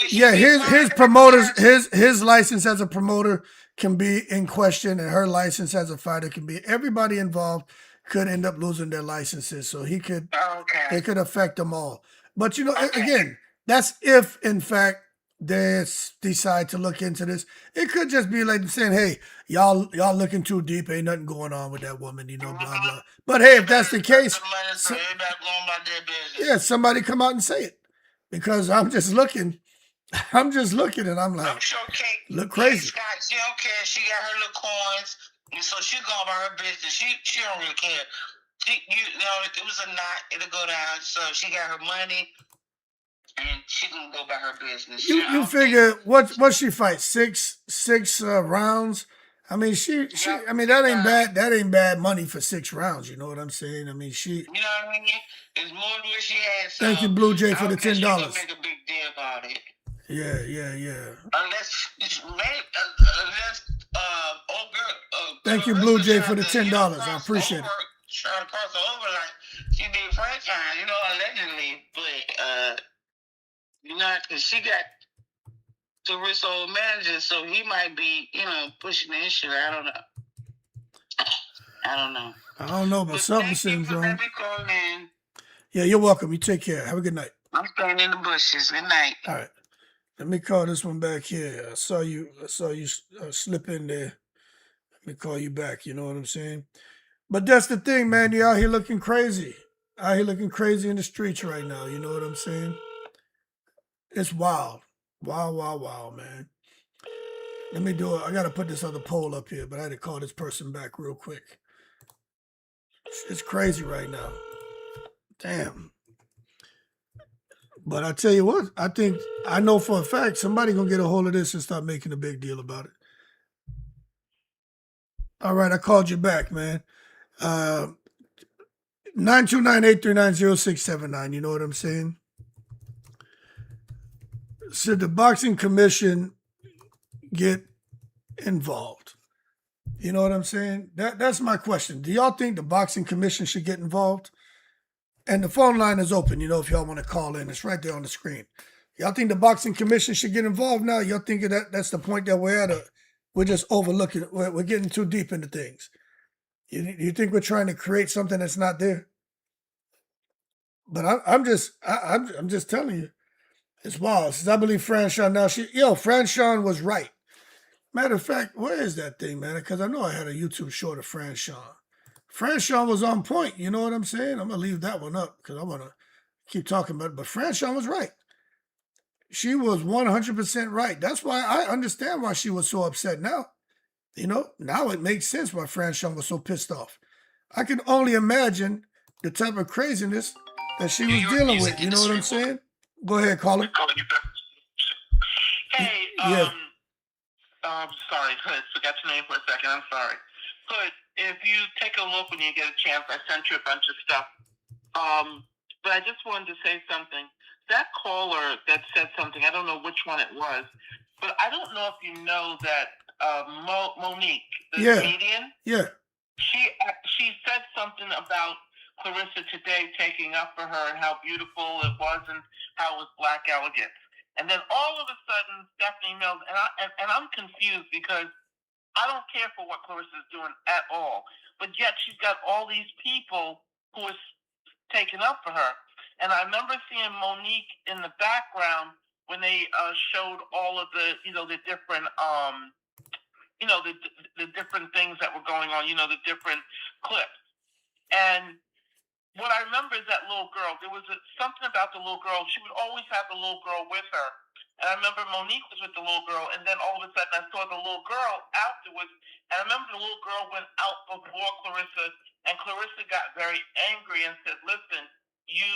Yeah, his promoters, his license as a promoter can be in question, and her license as a fighter can be. Everybody involved could end up losing their licenses, so it could affect them all. But again, that's if in fact they decide to look into this. It could just be like saying, hey, y'all looking too deep, ain't nothing going on with that woman, blah blah. But hey, if that's the case, somebody come out and say it, because I'm just looking and I'm like, look crazy.
She don't care. She got her little coins, and so she go about her business. She don't really care. It was a knot. It'll go down. So she got her money. And she gonna go about her business.
You figure what she fight six rounds? I mean that ain't bad. That ain't bad money for 6 rounds. You know what I'm saying? I mean
You know what I mean? It's more than what she had. So
thank you, Blue Jay, for the $10.
She gonna make a big deal about it.
Yeah.
Unless old girl.
Thank you, Blue Jay, for the $10. I appreciate it.
Trying to cross over like she did franchise, allegedly, but because she got the rich old manager, so he might be, pushing the issue. I don't know.
I don't know, but something seems wrong.
Let me call in.
Yeah, you're welcome. You take care. Have a good night.
I'm staying in the bushes. Good night.
All right. Let me call this one back here. I saw you slip in there. Let me call you back. You know what I'm saying? But that's the thing, man. You're out here looking crazy. Out here looking crazy in the streets right now. You know what I'm saying? It's wild. Wow, man. Let me do it. I got to put this other poll up here, but I had to call this person back real quick. It's crazy right now. Damn. But I tell you what, I know for a fact somebody going to get a hold of this and start making a big deal about it. All right, I called you back, man. 929-839-0679. You know what I'm saying? Should the boxing commission get involved? You know what I'm saying? That's my question. Do y'all think the boxing commission should get involved? And the phone line is open, if y'all want to call in. It's right there on the screen. Y'all think the boxing commission should get involved now? Y'all think that's the point that we're at? We're just overlooking it. We're getting too deep into things. You think we're trying to create something that's not there? But I'm just telling you, it's wild. Since I believe Franchon now, Franchon was right. Matter of fact, where is that thing, man? Because I know I had a YouTube short of Franchon. Franchon was on point. You know what I'm saying? I'm gonna leave that one up because I want to keep talking about it. But Franchon was right. She was 100% right. That's why I understand why she was so upset now. Now it makes sense why Franchon was so pissed off. I can only imagine the type of craziness that she was dealing with. You know what I'm saying? Go ahead, caller.
Hey,
Yeah.
Sorry, Hood, forgot your name for a second. I'm sorry. Hood, if you take a look when you get a chance, I sent you a bunch of stuff. But I just wanted to say something. That caller that said something, I don't know which one it was, but I don't know if you know that Monique, the comedian.
Yeah.
She said something about Claressa today taking up for her and how beautiful it was and how it was black elegance. And then all of a sudden, Stephanie Mills, and I'm confused because I don't care for what Clarissa's doing at all. But yet she's got all these people who are taking up for her. And I remember seeing Monique in the background when they showed all of the different, the different things that were going on, the different clips. And what I remember is that little girl. There was something about the little girl. She would always have the little girl with her. And I remember Monique was with the little girl, and then all of a sudden I saw the little girl afterwards. And I remember the little girl went out before Claressa, and Claressa got very angry and said, "Listen, you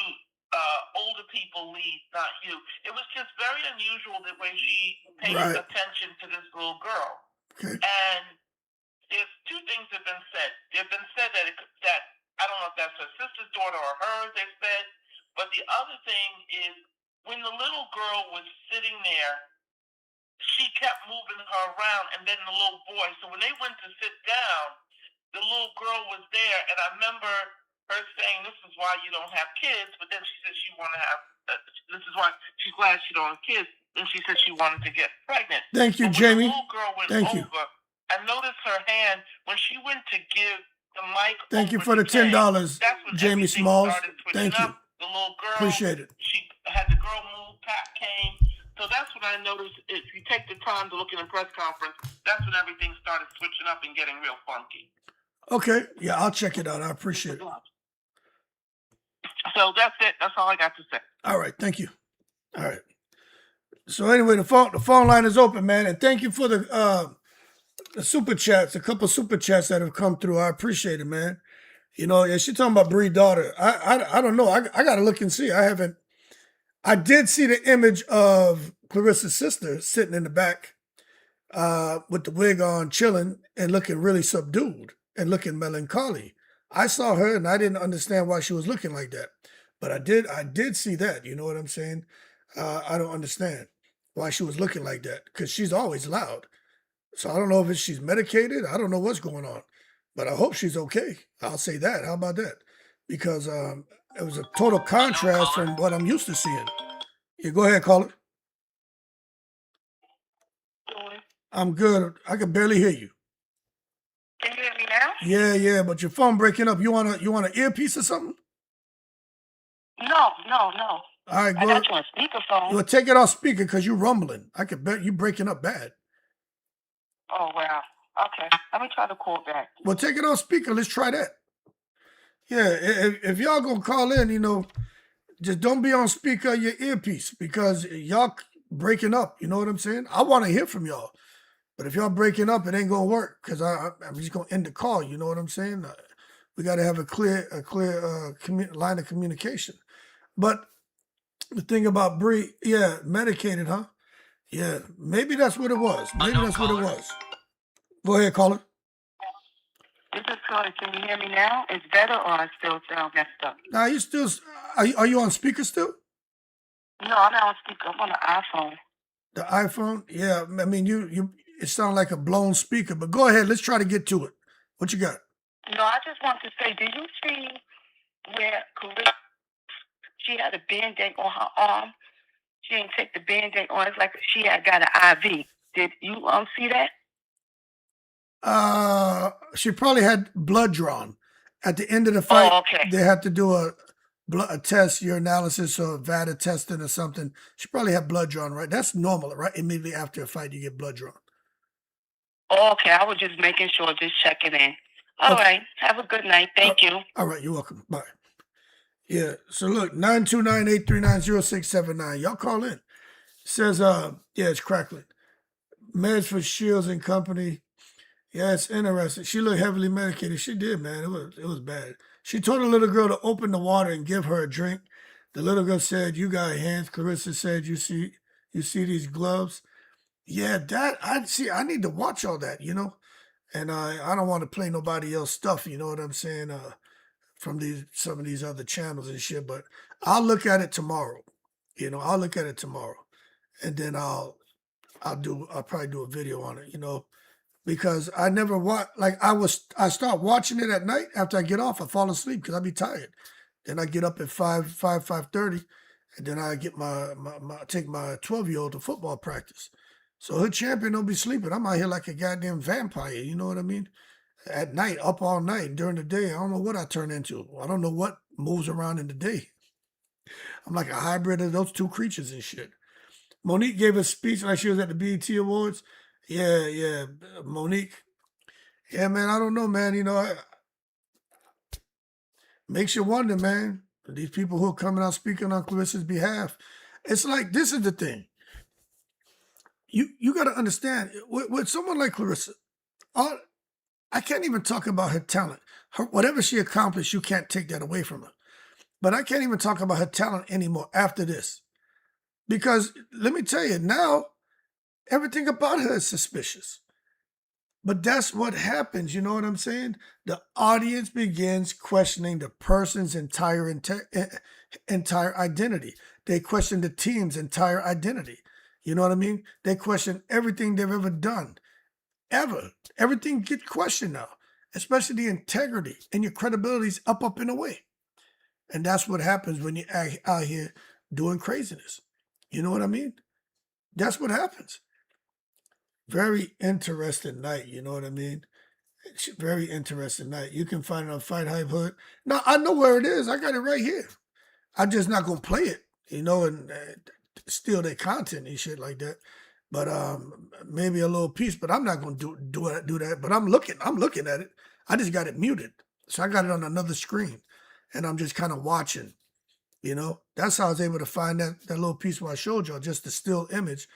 older people lead, not you." It was just very unusual the way she paid attention to this little girl.
Okay.
And there's two things that have been said. They've been said that I don't know if that's her sister's daughter or hers, they said. But the other thing is, when the little girl was sitting there, she kept moving her around, and then the little boy. So when they went to sit down, the little girl was there, and I remember her saying, "This is why you don't have kids." But then she said she wanted to have. This is why she's glad she don't have kids. Then she said she wanted to get pregnant.
Thank you,
but
Jamie.
When the little girl went
Thank
over,
you.
I noticed her hand when she went to give the mic.
Thank you
over
for the
to Kay.
$10,
That's when
Jamie
everything
Smalls.
started switching
Thank you.
up. The little girl.
Appreciate it.
She had the girl move. Pat came. So that's when I noticed. If you take the time to look in the press conference, that's when everything started switching up and getting real funky.
Okay. Yeah, I'll check it out. I appreciate it.
So that's it. That's all I got to say.
All right. Thank you. All right. So anyway, the phone line is open, man, and thank you for the super chats. A couple super chats that have come through. I appreciate it, man. She's talking about Bree's daughter. I don't know. I got to look and see. I did see the image of Claressa's sister sitting in the back with the wig on, chilling and looking really subdued and looking melancholy. I saw her and I didn't understand why she was looking like that. But I did see that. You know what I'm saying? I don't understand why she was looking like that because she's always loud. So I don't know if she's medicated. I don't know what's going on. But I hope she's okay. I'll say that. How about that? Because it was a total contrast from what I'm used to seeing. Yeah, go ahead, caller. I'm good. I can barely hear you.
Can you hear me now?
Yeah, but your phone breaking up. You want an earpiece or something?
No.
All right,
I got you on speakerphone.
Well, take it off speaker because you're rumbling. I could bet you breaking up bad.
Oh, wow. Okay. Let me try to call back.
Well, take it off speaker. Let's try that. Yeah, if y'all gonna call in, just don't be on speaker of your earpiece because y'all breaking up. You know what I'm saying? I want to hear from y'all. But if y'all breaking up, it ain't gonna work because I'm just gonna end the call. You know what I'm saying? We got to have a clear line of communication. But the thing about Bree, yeah, medicated, huh? Yeah, maybe that's what it was. Maybe that's what it was. Go ahead, caller.
This is Carly. Can you hear me now? It's better, or I still sound messed up?
Now you still are you on speaker still?
No, I'm not on speaker. I'm on the iPhone.
The iPhone? Yeah, I mean you it sounds like a blown speaker, but go ahead, let's try to get to it. What you got?
No, I just want to say, did you see where Claressa, she had a Band-Aid on her arm? She didn't take the Band-Aid on. It's like she had got an IV. Did you see that?
She probably had blood drawn. At the end of the fight,
okay.
They had to do a test, urinalysis or VADA testing or something. She probably had blood drawn, right? That's normal, right? Immediately after a fight, you get blood drawn.
Okay, I was just making sure, just checking in. All right, have a good night. Thank you.
All right, you're welcome. Bye. Yeah, so look, 929-839-0679. Y'all call in. It says, yeah, it's crackling. Meds for Shields and Company. Yeah, it's interesting. She looked heavily medicated. She did, man. It was bad. She told the little girl to open the water and give her a drink. The little girl said, "You got hands." Claressa said, "You see these gloves?" Yeah, that I need to watch all that, you know. And I don't want to play nobody else stuff, you know what I'm saying? From some of these other channels and shit. But I'll look at it tomorrow. You know, I'll look at it tomorrow, and then I'll probably do a video on it, you know. Because I never watch, like I start watching it at night. After I get off, I fall asleep because I be tired. Then I get up at 5:30, and then I get take my 12-year-old to football practice. So Hood Champion don't be sleeping. I'm out here like a goddamn vampire, you know what I mean? At night, up all night. During the day, I don't know what I turn into. I don't know what moves around in the day. I'm like a hybrid of those two creatures and shit. Monique gave a speech like she was at the BET Awards. Yeah, Monique. Yeah, man, I don't know, man. You know, makes you wonder, man. These people who are coming out speaking on Claressa's behalf. It's like, this is the thing. You got to understand, with someone like Claressa, I can't even talk about her talent. Whatever she accomplished, you can't take that away from her. But I can't even talk about her talent anymore after this. Because let me tell you, now, everything about her is suspicious. But that's what happens, you know what I'm saying? The audience begins questioning the person's entire identity. They question the team's entire identity. You know what I mean? They question everything they've ever done. Ever. Everything gets questioned now. Especially the integrity and your credibility's up in a way. And that's what happens when you're out here doing craziness. You know what I mean? That's what happens. Very interesting night, you know what I mean? It's a very interesting night. You can find it on Fight Hype Hood. Now, I know where it is. I got it right here. I'm just not going to play it, you know, and steal their content and shit like that. But maybe a little piece, but I'm not going to do that. But I'm looking at it. I just got it muted. So I got it on another screen, and I'm just kind of watching, you know? That's how I was able to find that little piece where I showed y'all, just the still image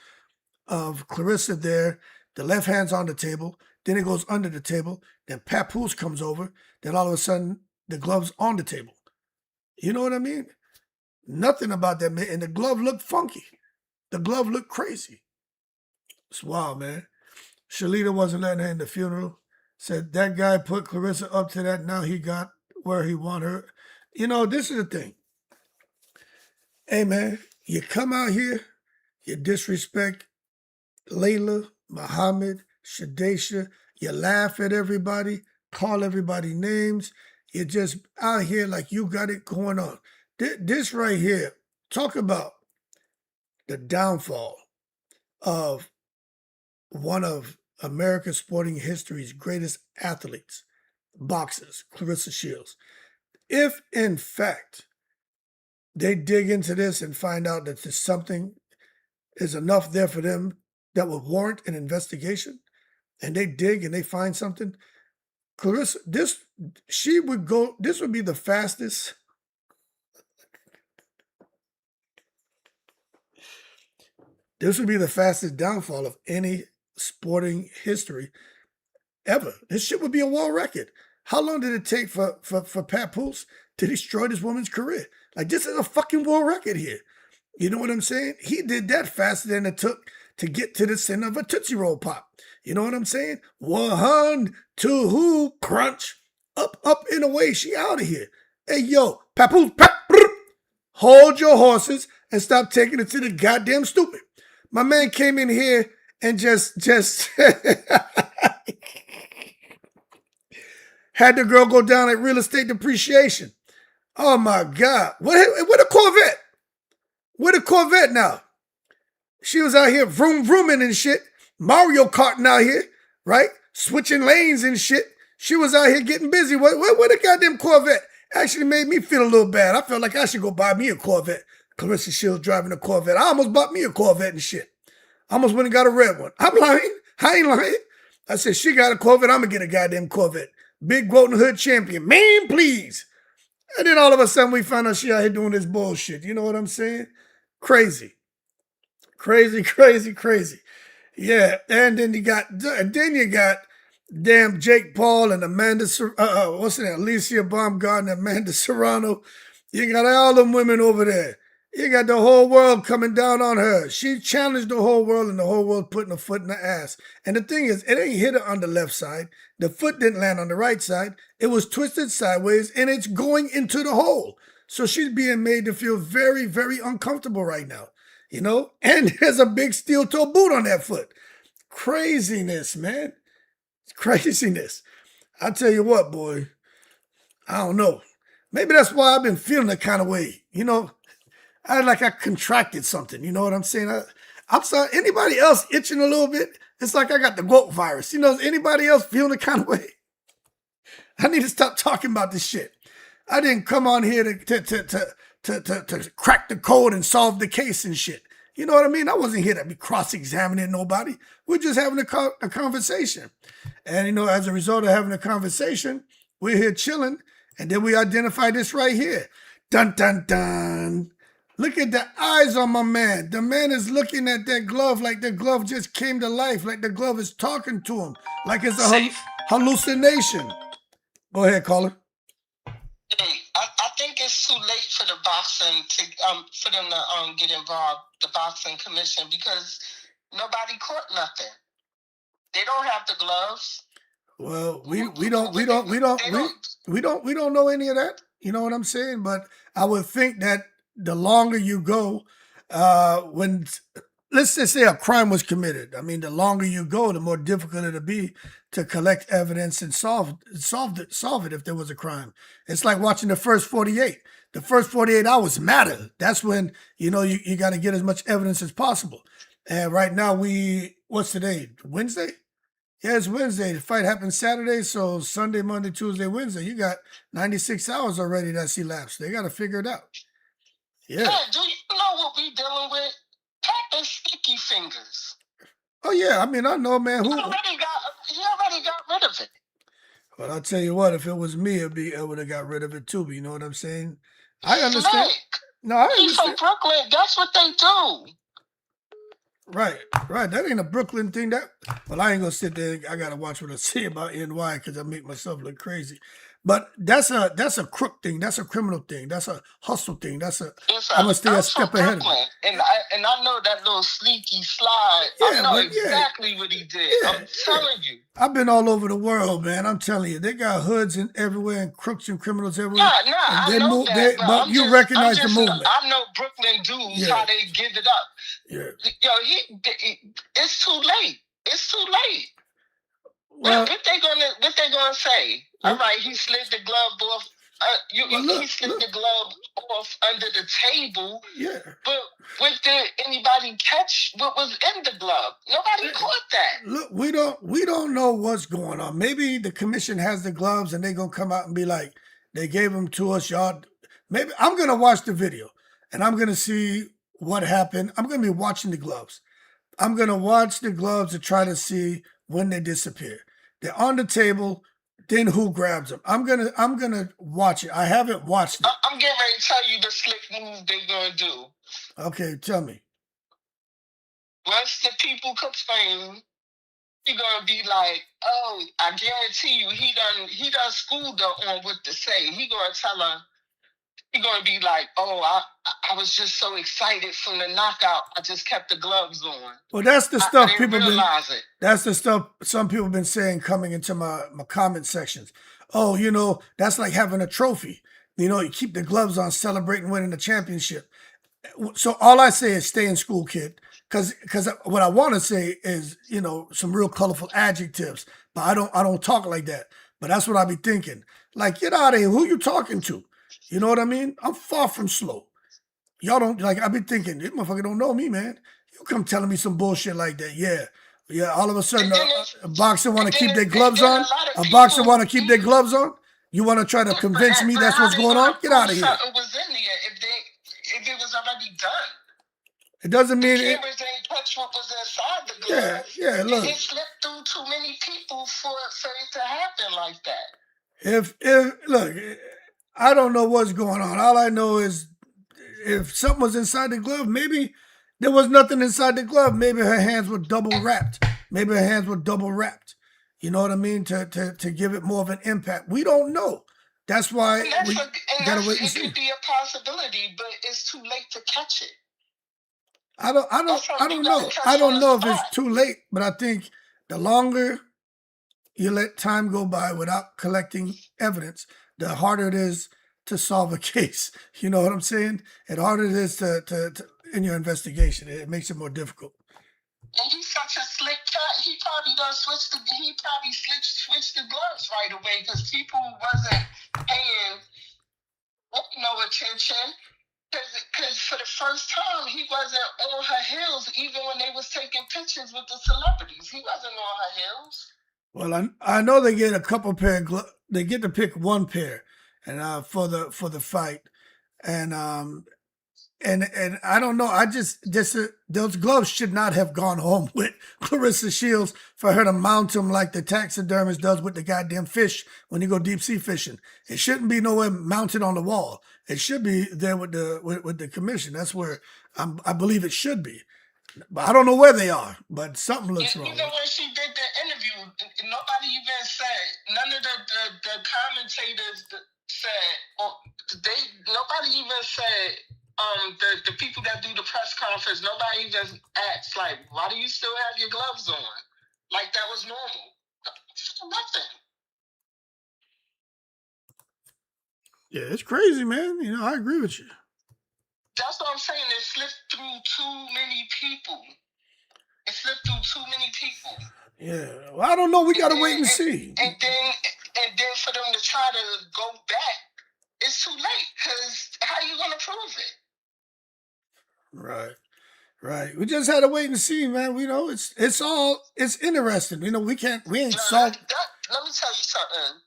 of Claressa there. The left hand's on the table. Then it goes under the table. Then Papoose comes over. Then all of a sudden, the glove's on the table. You know what I mean? Nothing about that, man. And the glove looked funky. The glove looked crazy. It's wild, man. Shalita wasn't letting her in the funeral. Said that guy put Claressa up to that. Now he got where he want her. You know, this is the thing. Hey, man, you come out here, you disrespect Layla, Muhammad, Shadesha, you laugh at everybody, call everybody names. You're just out here like you got it going on. This right here, talk about the downfall of one of America's sporting history's greatest athletes, boxers, Claressa Shields. If, in fact, they dig into this and find out that there's something is enough there for them that would warrant an investigation, and they dig and they find something, Claressa, this would be the fastest. This would be the fastest downfall of any sporting history ever. This shit would be a world record. How long did it take for Papoose to destroy this woman's career? Like, this is a fucking world record here. You know what I'm saying? He did that faster than it took to get to the center of a Tootsie Roll Pop. You know what I'm saying? 1, 2, crunch. Up, and away. She out of here. Hey, yo, Papoose, hold your horses and stop taking it to the goddamn stupid. My man came in here and just had the girl go down at real estate depreciation. Oh my God. What a Corvette? Where the Corvette now? She was out here vrooming and shit. Mario Karting out here, right? Switching lanes and shit. She was out here getting busy. Where the goddamn Corvette? Actually made me feel a little bad. I felt like I should go buy me a Corvette. Claressa Shields driving a Corvette. I almost bought me a Corvette and shit. I almost went and got a red one. I'm lying. I ain't lying. I said, she got a Corvette. I'm going to get a goddamn Corvette. Big GWOAT and Hood champion. Man, please. And then all of a sudden we found out she out here doing this bullshit. You know what I'm saying? Crazy. Crazy. Yeah. And then you got damn Jake Paul and Amanda, what's her name? Alicia Baumgartner, Amanda Serrano. You got all them women over there. You got the whole world coming down on her. She challenged the whole world, and the whole world putting a foot in the ass. And the thing is, it ain't hit her on the left side. The foot didn't land on the right side. It was twisted sideways, and it's going into the hole. So she's being made to feel very, very uncomfortable right now. You know? And there's a big steel toe boot on that foot. Craziness, man. Craziness. I tell you what, boy. I don't know. Maybe that's why I've been feeling that kind of way. You know? I contracted something. You know what I'm saying? I'm sorry. Anybody else itching a little bit? It's like I got the GWOAT virus. You know, is anybody else feeling the kind of way? I need to stop talking about this shit. I didn't come on here to crack the code and solve the case and shit. You know what I mean? I wasn't here to be cross-examining nobody. We're just having a conversation. And, you know, as a result of having a conversation, we're here chilling. And then we identify this right here. Dun, dun, dun. Look at the eyes on my man. The man is looking at that glove like the glove just came to life, like the glove is talking to him, like it's a hallucination. Go ahead, caller.
Hey, I think it's too late for the boxing for them to get involved, the boxing commission, because nobody caught nothing. They don't have the gloves.
Well, we don't know any of that. You know what I'm saying? But I would think that the longer you go, when let's just say a crime was committed, I mean, the longer you go, the more difficult it'll be to collect evidence and solve it if there was a crime. It's like watching the first 48. The first 48 hours matter. That's when, you know, you got to get as much evidence as possible. And right now what's today? Wednesday? Yeah, it's Wednesday. The fight happened Saturday, so Sunday, Monday, Tuesday, Wednesday. You got 96 hours already that's elapsed. They got to figure it out. Yeah.
Do you know what we dealing with? Pep and sticky fingers.
Oh yeah, I mean I know, man.
He already got rid of it.
Well, I'll tell you what. If it was me, I would have got rid of it too. But you know what I'm saying? I understand. No, I understand.
He's from Brooklyn. That's what they do.
Right. That ain't a Brooklyn thing. Well, I ain't gonna sit there. I gotta watch what I say about NY because I make myself look crazy. But that's a crook thing. That's a criminal thing. That's a hustle thing. I must stay a step ahead of it.
And I know that little sneaky slide.
Yeah,
I know exactly what he did. Yeah, I'm telling you.
I've been all over the world, man. I'm telling you. They got hoods everywhere and crooks and criminals everywhere.
Nah, I know that.
But you recognize the movement.
I know Brooklyn dudes, how they give it up.
Yeah.
Yo, it's too late. It's too late.
Well,
what they gonna say? All right, he slid the glove off. He slid the glove off under the table.
Yeah.
But did anybody catch what was in the glove? Nobody caught that.
Look, we don't know what's going on. Maybe the commission has the gloves and they're gonna come out and be like, they gave them to us, y'all. Maybe I'm gonna watch the video and I'm gonna see what happened. I'm gonna be watching the gloves. I'm gonna watch the gloves to try to see when they disappear. They're on the table. Then who grabs them? I'm gonna watch it. I haven't watched it.
I'm getting ready to tell you the slick move they're gonna do.
Okay, tell me.
Once the people complain, he gonna be like, "Oh, I guarantee you, he done schooled her on what to say." He gonna tell her. He gonna be like, "Oh, I was just so excited from the knockout. I just kept the gloves on."
Well, that's the
I
stuff
didn't
people been.
realize it.
That's the stuff some people been saying coming into my comment sections. Oh, you know, that's like having a trophy. You know, you keep the gloves on, celebrating winning the championship. So all I say is stay in school, kid. Because what I want to say is, you know, some real colorful adjectives. But I don't talk like that. But that's what I be thinking. Like, get out of here. Who you talking to? You know what I mean? I'm far from slow. Y'all don't like. I be thinking, this motherfucker don't know me, man. You come telling me some bullshit like that, yeah. All of a sudden, a boxer want to keep their gloves on. A boxer want to keep their gloves on. You want to try to convince me that's what's going on? Get out of here.
Something was in there if it was already done.
It doesn't mean
the cameras ain't touch what was inside the glove.
Yeah. Look,
it slipped through too many people for it to happen like that.
If look, I don't know what's going on. All I know is if something was inside the glove, maybe there was nothing inside the glove. Maybe her hands were double wrapped. You know what I mean? To give it more of an impact. We don't know. That's why we gotta wait and see.
It could be a possibility, but it's too late to catch it.
I don't know. I don't know if it's too late, but I think the longer you let time go by without collecting evidence, the harder it is to solve a case. You know what I'm saying? And harder it is to in your investigation. It makes it more difficult.
And he's such a slick cat. He probably switched the gloves right away because people wasn't paying no attention. Because for the first time, he wasn't on her heels, even when they was taking pictures with the celebrities. He wasn't on her heels.
Well, I know they get a couple pair of gloves. They get to pick one pair, and for the fight, and I don't know. I just those gloves should not have gone home with Claressa Shields for her to mount them like the taxidermist does with the goddamn fish when you go deep sea fishing. It shouldn't be nowhere mounted on the wall. It should be there with the commission. That's where I believe it should be. But I don't know where they are. But something looks wrong.
You know when she did the interview, nobody even said. None of the commentators said. Nobody even said. The people that do the press conference, nobody even asked, like, why do you still have your gloves on? Like that was normal. Nothing.
Yeah, it's crazy, man. You know, I agree with you.
That's what I'm saying. It slipped through too many people. Yeah.
Well, I don't know. We got to wait and see.
And then for them to try to go back, it's too late. Because how are you going to prove it?
Right. We just had to wait and see, man. We know it's interesting. You know, we ain't solved.
Let me tell you something.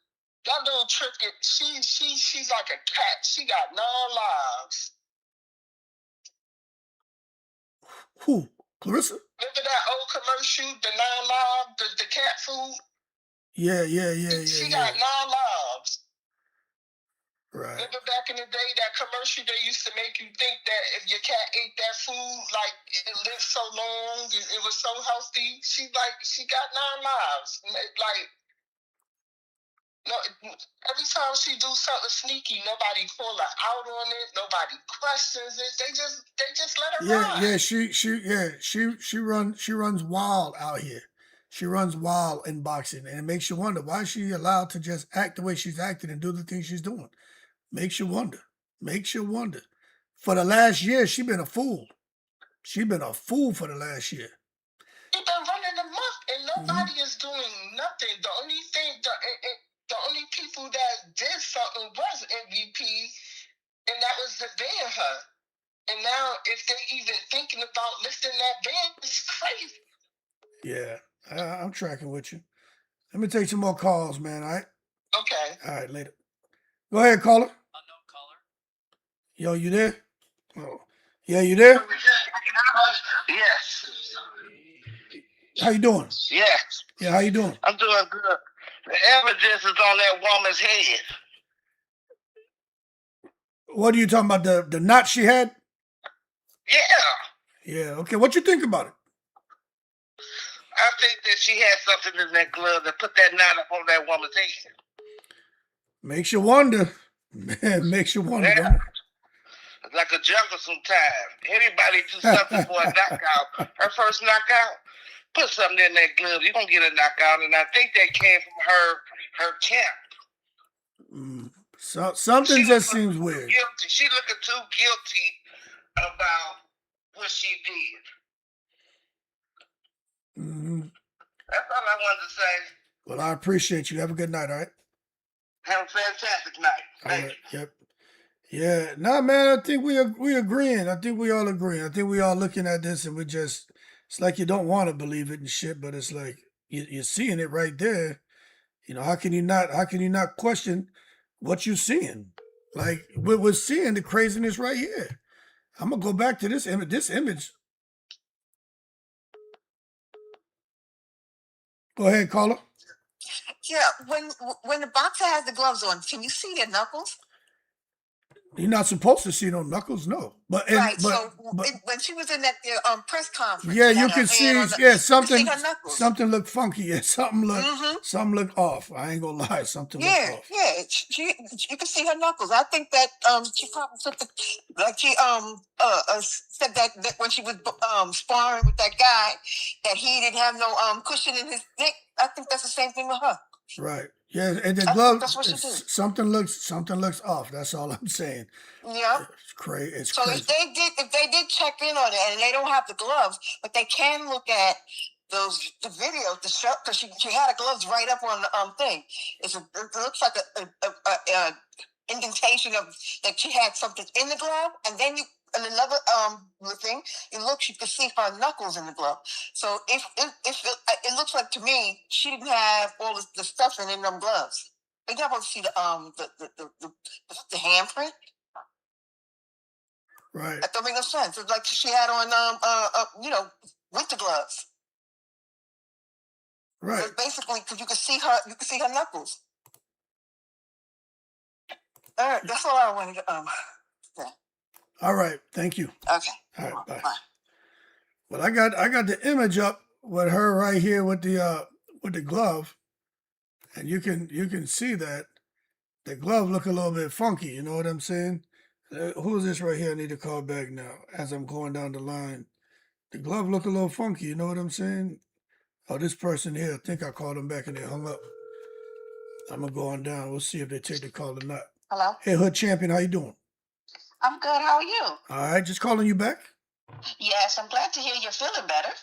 That little trick, she's like a cat. She got 9 lives.
Who? Claressa?
Remember that old commercial, the 9 lives, the cat food?
Yeah.
She got 9 lives.
Right.
Remember back in the day, that commercial they used to make you think that if your cat ate that food, like it lived so long, it was so healthy. She got 9 lives. Like, no, every time she do something sneaky, nobody call her out on it. Nobody questions it. They just let her run.
She runs wild out here. She runs wild in boxing, and it makes you wonder why is she allowed to just act the way she's acting and do the things she's doing. Makes you wonder. For the last year, she's been a fool. She's been a fool for the last year.
She's been running amok, and nobody is doing nothing. The only thing, the only people that did something was MVP, and that was to ban her. And now, if they even thinking about lifting that ban, it's crazy.
Yeah, I'm tracking with you. Let me take some more calls, man. All right.
Okay.
All right, later. Go ahead, caller. Unknown caller. Yo, you there? Oh, yeah, you there?
Yes.
How you doing?
Yes.
Yeah, how you doing?
I'm doing good. The evidence is on that woman's head.
What are you talking about? The knot she had?
Yeah.
Yeah. Okay. What you think about it?
I think that she had something in that glove that put that knot up on that woman's head.
Makes you wonder. Man, makes you wonder.
Yeah. It's like a jungle sometimes. Anybody do something for a knockout. Her first knockout, put something in that glove. You're going to get a knockout. And I think that came from her camp.
So something just seems weird.
Guilty. She looking too guilty about what she did.
Mm-hmm.
That's all I wanted to say.
Well, I appreciate you. Have a good night, all right?
Have a fantastic night. Thank you.
Yep. Yeah. Nah, man, I think we agreeing. I think we all agree. I think we all looking at this and it's like you don't want to believe it and shit, but it's like you're seeing it right there. You know, how can you not question what you're seeing? Like we're seeing the craziness right here. I'm gonna go back to this image. This image. Go ahead, caller.
Yeah, when the boxer has the gloves on, can you see their knuckles?
You're not supposed to see no knuckles, no. But
when she was in that press conference,
yeah, you can see, something
her knuckles.
Something looked funky. Yeah, something looked off. I ain't gonna lie, something looked off.
Yeah, you can see her knuckles. I think that she probably took she said that when she was sparring with that guy that he didn't have no cushion in his dick. I think that's the same thing with her.
Right. Yeah, and the glove.
That's what she did.
Something looks off. That's all I'm saying.
Yeah.
It's crazy.
So if they did check in on it, and they don't have the gloves, but they can look at the videos, the show, because she had the gloves right up on the thing. It looks like a indentation of that she had something in the glove, and then and another thing, you can see her knuckles in the glove. So if it looks like to me, she didn't have all the stuff in them gloves. They never see the handprint.
Right.
That don't make no sense. It's like she had on winter gloves.
Right.
So basically, because you can see her knuckles. All right, that's all I wanted to say.
All right, thank you.
Okay.
All right, bye. Well, I got the image up with her right here with the glove, and you can see that the glove look a little bit funky. You know what I'm saying? Who is this right here? I need to call back now as I'm going down the line. The glove look a little funky. You know what I'm saying? Oh, this person here, I think I called them back and they hung up. I'm gonna go on down. We'll see if they take the call or not.
Hello.
Hey, Hood Champion, how you doing?
I'm good. How are you?
All right, just calling you back.
Yes, I'm glad to hear you're feeling better.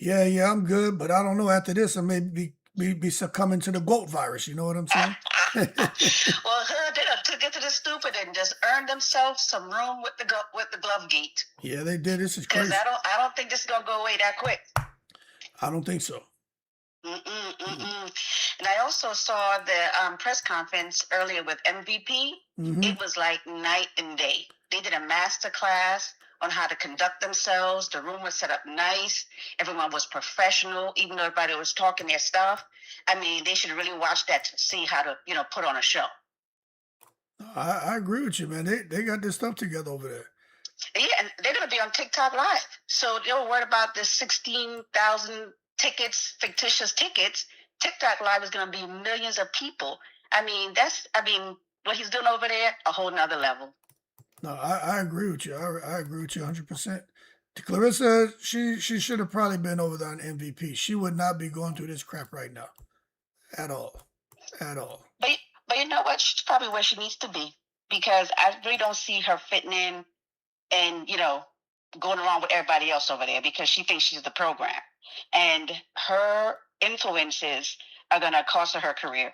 Yeah, I'm good, but I don't know. After this, I may be succumbing to the GWOAT virus. You know what I'm saying?
Well, they took it to the stupid and just earned themselves some room with the glove gate.
Yeah, they did. This is crazy.
Because I don't think this is gonna go away that quick.
I don't think so.
And I also saw the press conference earlier with MVP.
Mm-hmm.
It was like night and day. They did a master class on how to conduct themselves. The room was set up nice. Everyone was professional, even though everybody was talking their stuff. I mean, they should really watch that to see how to, put on a show.
I agree with you, man. They got this stuff together over there.
Yeah, and they're going to be on TikTok Live. So they were worried about the 16,000 fictitious tickets. TikTok Live is going to be millions of people. I mean, what he's doing over there, a whole nother level.
No, I agree with you. I agree with you 100%. Claressa, she should have probably been over there on MVP. She would not be going through this crap right now. At all.
But you know what? She's probably where she needs to be. Because I really don't see her fitting in and, going along with everybody else over there because she thinks she's the program. And her influences are going to cost her career.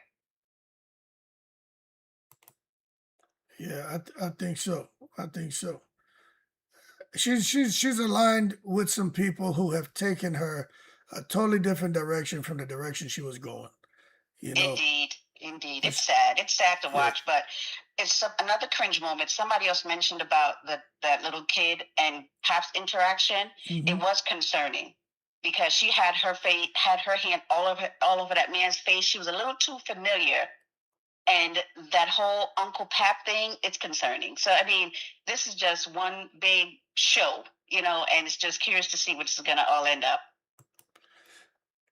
Yeah, I think so. She's aligned with some people who have taken her a totally different direction from the direction she was going.
Indeed. It's sad. It's sad to watch, but it's another cringe moment. Somebody else mentioned about that little kid and Pap's interaction.
Mm-hmm.
It was concerning because she had her hand all over that man's face. She was a little too familiar. And that whole Uncle Pap thing, it's concerning. So, I mean, this is just one big show, and it's just curious to see what this is going to all end up.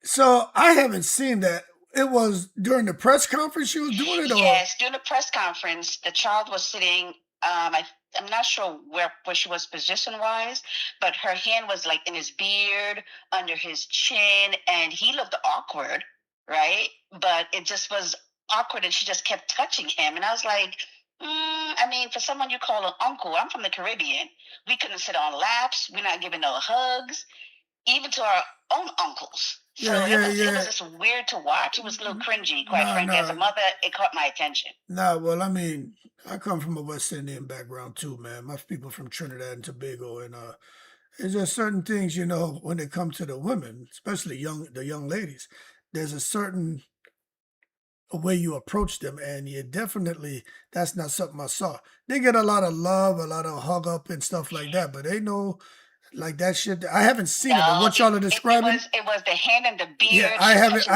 So I haven't seen that. It was during the press conference she was doing it, or
Yes, during the press conference, the child was sitting. I'm not sure where she was position wise, but her hand was like in his beard, under his chin, and he looked awkward, right? But it just was awkward, and she just kept touching him, and I was like, I mean, for someone you call an uncle, I'm from the Caribbean. We couldn't sit on laps. We're not giving no hugs, even to our own uncles. So it was just weird to watch. It was a little cringy, quite frankly. As a mother, it caught my attention.
Nah, well, I mean, I come from a West Indian background too, man. My people from Trinidad and Tobago, and there's just certain things, you know, when it comes to the women, especially the young ladies. There's a certain way you approach them, and you definitely that's not something I saw. They get a lot of love, a lot of hug up and stuff like that, but they know like that shit. I haven't seen it, but what y'all are describing,
it was the hand and the beard.
yeah, I haven't,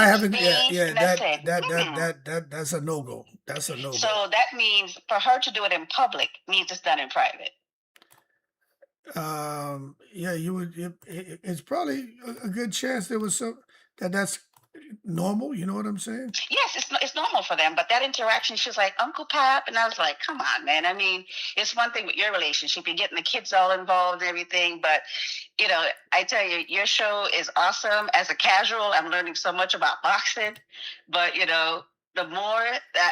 That
that's a no go. That's a no go.
So that means for her to do it in public means it's done in private.
Yeah, you would. It's probably a good chance there was some that's normal. You know what I'm saying?
Yes, it's normal for them, but that interaction, she was like, Uncle Pap, and I was like, come on, man. I mean, it's one thing with your relationship, you're getting the kids all involved and everything, but, you know, I tell you, your show is awesome. As a casual, I'm learning so much about boxing, but, you know, the more,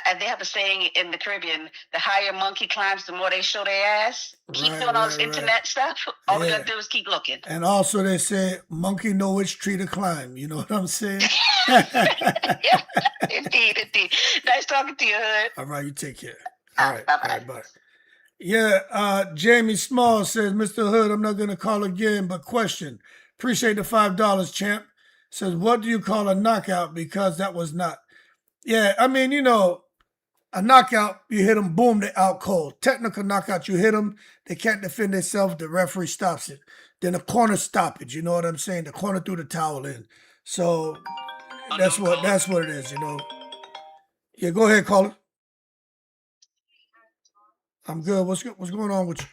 and they have a saying in the Caribbean, the higher monkey climbs, the more they show their ass. Keep doing all this internet stuff. All we gotta do is keep looking.
And also they say, monkey know which tree to climb. You know what I'm saying?
Yeah, indeed. Nice talking to you, Hood.
All right, you take care. All right, bye-bye. All right, bye. Yeah, Jamie Small says, Mr. Hood, I'm not going to call again, but question. Appreciate the $5, champ. Says, what do you call a knockout? Because that was not. Yeah, I mean, you know, a knockout, you hit them, boom, they out cold. Technical knockout, you hit them, they can't defend themselves, the referee stops it. Then a corner stoppage, you know what I'm saying? The corner threw the towel in. So that's what it is, you know. Yeah, go ahead, caller. I'm good. What's going on with you?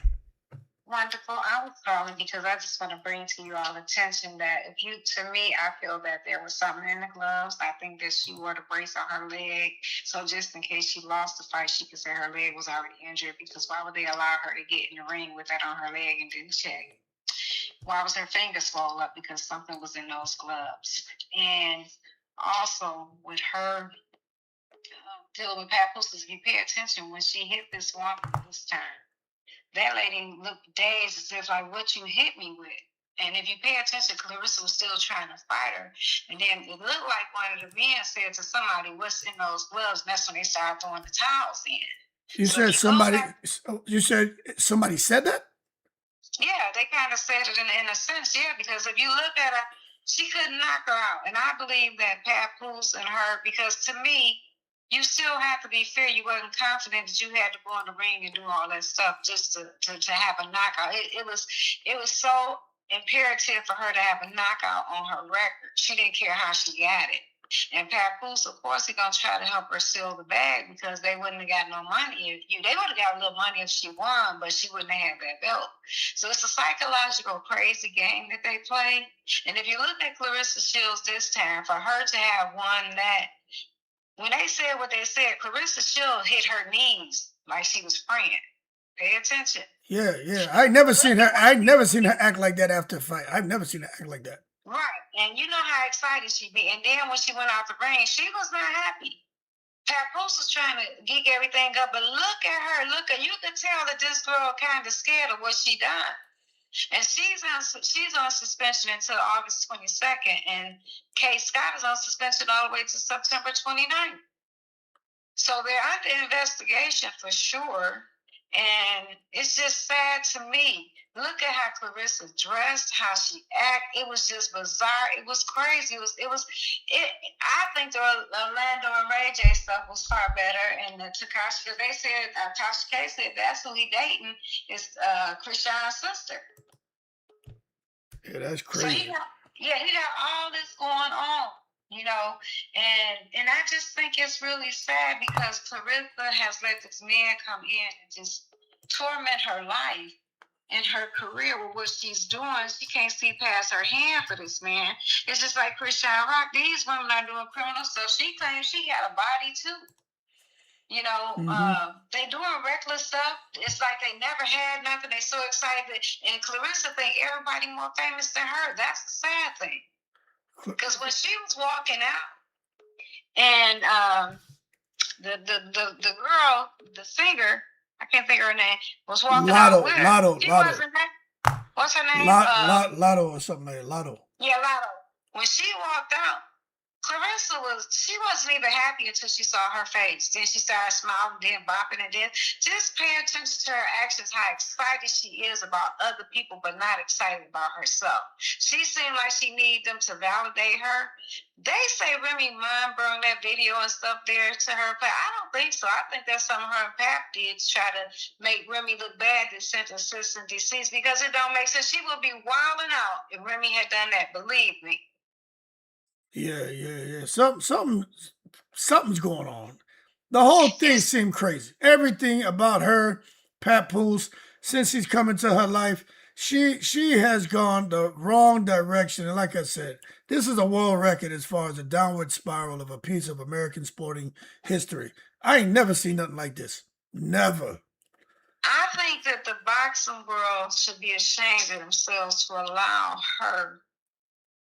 Wonderful. I was calling because I just want to bring to you all attention that to me, I feel that there was something in the gloves. I think that she wore the brace on her leg. So just in case she lost the fight, she could say her leg was already injured, because why would they allow her to get in the ring with that on her leg and didn't check? Why was her finger swollen up? Because something was in those gloves. And also with her dealing with Papoose, if you pay attention, when she hit this one this time, that lady looked dazed as if like, what you hit me with? And if you pay attention, Claressa was still trying to fight her. And then it looked like one of the men said to somebody, what's in those gloves? And that's when they started throwing the towels in.
You said somebody said that?
Yeah, they kind of said it in a sense, yeah, because if you look at her, she couldn't knock her out. And I believe that Papoose and her, because to me, you still have to be fair. You wasn't confident that you had to go in the ring and do all that stuff just to have a knockout. It was so imperative for her to have a knockout on her record. She didn't care how she got it. And Papoose, of course, he's gonna try to help her seal the bag, because they wouldn't have got no money. They would have got a little money if she won, but she wouldn't have had that belt. So it's a psychological crazy game that they play. And if you look at Claressa Shields this time, for her to have won that, when they said what they said, Claressa Shields hit her knees like she was praying. Pay attention.
Yeah. I never seen her act like that after a fight. I've never seen her act like that.
Right. And you know how excited she'd be. And then when she went out the ring, she was not happy. Papoose was trying to geek everything up, but look at her. You could tell that this girl kind of scared of what she done. And she's on suspension until August 22nd, and Kay Scott is on suspension all the way to September 29th. So they're under investigation for sure, and it's just sad to me. Look at how Claressa dressed, how she acted. It was just bizarre. It was crazy. I think the Orlando and Ray J stuff was far better, and the Takashi, because they said Tasha K said that's who he dating is Krishan's sister.
Yeah, that's crazy.
So he got all this going on, you know, and I just think it's really sad, because Claressa has let this man come in and just torment her life. in her career with what she's doing, she can't see past her hand for this man. It's just like Christian Rock. These women are doing criminal stuff. She claims she got a body too. You know, they doing reckless stuff. It's like they never had nothing. They so excited. And Claressa think everybody more famous than her. That's the sad thing. Because when she was walking out, and the girl, the singer, I can't think of her name, was walking out with her.
Lotto.
Wasn't that, what's her name?
Lotto or something like that. Lotto.
Yeah, Lotto. When she walked out, Claressa wasn't even happy until she saw her face. Then she started smiling, then bopping, and then just pay attention to her actions, how excited she is about other people, but not excited about herself. She seemed like she needed them to validate her. They say Remy Ma brought that video and stuff there to her, but I don't think so. I think that's something her and Pap did to try to make Remy look bad that sent her sister deceased, because it don't make sense. She would be wilding out if Remy had done that, believe me.
Yeah. Something's going on. The whole thing seemed crazy. Everything about her, Papoose, since he's come into her life, she has gone the wrong direction. And like I said, this is a world record as far as a downward spiral of a piece of American sporting history. I ain't never seen nothing like this. Never.
I think that the boxing world should be ashamed of themselves to allow her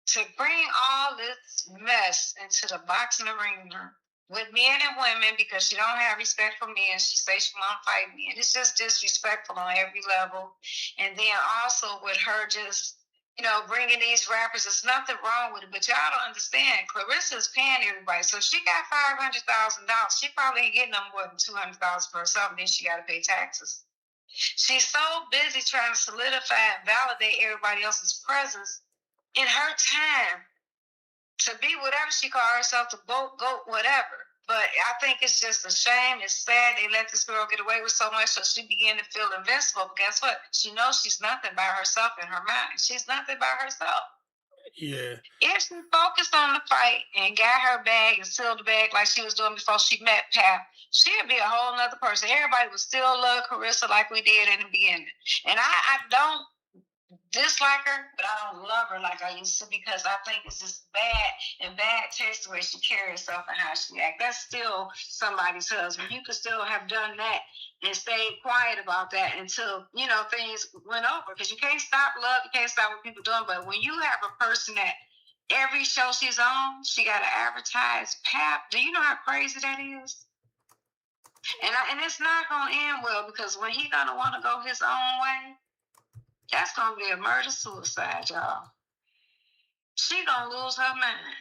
to bring all this mess into the boxing arena with men and women, because she don't have respect for men. She says she won't fight men. It's just disrespectful on every level. And then also with her just, bringing these rappers, there's nothing wrong with it. But y'all don't understand. Claressa's paying everybody. So she got $500,000. She probably ain't getting no more than $200,000 for herself. Then she got to pay taxes. She's so busy trying to solidify and validate everybody else's presence in her time to be whatever she called herself, to GOAT, whatever. But I think it's just a shame. It's sad they let this girl get away with so much, so she began to feel invincible. But guess what? She knows she's nothing by herself in her mind. She's nothing by herself.
Yeah.
If she focused on the fight and got her bag and sealed the bag like she was doing before she met Pap, she'd be a whole nother person. Everybody would still love Claressa like we did in the beginning. And I don't dislike her, but I don't love her like I used to, because I think it's just bad taste the way she carries herself and how she acts. That's still somebody's husband. You could still have done that and stayed quiet about that until, things went over, because you can't stop love, you can't stop what people doing. But when you have a person that every show she's on, she got to advertise Pap, do you know how crazy that is? And it's not going to end well, because when he's going to want to go his own way, that's going to be a murder-suicide, y'all. She going to lose her mind.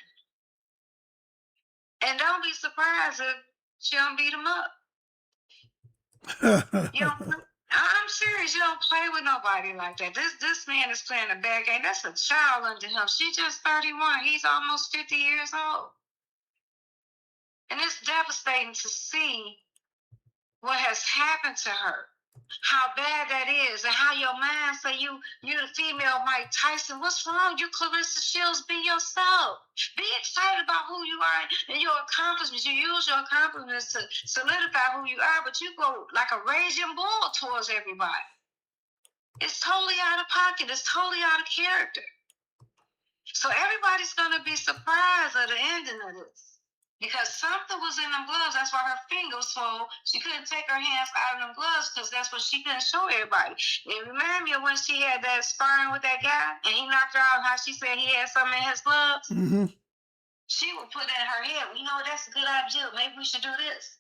And don't be surprised if she don't beat him up. I'm serious. You don't play with nobody like that. This man is playing a bad game. That's a child under him. She's just 31. He's almost 50 years old. And it's devastating to see what has happened to her. How bad that is, and how your mind say you the female Mike Tyson. What's wrong? You Claressa Shields, be yourself. Be excited about who you are and your accomplishments. You use your accomplishments to solidify who you are, but you go like a raging bull towards everybody. It's totally out of pocket. It's totally out of character. So everybody's going to be surprised at the ending of this. Because something was in them gloves. That's why her finger was swole. She couldn't take her hands out of them gloves, because that's what she couldn't show everybody. It reminded me of when she had that sparring with that guy and he knocked her out, and how she said he had something in his gloves.
Mm-hmm.
She would put it in her head, that's a good idea. Maybe we should do this.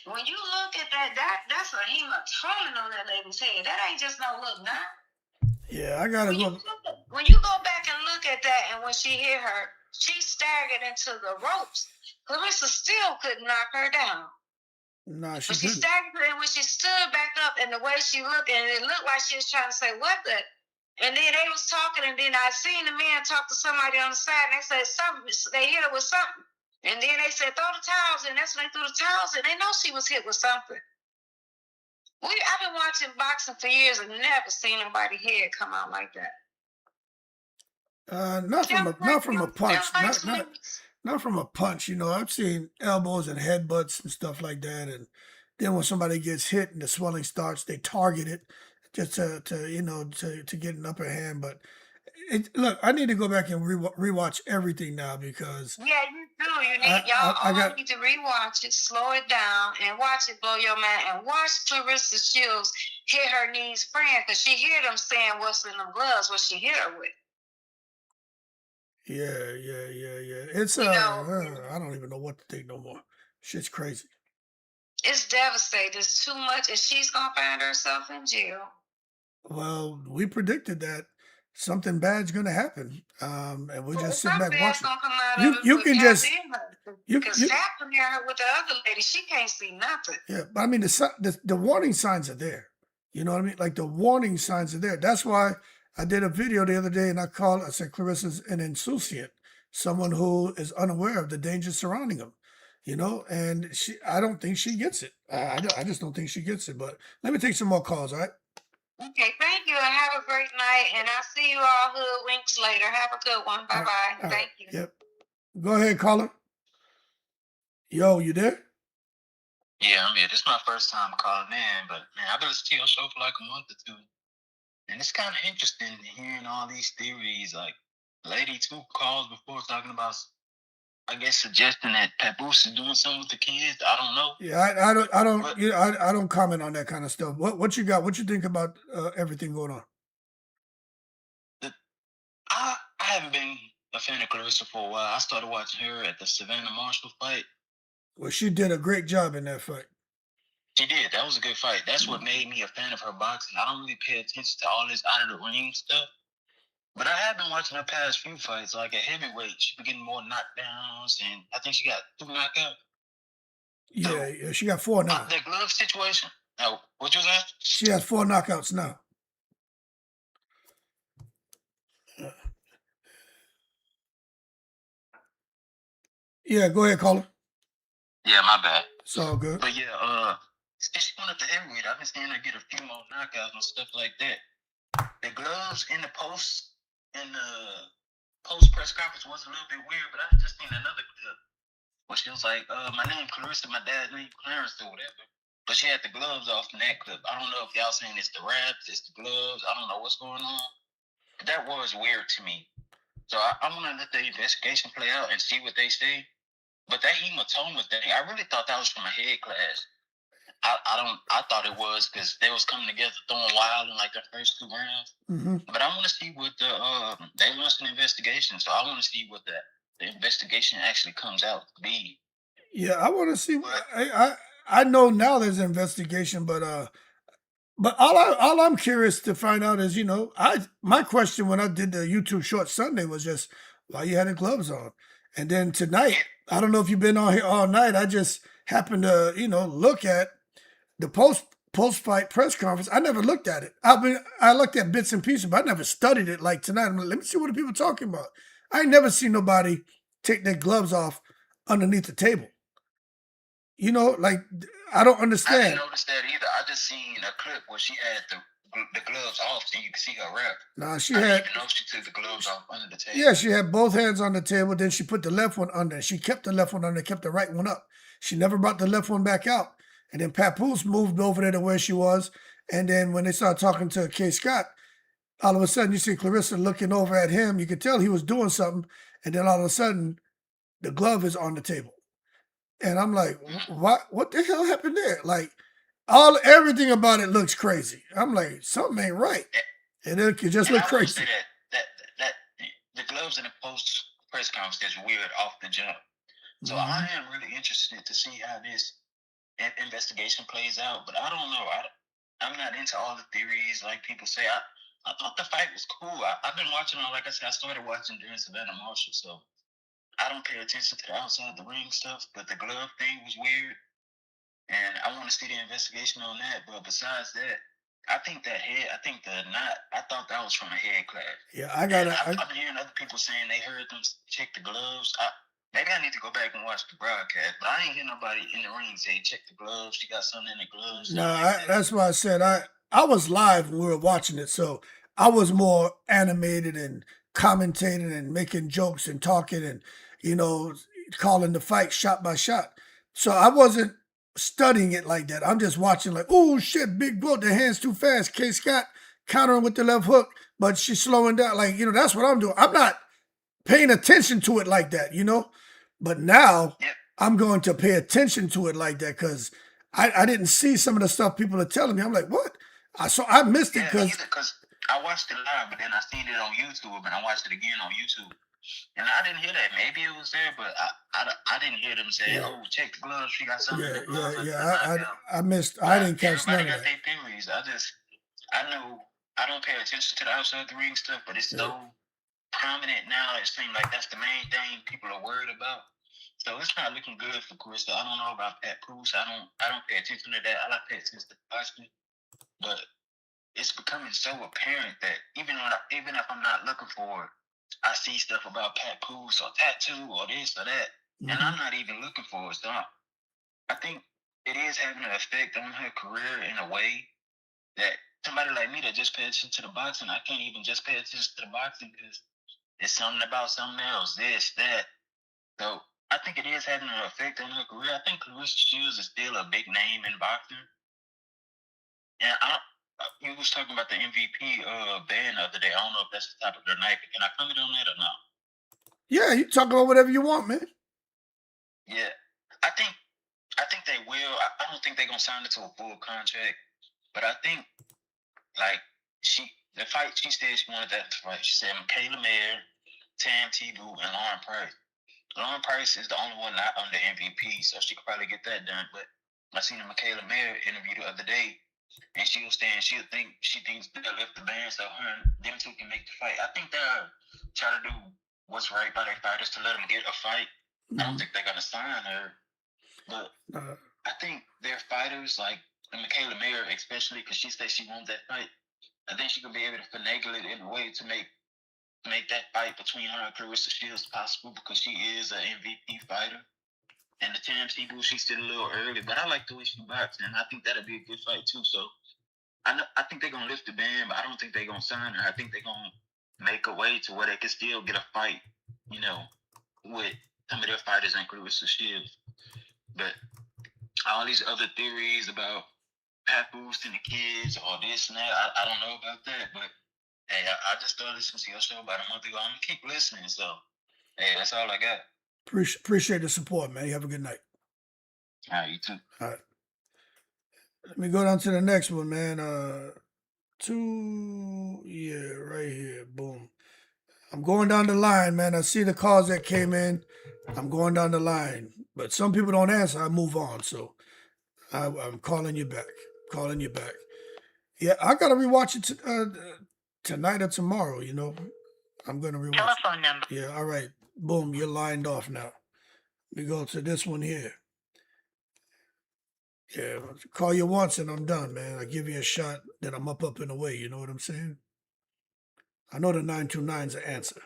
When you look at that's a hematoma on that lady's head. That ain't just no look now.
Yeah, I got to look.
When you go back and look at that, and when she hit her, she staggered into the ropes. Claressa still couldn't knock her down.
No,
But she staggered, and when she stood back up, and the way she looked, and it looked like she was trying to say, what the? And then they was talking, and then I seen the man talk to somebody on the side, and they said something. They hit her with something. And then they said, throw the towels in. That's when they threw the towels in. They know she was hit with something. I've been watching boxing for years and never seen nobody's head come out like that.
Not from a punch. Not from a punch. I've seen elbows and headbutts and stuff like that. And then when somebody gets hit and the swelling starts, they target it just to you know to get an upper hand. But look, I need to go back and rewatch everything now because
Yeah, you do. You need y'all
I
all
got
need to rewatch it, slow it down, and watch it blow your mind. And watch Clarissa Shields hit her knees praying because she hear them saying what's in them gloves, what she hit her with.
yeah. It's
You know,
I don't even know what to think no more. Shit's crazy.
it's devastating. It's too much, and she's gonna find herself in jail.
Well, we predicted that something bad's gonna happen, and we're
Well,
just sitting
something
back
bad's
watching.
gonna come out of
You
it
you
with
can
Pat
just
and her.
you
Because
you
Pat compared her with the other lady, she can't see nothing.
yeah, but I mean the warning signs are there. You know what I mean? Like the warning signs are there. That's why I did a video the other day and I said Clarissa's an insouciant, someone who is unaware of the dangers surrounding him. You know, and I don't think she gets it. I just don't think she gets it. But let me take some more calls, all right?
Okay, thank you, and have a great night. And I'll see you all hoodwinks later. Have a good one. Bye bye.
All right.
Thank you.
Yep. Go ahead, caller. Yo, you there?
Yeah, I'm here. This is my first time calling in, but man, I've been listening to your show for like a month or two. And it's kind of interesting hearing all these theories. Like, lady two calls before talking about, I guess, suggesting that Papoose is doing something with the kids. I don't know.
Yeah, I don't
But
you know, I don't comment on that kind of stuff. What you got? What you think about everything going on?
I haven't been a fan of Claressa for a while. I started watching her at the Savannah Marshall fight.
Well, she did a great job in that fight.
She did. That was a good fight. That's what made me a fan of her boxing. I don't really pay attention to all this out of the ring stuff. But I have been watching her past few fights. Like at heavyweight, she been getting more knockdowns, and I think she got 2 knockouts.
Yeah, she got 4 now.
The glove situation. Now, what you saying?
She has 4 knockouts now. Yeah, go ahead, caller.
Yeah, my bad.
It's all good.
But yeah, since she went up to heavyweight, I've been seeing her get a few more knockouts and stuff like that. The gloves in the post press conference was a little bit weird, but I just seen another clip where she was like, "My name Claressa, my dad's name Clarence or whatever." But she had the gloves off in that clip. I don't know if y'all saying it's the wraps, it's the gloves. I don't know what's going on. But that was weird to me. So I want to let the investigation play out and see what they say. But that hematoma thing, I really thought that was from a head clash. I thought it was because they was coming together throwing wild in like the first 2 rounds.
Mm-hmm.
But I want to see what they launched an investigation, so I want to see what the investigation actually comes out to be.
Yeah, I want to see. I know now there's an investigation, but all I'm curious to find out is, you know, my question when I did the YouTube short Sunday was just why you had the gloves on, and then tonight I don't know if you've been on here all night. I just happened to look at the post fight press conference. I never looked at it. I looked at bits and pieces, but I never studied it like tonight. I'm like, let me see what the people are talking about. I ain't never seen nobody take their gloves off underneath the table. You know, like I don't understand.
I didn't notice that either. I just seen a clip where she had the gloves off, and you can see her wrap.
Nah,
I didn't even know she took the gloves off under the table.
Yeah, she had both hands on the table. Then she put the left one under. She kept the left one under, kept the right one up. She never brought the left one back out. And then Papoose moved over there to where she was. And then when they started talking to K. Scott, all of a sudden you see Claressa looking over at him. You could tell he was doing something. And then all of a sudden, the glove is on the table. And I'm like, what the hell happened there? Like, everything about it looks crazy. I'm like, something ain't right. And it could just look crazy.
I that the gloves in the post press conference is weird off the jump. So I am really interested to see how this investigation plays out. But I don't know. I'm not into all the theories like people say. I thought the fight was cool. I've been watching all, like I said, I started watching during Savannah Marshall, so I don't pay attention to the outside of the ring stuff, but the glove thing was weird, and I want to see the investigation on that. But besides that, I think the knot, I thought that was from a head clash.
Yeah,
I've been hearing other people saying they heard them check the gloves. Maybe I need to go back and watch the broadcast, but I ain't hear nobody in the ring say check the gloves. She got something in the gloves.
No, that's why I said I was live when we were watching it, so I was more animated and commentating and making jokes and talking and calling the fight shot by shot. So I wasn't studying it like that. I'm just watching like, oh shit, big GWOAT, the hands too fast. K Scott countering with the left hook, but she's slowing down. Like, that's what I'm doing. I'm not paying attention to it like that, But now I'm going to pay attention to it like that because I didn't see some of the stuff people are telling me. I'm like, what? So I missed it
because I watched it live, but then I seen it on YouTube, and I watched it again on YouTube. And I didn't hear that. Maybe it was there, but I didn't hear them say, "Oh, check the gloves. She got something in the gloves."
I missed. I didn't catch none of
got
that.
their theories. I know I don't pay attention to the outside the ring stuff, but it's so prominent now. It seems like that's the main thing people are worried about. So it's not looking good for Claressa. I don't know about Papoose. I don't pay attention to that. I like pay attention to boxing, but it's becoming so apparent that even if I'm not looking for it, I see stuff about Papoose or tattoo or this or that, and I'm not even looking for it. So I think it is having an effect on her career in a way that somebody like me that just pay attention to the boxing, I can't even just pay attention to the boxing because it's something about something else, this, that. So I think it is having an effect on her career. I think Claressa Shields is still a big name in boxing. And you was talking about the MVP band the other day. I don't know if that's the topic of the night, but can I comment on that or not?
Yeah, you talk about whatever you want, man.
Yeah, I think they will. I don't think they're gonna sign it to a full contract, but I think the fight she said she wanted that fight. She said Michaela Mayer, Tam Tebow, and Lauren Price. Lauren Price is the only one not under MVP, so she could probably get that done. But I seen a Michaela Mayer interview the other day, and she was saying she thinks they'll lift the ban so her and them two can make the fight. I think they'll try to do what's right by their fighters to let them get a fight. I don't think they're gonna sign her, but I think their fighters, like Michaela Mayer especially, because she said she wants that fight, I think she could be able to finagle it in a way to make that fight between her and Claressa Shields possible, because she is an MVP fighter. And the Tam Tebow, she's still a little early, but I like the way she boxes, and I think that'll be a good fight too. So I think they're gonna lift the ban, but I don't think they're gonna sign her. I think they're gonna make a way to where they can still get a fight, with some of their fighters and Claressa Shields. But all these other theories about Papoose and the kids or this and that, I don't know about that. But hey, I just started listening to your show about a month ago. I'm gonna keep listening. So hey, that's all I got.
Appreciate the support, man. You have a good night.
All right, you too.
All right. Let me go down to the next one, man. Right here. Boom. I'm going down the line, man. I see the calls that came in. I'm going down the line. But some people don't answer. I move on. So I'm calling you back. Yeah, I got to rewatch it tonight or tomorrow, I'm going to rewatch it.
Telephone number.
Yeah, all right. Boom, you're lined off now. We go to this one here. Yeah, call you once and I'm done, man. I give you a shot, then I'm up and away. You know what I'm saying? I know the 929's an answer.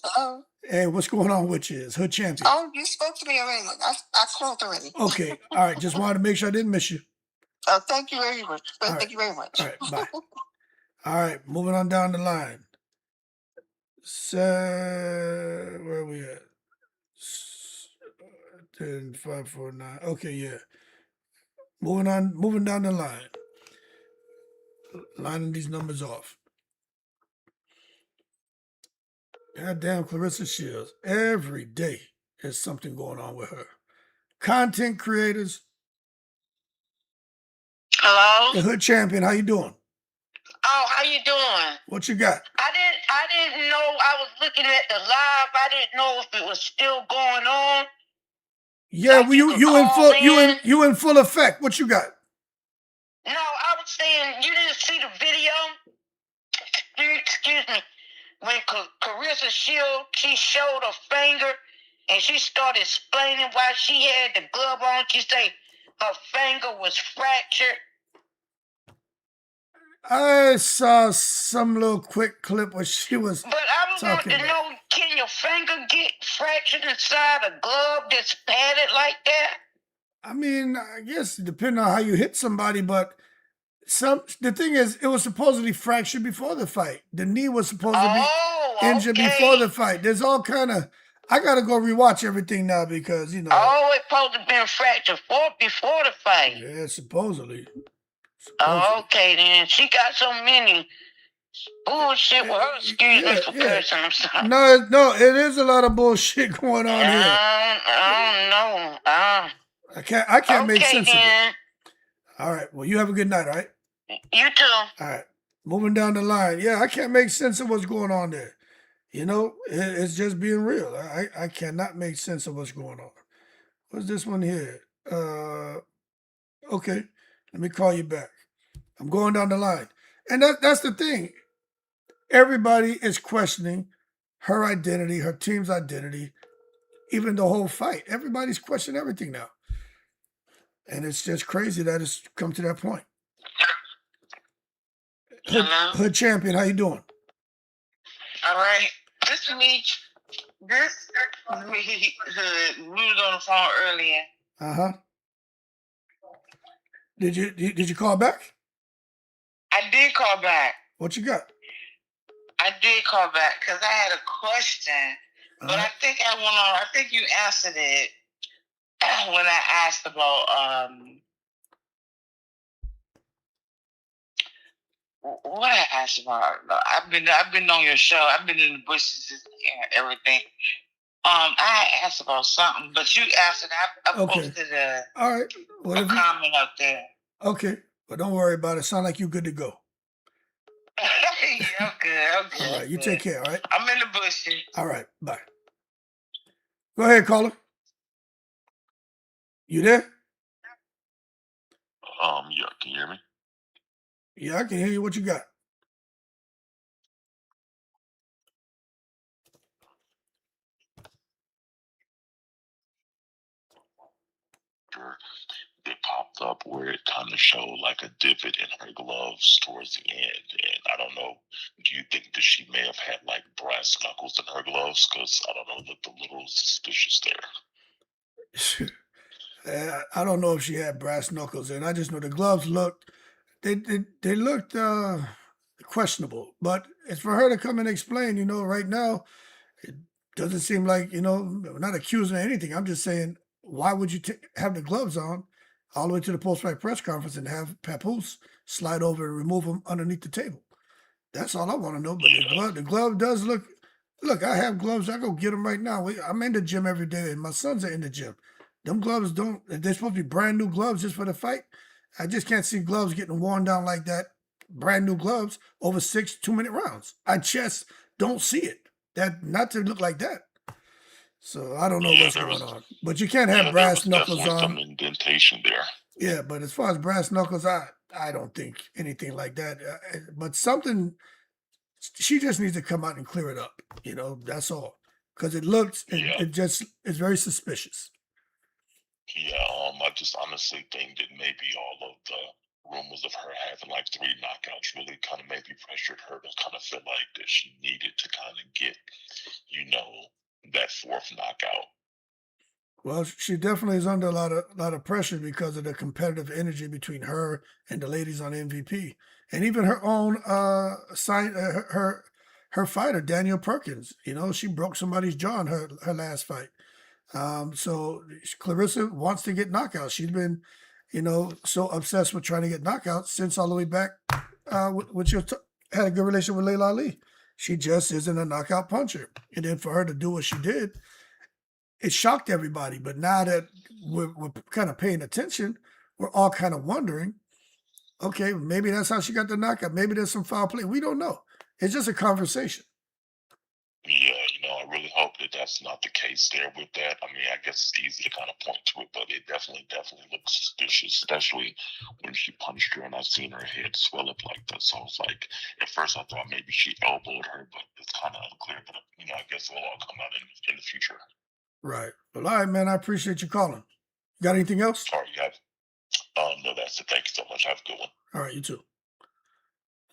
Hello?
Hey, what's going on with you? It's Hood Champion.
Oh, you spoke to me already. I called already.
Okay, all right. Just wanted to make sure I didn't miss you.
Thank you very much. Thank you very much.
All right, bye. All right, moving on down the line. Where are we at? 10, 5, 4, 9. Okay, yeah. Moving down the line. Lining these numbers off. Goddamn Claressa Shields. Every day there's something going on with her. Content creators.
Hello?
The Hood Champion, how you doing?
Oh, how you doing?
What you got?
I didn't know. I was looking at the live. I didn't know if it was still going on.
Yeah, well, you in full effect. What you got?
No, I was saying you didn't see the video. Excuse me. When Claressa Shields, she showed her finger and she started explaining why she had the glove on. She said her finger was fractured.
I saw some little quick clip where she was
But I want to know, can your finger get fractured inside a glove that's padded like that?
I mean, I guess depending on how you hit somebody, but the thing is, it was supposedly fractured before the fight. The knee was supposed to be injured before the fight. There's all kind of I gotta go rewatch everything now because
Oh, it's supposed to have been fractured before the fight.
Yeah, supposedly.
Oh, okay, then. She got so many bullshit with her. Excuse me for cursing. I'm sorry.
No, it is a lot of bullshit going on here.
I don't know.
I can't make
Okay,
sense of
then.
it. All right. Well, you have a good night, all right?
You too.
All right. Moving down the line. Yeah, I can't make sense of what's going on there. It's just being real. I cannot make sense of what's going on. What's this one here? Okay. Let me call you back. I'm going down the line. And that's the thing. Everybody is questioning her identity, her team's identity, even the whole fight. Everybody's questioning everything now. And it's just crazy that it's come to that point. Hood Champion, how you doing?
All right. This is me. This is me. We was on the phone earlier.
Uh-huh. Did you call back?
I did call back.
What you got?
I did call back because I had a question, but I think I think you answered it when I asked about what I asked about. I've been on your show. I've been in the bushes and everything. I asked about something, but you answered. I posted a
All right.
a comment up there.
Okay. Well, don't worry about it. Sound like you're good to go.
Yeah, I'm good.
All right. You take care, all right?
I'm in the bushes.
All right. Bye. Go ahead, caller. You there?
Yeah, can you hear me?
Yeah, I can hear you. What you got?
It popped up where it kind of showed like a divot in her gloves towards the end. And I don't know, do you think that she may have had like brass knuckles in her gloves? Because I don't know, looked a little suspicious there.
I don't know if she had brass knuckles in. I just know the gloves looked, they looked questionable. But it's for her to come and explain, right now, it doesn't seem like, we're not accusing her of anything. I'm just saying, why would you have the gloves on all the way to the post-fight press conference and have Papoose slide over and remove them underneath the table? That's all I want to know. But the glove does look, I have gloves. I go get them right now. I'm in the gym every day, and my sons are in the gym. Them gloves they're supposed to be brand new gloves just for the fight. I just can't see gloves getting worn down like that, brand new gloves, over 6 2-minute rounds. I just don't see it. That not to look like that. So I don't know what's going on. But you can't have brass knuckles on.
Some indentation there.
Yeah, but as far as brass knuckles, I don't think anything like that. But something, she just needs to come out and clear it up. That's all. Because it just is very suspicious.
Yeah, I just honestly think that maybe all of the rumors of her having like 3 knockouts really kind of maybe pressured her to kind of feel like that she needed to kind of get, that 4th knockout.
Well, she definitely is under a lot of pressure because of the competitive energy between her and the ladies on MVP, and even her own her fighter Danielle Perkins. She broke somebody's jaw in her last fight. So Claressa wants to get knockouts. She's been, so obsessed with trying to get knockouts since all the way back when she had a good relationship with Layla Ali. She just isn't a knockout puncher. And then for her to do what she did, it shocked everybody. But now that we're kind of paying attention, we're all kind of wondering, okay, maybe that's how she got the knockout. Maybe there's some foul play. We don't know. It's just a conversation.
Yeah, I really hope that that's not the case there with that. I mean, I guess it's easy to kind of point to it, but it definitely looks suspicious, especially when she punched her and I seen her head swell up like that. So it's like, at first I thought maybe she elbowed her, but it's kind of unclear. But, I guess it'll all come out in the future.
Right. Well, all right, man, I appreciate you calling. Got anything else?
All right, you have. No, that's it. Thank you so much. Have a good one.
All right, you too.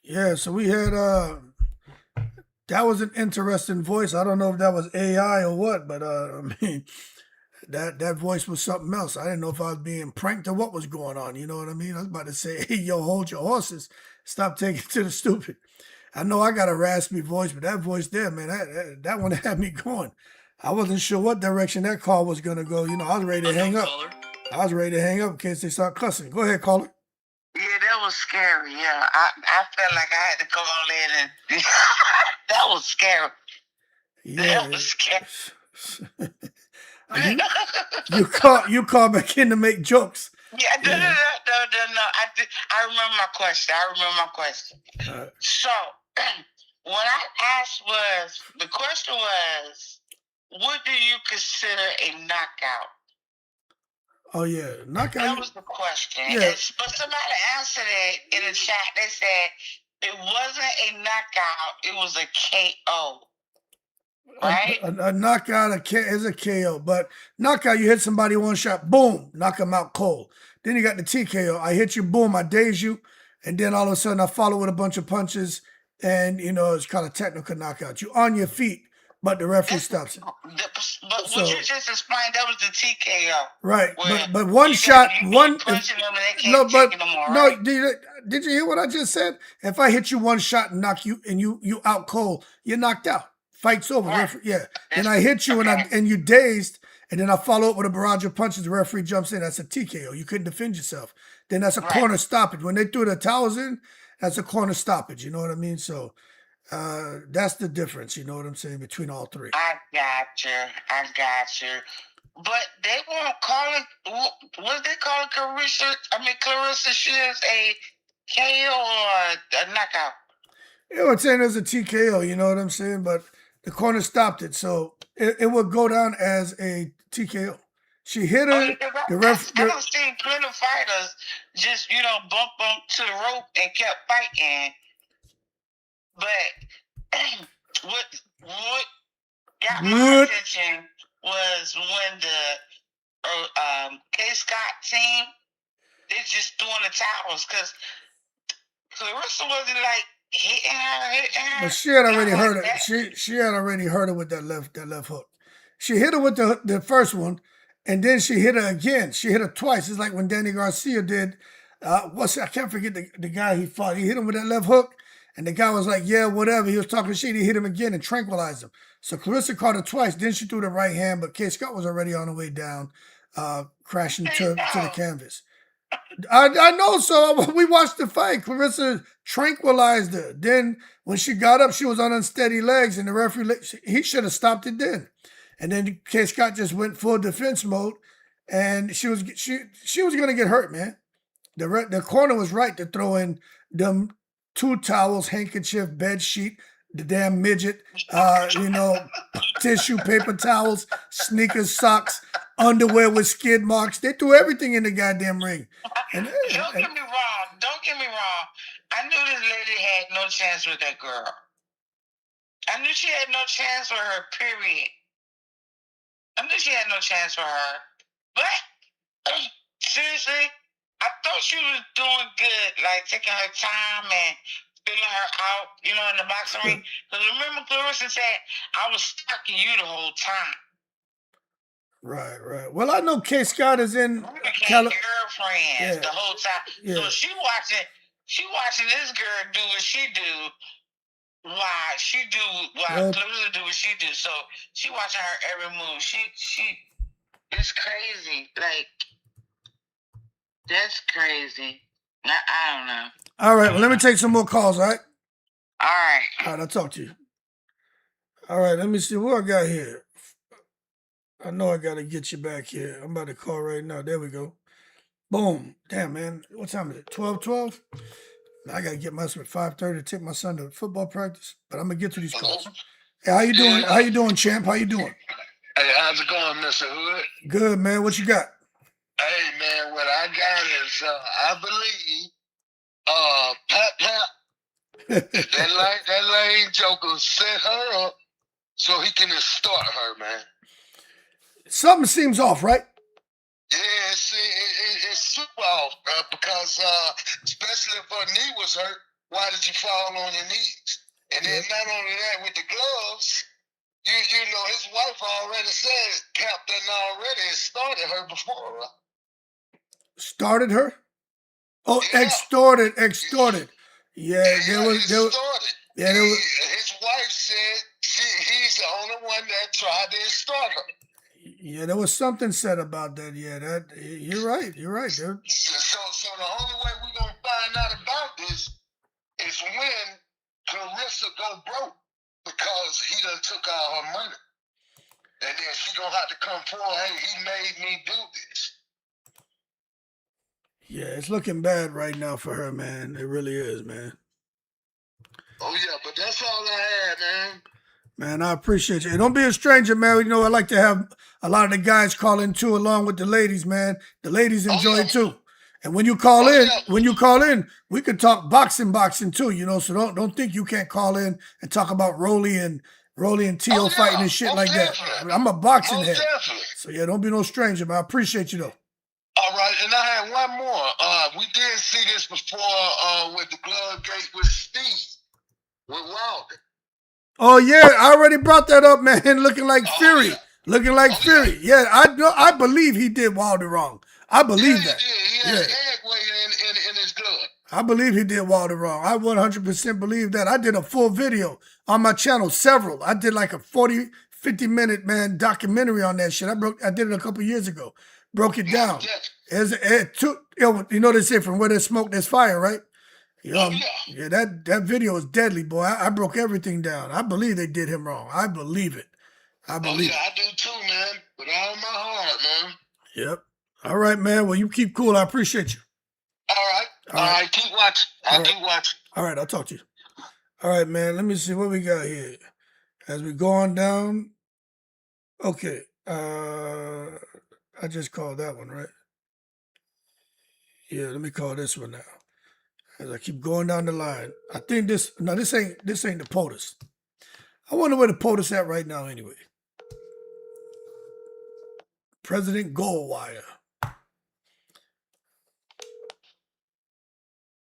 Yeah, so we had that was an interesting voice. I don't know if that was AI or what, but I mean, that voice was something else. I didn't know if I was being pranked or what was going on. You know what I mean? I was about to say, hey, yo, hold your horses. Stop taking it to the stupid. I know I got a raspy voice, but that voice there, man, that one had me going. I wasn't sure what direction that call was gonna go. You know, I was ready to hang up. I was ready to hang up in case they start cussing. Go ahead, caller.
Yeah, that was scary. Yeah, I felt like I had to call in and that was scary.
Yeah.
That was scary.
you call back in to make jokes.
Yeah, no. I remember my question. So, what I asked the question was, what do you consider a knockout?
Oh yeah, knockout.
That was the question.
Yeah.
But somebody answered it in the chat. They said it wasn't a knockout. It was a KO. Right?
A knockout is a KO, but knockout, you hit somebody one shot, boom, knock them out cold. Then you got the TKO. I hit you, boom, I daze you, and then all of a sudden I follow with a bunch of punches, and you know it's kind of technical knockout. You on your feet, but the referee stops it.
But what you just explained, that was the TKO.
Right, but one shot, one. Did you hear what I just said? If I hit you one shot and knock you, and you out cold, you're knocked out. Fight's over. Yeah. Then I hit you and you dazed, and then I follow up with a barrage of punches. The referee jumps in. That's a TKO. You couldn't defend yourself. Then that's a corner stoppage. When they threw the towels in, that's a corner stoppage. You know what I mean? So that's the difference. You know what I'm saying between all three.
I got you. But they won't call it. What they call it, Claressa Shields a KO or a knockout?
Yeah, I'm saying there's a TKO. You know what I'm saying, but the corner stopped it, so it would go down as a TKO. She hit her.
I don't see plenty of fighters just bump to the rope and kept fighting. But what got my attention was when the K. Scott team they just throwing the towels because Claressa wasn't like hitting her.
But she had already heard it. She had already heard it with that left hook. She hit her with the first one, and then she hit her again. She hit her twice. It's like when Danny Garcia did. I can't forget the guy he fought. He hit him with that left hook, and the guy was like, "Yeah, whatever." He was talking shit. He hit him again and tranquilized him. So Claressa caught her twice. Then she threw the right hand, but K. Scott was already on the way down, crashing to the canvas. I know, so we watched the fight. Claressa tranquilized her. Then when she got up, she was on unsteady legs, and the referee, he should have stopped it then. And then K. Scott just went full defense mode, and she was going to get hurt, man. The corner was right to throw in them 2 towels, handkerchief, bed sheet, the damn midget, tissue paper towels, sneakers, socks, underwear with skid marks. They threw everything in the goddamn ring.
Don't get me wrong. I knew this lady had no chance with that girl. I knew she had no chance for her, period. I knew she had no chance for her. But, seriously, I thought she was doing good, like taking her time and filling her out, in the boxing ring. Because remember, Claressa said, I was stalking you the whole time.
Right. Well, I know K. Scott is in
girlfriends the whole time.
Yeah.
So she watching this girl do what she do. Claressa do what she do. So she watching her every move. It's crazy. Like, that's crazy. I don't know.
All right, well, let me take some more calls, all right?
All right,
I'll talk to you. All right, let me see what I got here. I know I got to get you back here. I'm about to call right now. There we go. Boom. Damn, man. What time is it? 12:12? I got to get myself at 5:30 to take my son to football practice, but I'm going to get to these calls. Hey, how you doing? How you doing, champ? How you doing?
Hey, how's it going, Mr. Hood?
Good, man. What you got?
Hey, man, what I got is, I believe, Pat, that lame joker set her up so he can extort her, man.
Something seems off, right?
Yeah, it's super off, because especially if her knee was hurt, why did you fall on your knees? And then not only that, with the gloves, you know, his wife already said Captain already started her before.
Started her? Oh, yeah. Extorted. Yeah,
his wife said he's the only one
one that tried to extort her.
Yeah, there was something said about that. Yeah, you're right. You're right, dude.
So the only way we're gonna find out about this is when Claressa go broke because he done took all her money. And then she gonna have to come forward, hey, he made me do this.
Yeah, it's looking bad right now for her, man. It really is, man.
Oh yeah, but that's all I had, man.
Man, I appreciate you. And don't be a stranger, man. You know, I like to have a lot of the guys call in too, along with the ladies, man. The ladies enjoy it too. And when you call in, we could talk boxing too, you know. So don't think you can't call in and talk about Rolly and Tio fighting and shit like that. I'm a boxing head. So yeah, don't be no stranger, man. I appreciate you though.
All right, and I had one more. We did see this before with the glove gate with Steve, with Wilder.
Oh yeah, I already brought that up, man. Looking like Fury. Looking like Fury. Yeah, I believe he did Wilder wrong. I believe that.
He had an egg weight in his glove.
I believe he did Wilder wrong. I 100% believe that. I did a full video on my channel, several. I did like a 40, 50-minute, man, documentary on that shit. I did it a couple years ago. Broke it down. You know they say from where there's smoke, there's fire, right? Yeah, that video is deadly, boy. I broke everything down. I believe they did him wrong. I believe it. I believe it.
I do too, man. With all my heart, man.
Yep. All right, man. Well, you keep cool. I appreciate you.
All right. Keep watching. Keep watching.
All right, I'll talk to you. All right, man. Let me see what we got here. As we go on down. Okay. I just called that one, right? Yeah, let me call this one now. As I keep going down the line. I think this ain't the POTUS. I wonder where the POTUS at right now anyway. President Goldwire.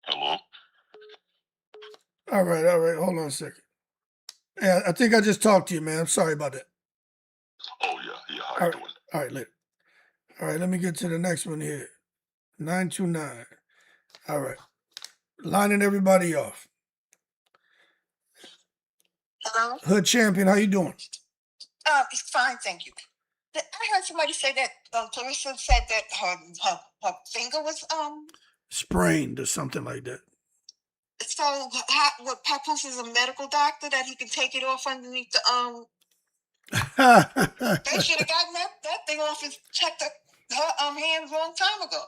Hello?
All right. Hold on a second. Yeah, I think I just talked to you, man. I'm sorry about that.
Oh, yeah. How you doing?
All right, later. All right, let me get to the next one here. 929. All right. Lining everybody off.
Hello?
Hood Champion, how you doing?
It's fine, thank you. I heard somebody say that Claressa said that her finger was
Sprained or something like that.
So what Papoose is a medical doctor that he can take it off underneath the They should have gotten that thing off and checked her hands a long time ago.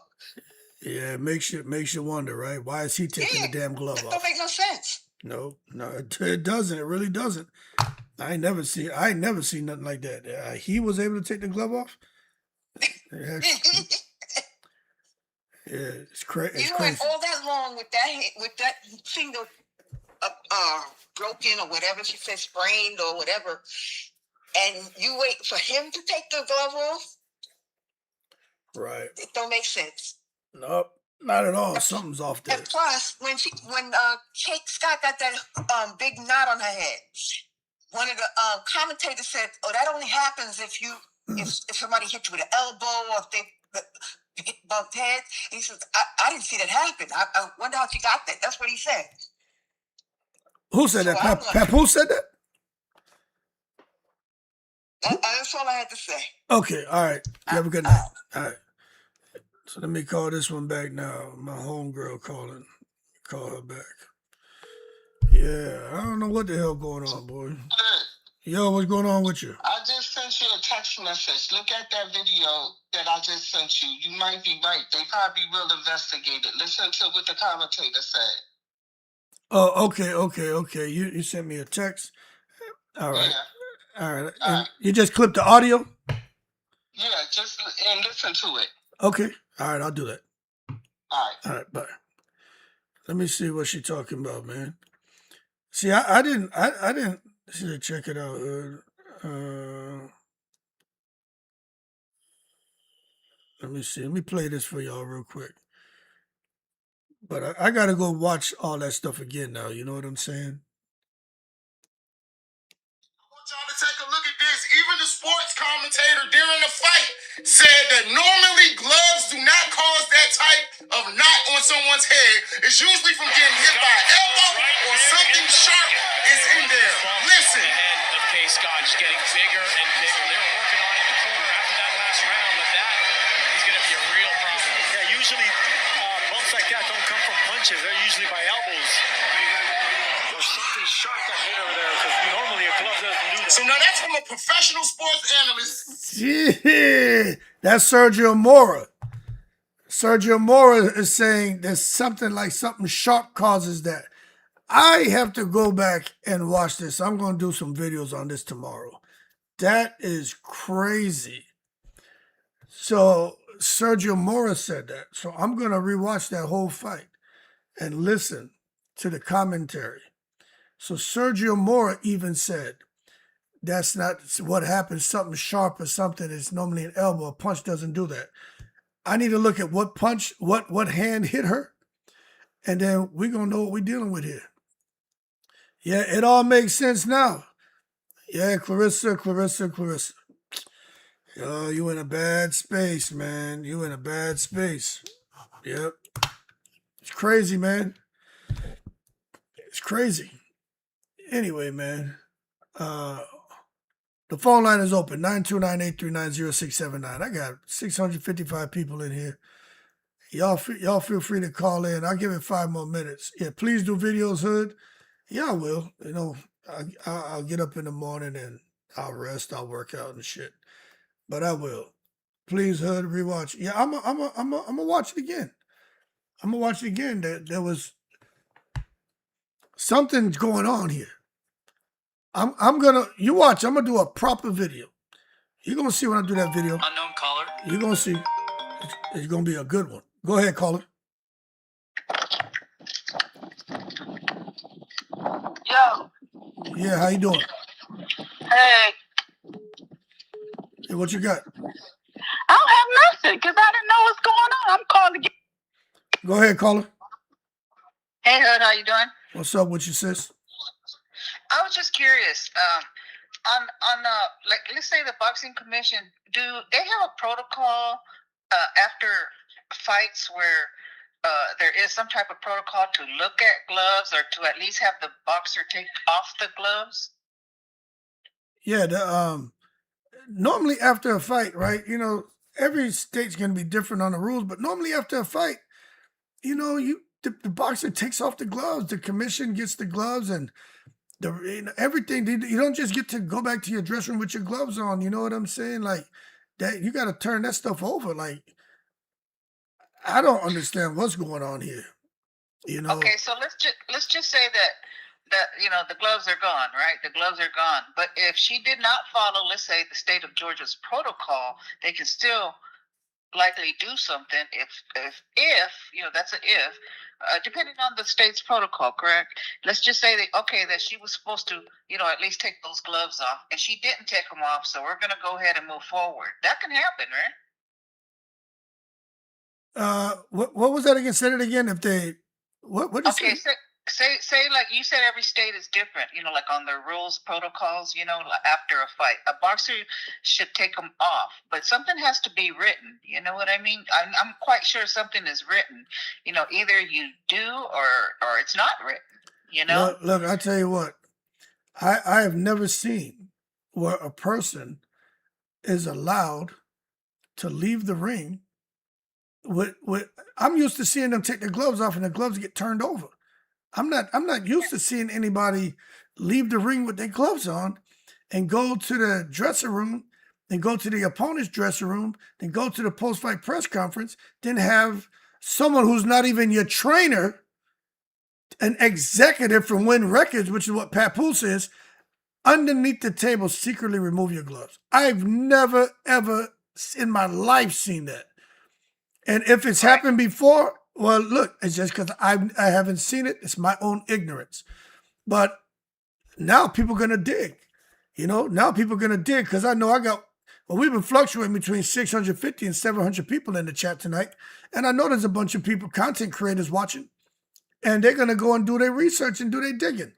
Yeah, it makes you wonder, right? Why is he taking the damn glove off?
That don't make no sense.
No, it doesn't. It really doesn't. I ain't never seen nothing like that. He was able to take the glove off. Yeah, it's crazy.
You went all that long with that finger broken or whatever she said, sprained or whatever, and you wait for him to take the glove off.
Right.
It don't make sense.
Nope, not at all. Something's off there.
And plus, when Kate Scott got that big knot on her head, one of the commentators said, "Oh, that only happens if somebody hit you with an elbow or if they bumped heads." He says, "I didn't see that happen. I wonder how she got that." That's what he said.
Who said that? Papoose said that?
That's all I had to say.
Okay, all right. You have a good night. All right. So let me call this one back now. My homegirl calling. Call her back. Yeah, I don't know what the hell going on, boy. Yo, what's going on with you?
I just sent you a text message. Look at that video that I just sent you. You might be right. They probably will investigate it. Listen to what the commentator said.
Oh, okay. You sent me a text. All right.
Yeah.
All right. You just clipped the audio?
Yeah, just listen to it.
Okay. All right, I'll do that.
All
right, bye. Let me see what she's talking about, man. See, I didn't see, check it out. Let me see. Let me play this for y'all real quick. But I got to go watch all that stuff again now. You know what I'm saying?
Y'all to take a look at this. Even the sports commentator during the fight said that normally gloves do not cause that type of knot on someone's head. It's usually from getting hit by an elbow or something sharp is in there. Listen.
pace got just getting bigger and bigger. They were working on it in the corner after that last round, but that is going to be a real problem. Yeah, usually bumps like that don't come from punches. They're usually by elbows. Or something sharp that hit over there, because normally a glove doesn't do that.
So now that's from a professional sports analyst.
Yeah, that's Sergio Mora. Sergio Mora is saying there's something like something sharp causes that. I have to go back and watch this. I'm going to do some videos on this tomorrow. That is crazy. So Sergio Mora said that. So I'm going to rewatch that whole fight and listen to the commentary. So Sergio Mora even said, that's not what happens. Something sharp or something is normally an elbow. A punch doesn't do that. I need to look at what punch, what hand hit her, and then we're going to know what we're dealing with here. Yeah, it all makes sense now. Yeah, Claressa. Oh, you in a bad space, man. You in a bad space. Yep. It's crazy, man. It's crazy. Anyway, man. The phone line is open, 929-839-0679. I got 655 people in here. Y'all feel free to call in. I'll give it 5 more minutes. Yeah, please do videos, Hood. Yeah, I will. You know, I'll get up in the morning and I'll rest. I'll work out and shit. But I will. Please, Hood, rewatch. Yeah, I'm gonna watch it again. I'm gonna watch it again. There was something going on here. You watch. I'm gonna do a proper video. You're gonna see when I do that video.
Unknown caller.
You're gonna see. It's gonna be a good one. Go ahead, caller.
Yo.
Yeah, how you doing?
Hey.
Hey, what you got?
I don't have nothing because I didn't know what's going on. I'm calling to get.
Go ahead, caller.
Hey, Hood, how you doing?
What's up with you, sis?
I was just curious. On like, let's say the boxing commission, do they have a protocol after fights where there is some type of protocol to look at gloves or to at least have the boxer take off the gloves?
Yeah, normally after a fight, right? You know, every state's gonna be different on the rules, but normally after a fight, you know, the boxer takes off the gloves, the commission gets the gloves, and everything. You don't just get to go back to your dressing room with your gloves on. You know what I'm saying? Like that, you got to turn that stuff over. Like, I don't understand what's going on here. You know?
Okay, so let's just say that you know the gloves are gone, right? The gloves are gone. But if she did not follow, let's say, the state of Georgia's protocol, they can still likely do something if you know, that's an if. Depending on the state's protocol, correct? Let's just say that she was supposed to, you know, at least take those gloves off, and she didn't take them off, so we're going to go ahead and move forward. That can happen, right?
What was that again? Say it again. If they, what did you say?
Say like you said, every state is different, you know, like on their rules, protocols, you know, like after a fight. A boxer should take them off, but something has to be written. You know what I mean? I'm quite sure something is written. You know, either you do or it's not written, you know?
Look, I tell you what, I have never seen where a person is allowed to leave the ring with I'm used to seeing them take their gloves off and the gloves get turned over. I'm not used to seeing anybody leave the ring with their gloves on and go to the dressing room, then go to the opponent's dressing room, then go to the post-fight press conference, then have someone who's not even your trainer, an executive from Win Records, which is what Papoose is, underneath the table secretly remove your gloves. I've never, ever in my life seen that. And if it's happened before, well, look, it's just because I haven't seen it. It's my own ignorance. But now people are going to dig. You know, now people are going to dig because I know we've been fluctuating between 650 and 700 people in the chat tonight. And I know there's a bunch of people, content creators watching, and they're going to go and do their research and do their digging.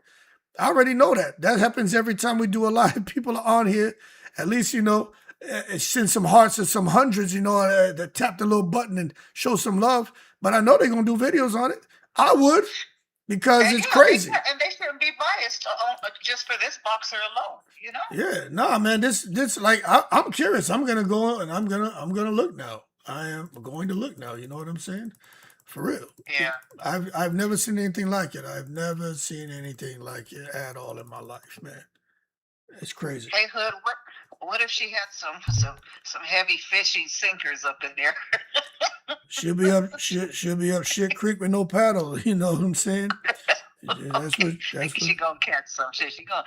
I already know that. That happens every time we do a live. People are on here. At least, you know, send some hearts or some hundreds, you know, tap the little button and show some love. But I know they're going to do videos on it. I would. because
And
it's
yeah,
crazy.
and they shouldn't be biased just for this boxer alone. You know.
Yeah, nah, man. This like I'm curious. I'm gonna go and I'm gonna look now. I am going to look now. You know what I'm saying? For real.
Yeah.
I've never seen anything like it. I've never seen anything like it at all in my life, man. It's crazy.
Hey, Hood, what if she had some heavy fishy sinkers up in there?
She'll be up shit creek with no paddle. You know what I'm saying? That's what.
She gonna catch some shit. She gonna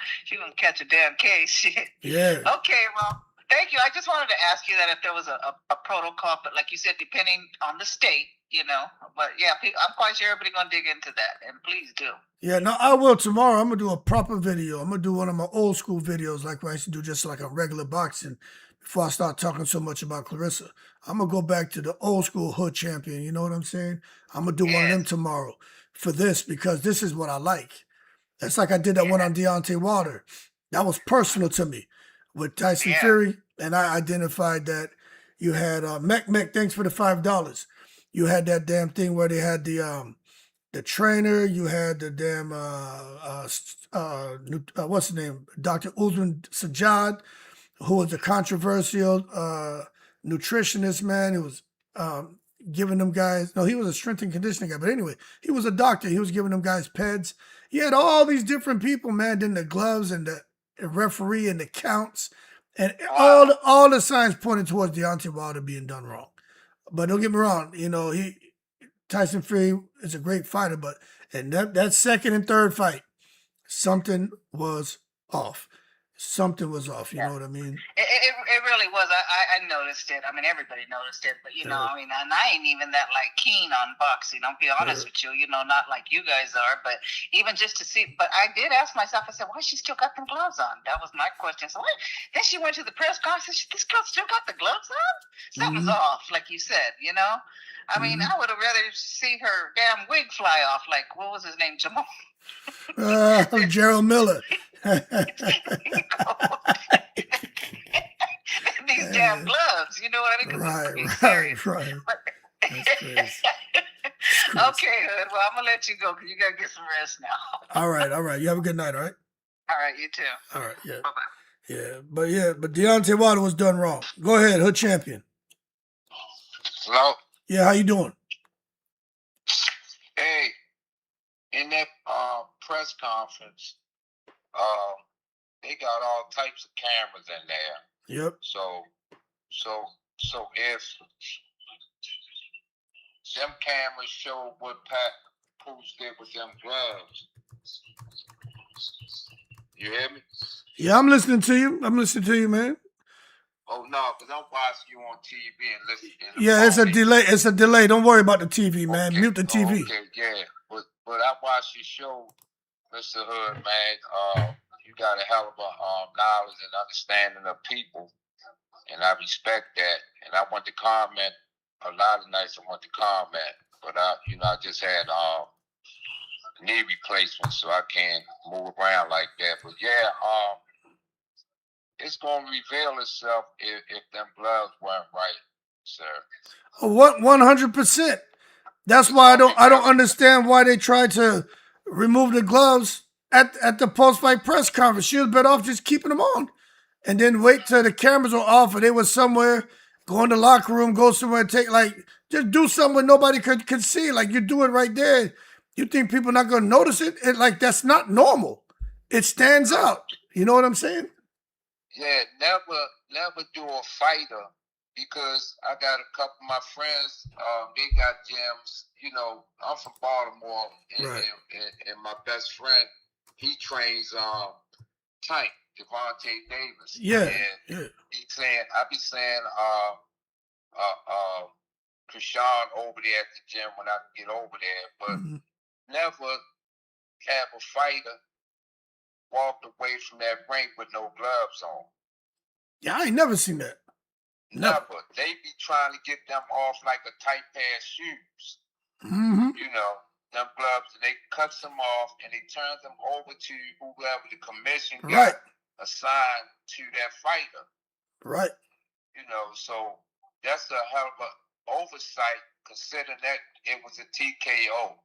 catch a damn case. Shit.
Yeah.
Okay, well, thank you. I just wanted to ask you that if there was a protocol, but like you said, depending on the state, you know. But yeah, I'm quite sure everybody gonna dig into that, and please do.
Yeah, no, I will tomorrow. I'm gonna do a proper video. I'm gonna do one of my old school videos, like what I used to do, just like a regular boxing. Before I start talking so much about Claressa, I'm gonna go back to the old school hood champion. You know what I'm saying? I'm gonna do one of them tomorrow for this because this is what I like. That's like I did that one on Deontay Wilder. That was personal to me with Tyson Fury, and I identified that you had Mech. Thanks for the $5. You had that damn thing where they had the trainer. You had the damn what's his name, Dr. Usman Sajjad, who was a controversial nutritionist, man. Who was giving them guys, no, he was a strength and conditioning guy, but anyway, he was a doctor. He was giving them guys PEDs. He had all these different people, man. Then the gloves and the referee and the counts, and all the signs pointed towards Deontay Wilder being done wrong. But don't get me wrong, you know, Tyson Fury is a great fighter, but in that second and third fight, something was off. Something was off. You know what I mean?
It really was. I noticed it. I mean, everybody noticed it. But, you know, I mean, and I ain't even that, like, keen on boxing. I'll be honest with you. You know, not like you guys are. But even just to see. But I did ask myself, I said, why she still got them gloves on? That was my question. So then she went to the press conference. This girl still got the gloves on? Something's off, like you said, you know? I mean, I would have rather see her damn wig fly off. Like, what was his name? Jamal?
Gerald Miller.
These damn gloves, you know what I mean?
Right. That's crazy.
Okay, Hood. Well, I'm gonna let you go because you gotta get some rest now.
All right. You have a good night. All right.
All right, you too.
All right. Yeah.
Bye-bye.
But Deontay Wilder was done wrong. Go ahead, Hood Champion.
Hello?
Yeah, how you doing?
Hey, in that press conference, they got all types of cameras in there.
Yep.
So if them cameras show what Papoose did with them gloves, you hear me?
Yeah, I'm listening to you, man.
Oh no, because I'm watching you on TV and listening.
Yeah, it's a delay. Don't worry about the TV, man. Mute the TV.
Okay, yeah. But I watched your show, Mr. Hood, man. You got a hell of a knowledge and understanding of people, and I respect that. And I want to comment a lot of nights. I want to comment, but I just had knee replacement, so I can't move around like that. But yeah, it's gonna reveal itself if them gloves weren't right, sir.
What 100%? That's why I don't understand why they tried to remove the gloves at the post-fight press conference. She was better off just keeping them on and then wait till the cameras were off or they was somewhere, go in the locker room, go somewhere and just do something where nobody could see. Like, you do it right there. You think people not going to notice it? Like, that's not normal. It stands out. You know what I'm saying?
Yeah, never do a fighter, because I got a couple of my friends, they got gyms. You know, I'm from Baltimore, and my best friend, he trains Tank, Devontae Davis.
Yeah.
I be saying Krishan over there at the gym when I get over there, but never have a fighter walked away from that ring with no gloves on.
Yeah, I ain't never seen that.
Never. They be trying to get them off like a tight pair of shoes. You know, them gloves, and they cut them off and they turn them over to whoever the commission got assigned to that fighter.
Right.
You know, so that's a hell of an oversight, considering that it was a TKO.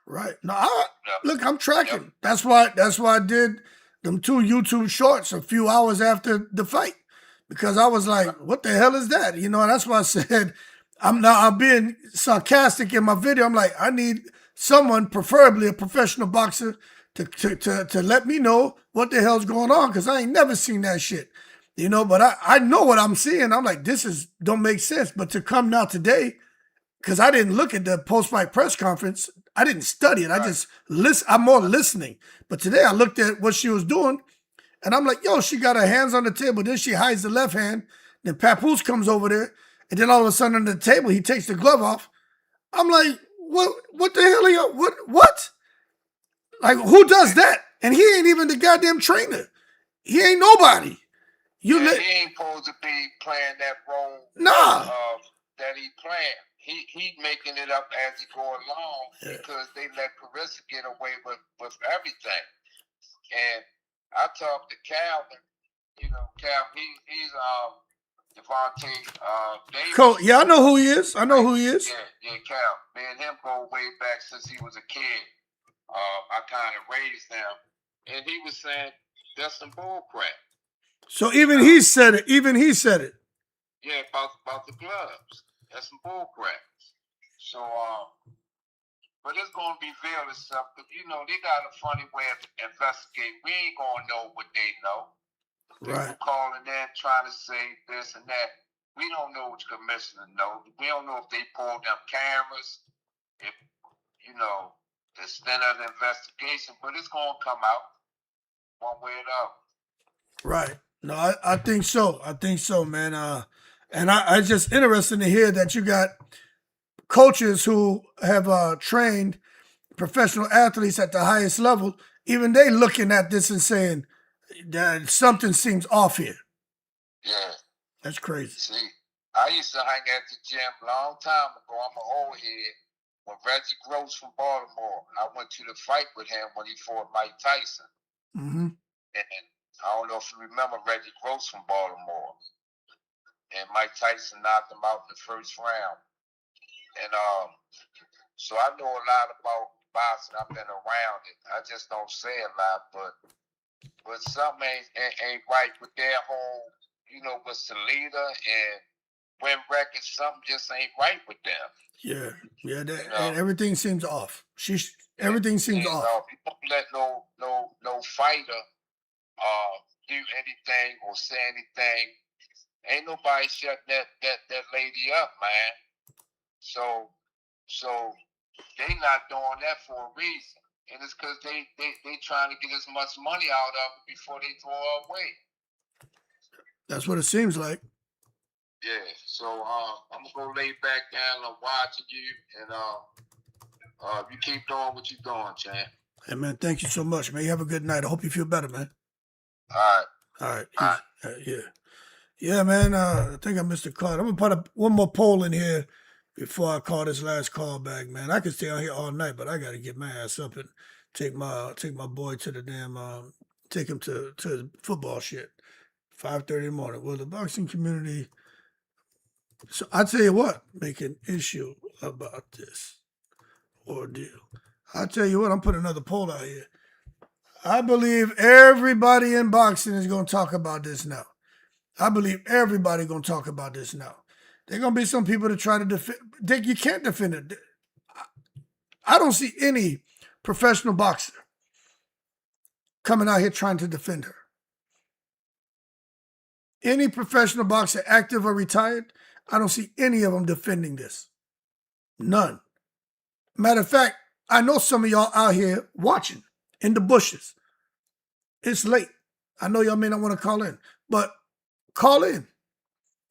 Right. No,
Yeah.
look, I'm tracking. That's why I did them 2 YouTube shorts a few hours after the fight. Because I was like, what the hell is that? You know, and that's why I said I'm being sarcastic in my video. I'm like, I need someone, preferably a professional boxer, to let me know what the hell's going on, because I ain't never seen that shit. You know, but I know what I'm seeing. I'm like, don't make sense. But to come now today, because I didn't look at the post-fight press conference. I didn't study it. I just listen. I'm more listening. But today I looked at what she was doing, and I'm like, yo, she got her hands on the table. Then she hides the left hand. Then Papoose comes over there, and then all of a sudden on the table, he takes the glove off. I'm like, what the hell are you? What? Like, who does that? And he ain't even the goddamn trainer. He ain't nobody.
He ain't supposed to be playing that role.
Nah.
That he playing. He making it up as he go along because they let Claressa get away with everything. And I talked to Calvin. You know, he's Devontae Davis.
Cool. Yeah, I know who he is.
Yeah, Cal. Me and him go way back since he was a kid. I kind of raised him, and he was saying that's some bull crap.
So even he said it.
Yeah, about the gloves. That's some bull crap. So, but it's gonna be real and stuff. You know, they got a funny way of investigating. We ain't gonna know what they know.
Right.
People calling in trying to say this and that. We don't know what the commissioner knows. We don't know if they pulled them cameras, if you know the extent of the investigation. But it's gonna come out one way or the other.
Right. No, I think so. I think so, man. And I just interested to hear that you got coaches who have trained professional athletes at the highest level. Even they looking at this and saying that something seems off here.
Yeah.
That's crazy.
See, I used to hang at the gym a long time ago. I'm an old head. When Reggie Gross from Baltimore, I went to the fight with him when he fought Mike Tyson.
Mm-hmm.
And I don't know if you remember Reggie Gross from Baltimore. And Mike Tyson knocked him out in the first round. And so I know a lot about boxing. I've been around it. I just don't say a lot, but something ain't right with their whole, you know, with Salida and win records. Something just ain't right with them.
Yeah.
You know?
And everything seems off. Everything seems off.
You don't let no fighter do anything or say anything. Ain't nobody shut that lady up, man. So they not doing that for a reason. And it's because they trying to get as much money out of it before they throw her away.
That's what it seems like.
Yeah. So I'm gonna go lay back down and watching you, and you keep doing what you're doing, champ.
Hey man, thank you so much, man. You have a good night. I hope you feel better, man.
All
right. Yeah. Yeah, man. I think I missed a call. I'm gonna put up one more poll in here before I call this last call back, man. I could stay out here all night, but I gotta get my ass up and take my boy to the damn take him to the football shit. 5:30 in the morning. Well, the boxing community. So I tell you what, make an issue about this ordeal. I tell you what, I'm putting another poll out here. I believe everybody in boxing is going to talk about this now. I believe everybody going to talk about this now. There are going to be some people that try to defend. You can't defend it. I don't see any professional boxer coming out here trying to defend her. Any professional boxer, active or retired, I don't see any of them defending this. None. Matter of fact, I know some of y'all out here watching in the bushes. It's late. I know y'all may not want to call in, but call in.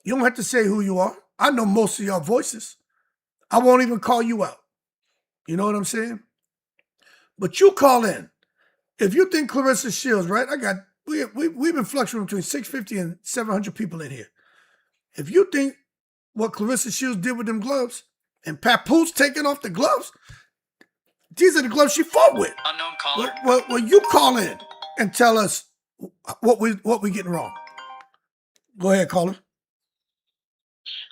You don't have to say who you are. I know most of y'all voices. I won't even call you out. You know what I'm saying? But you call in. If you think Claressa Shields, right? We've been fluctuating between 650 and 700 people in here. If you think what Claressa Shields did with them gloves and Papoose taking off the gloves, these are the gloves she fought with.
Unknown caller.
Well, you call in and tell us what we getting wrong. Go ahead, caller.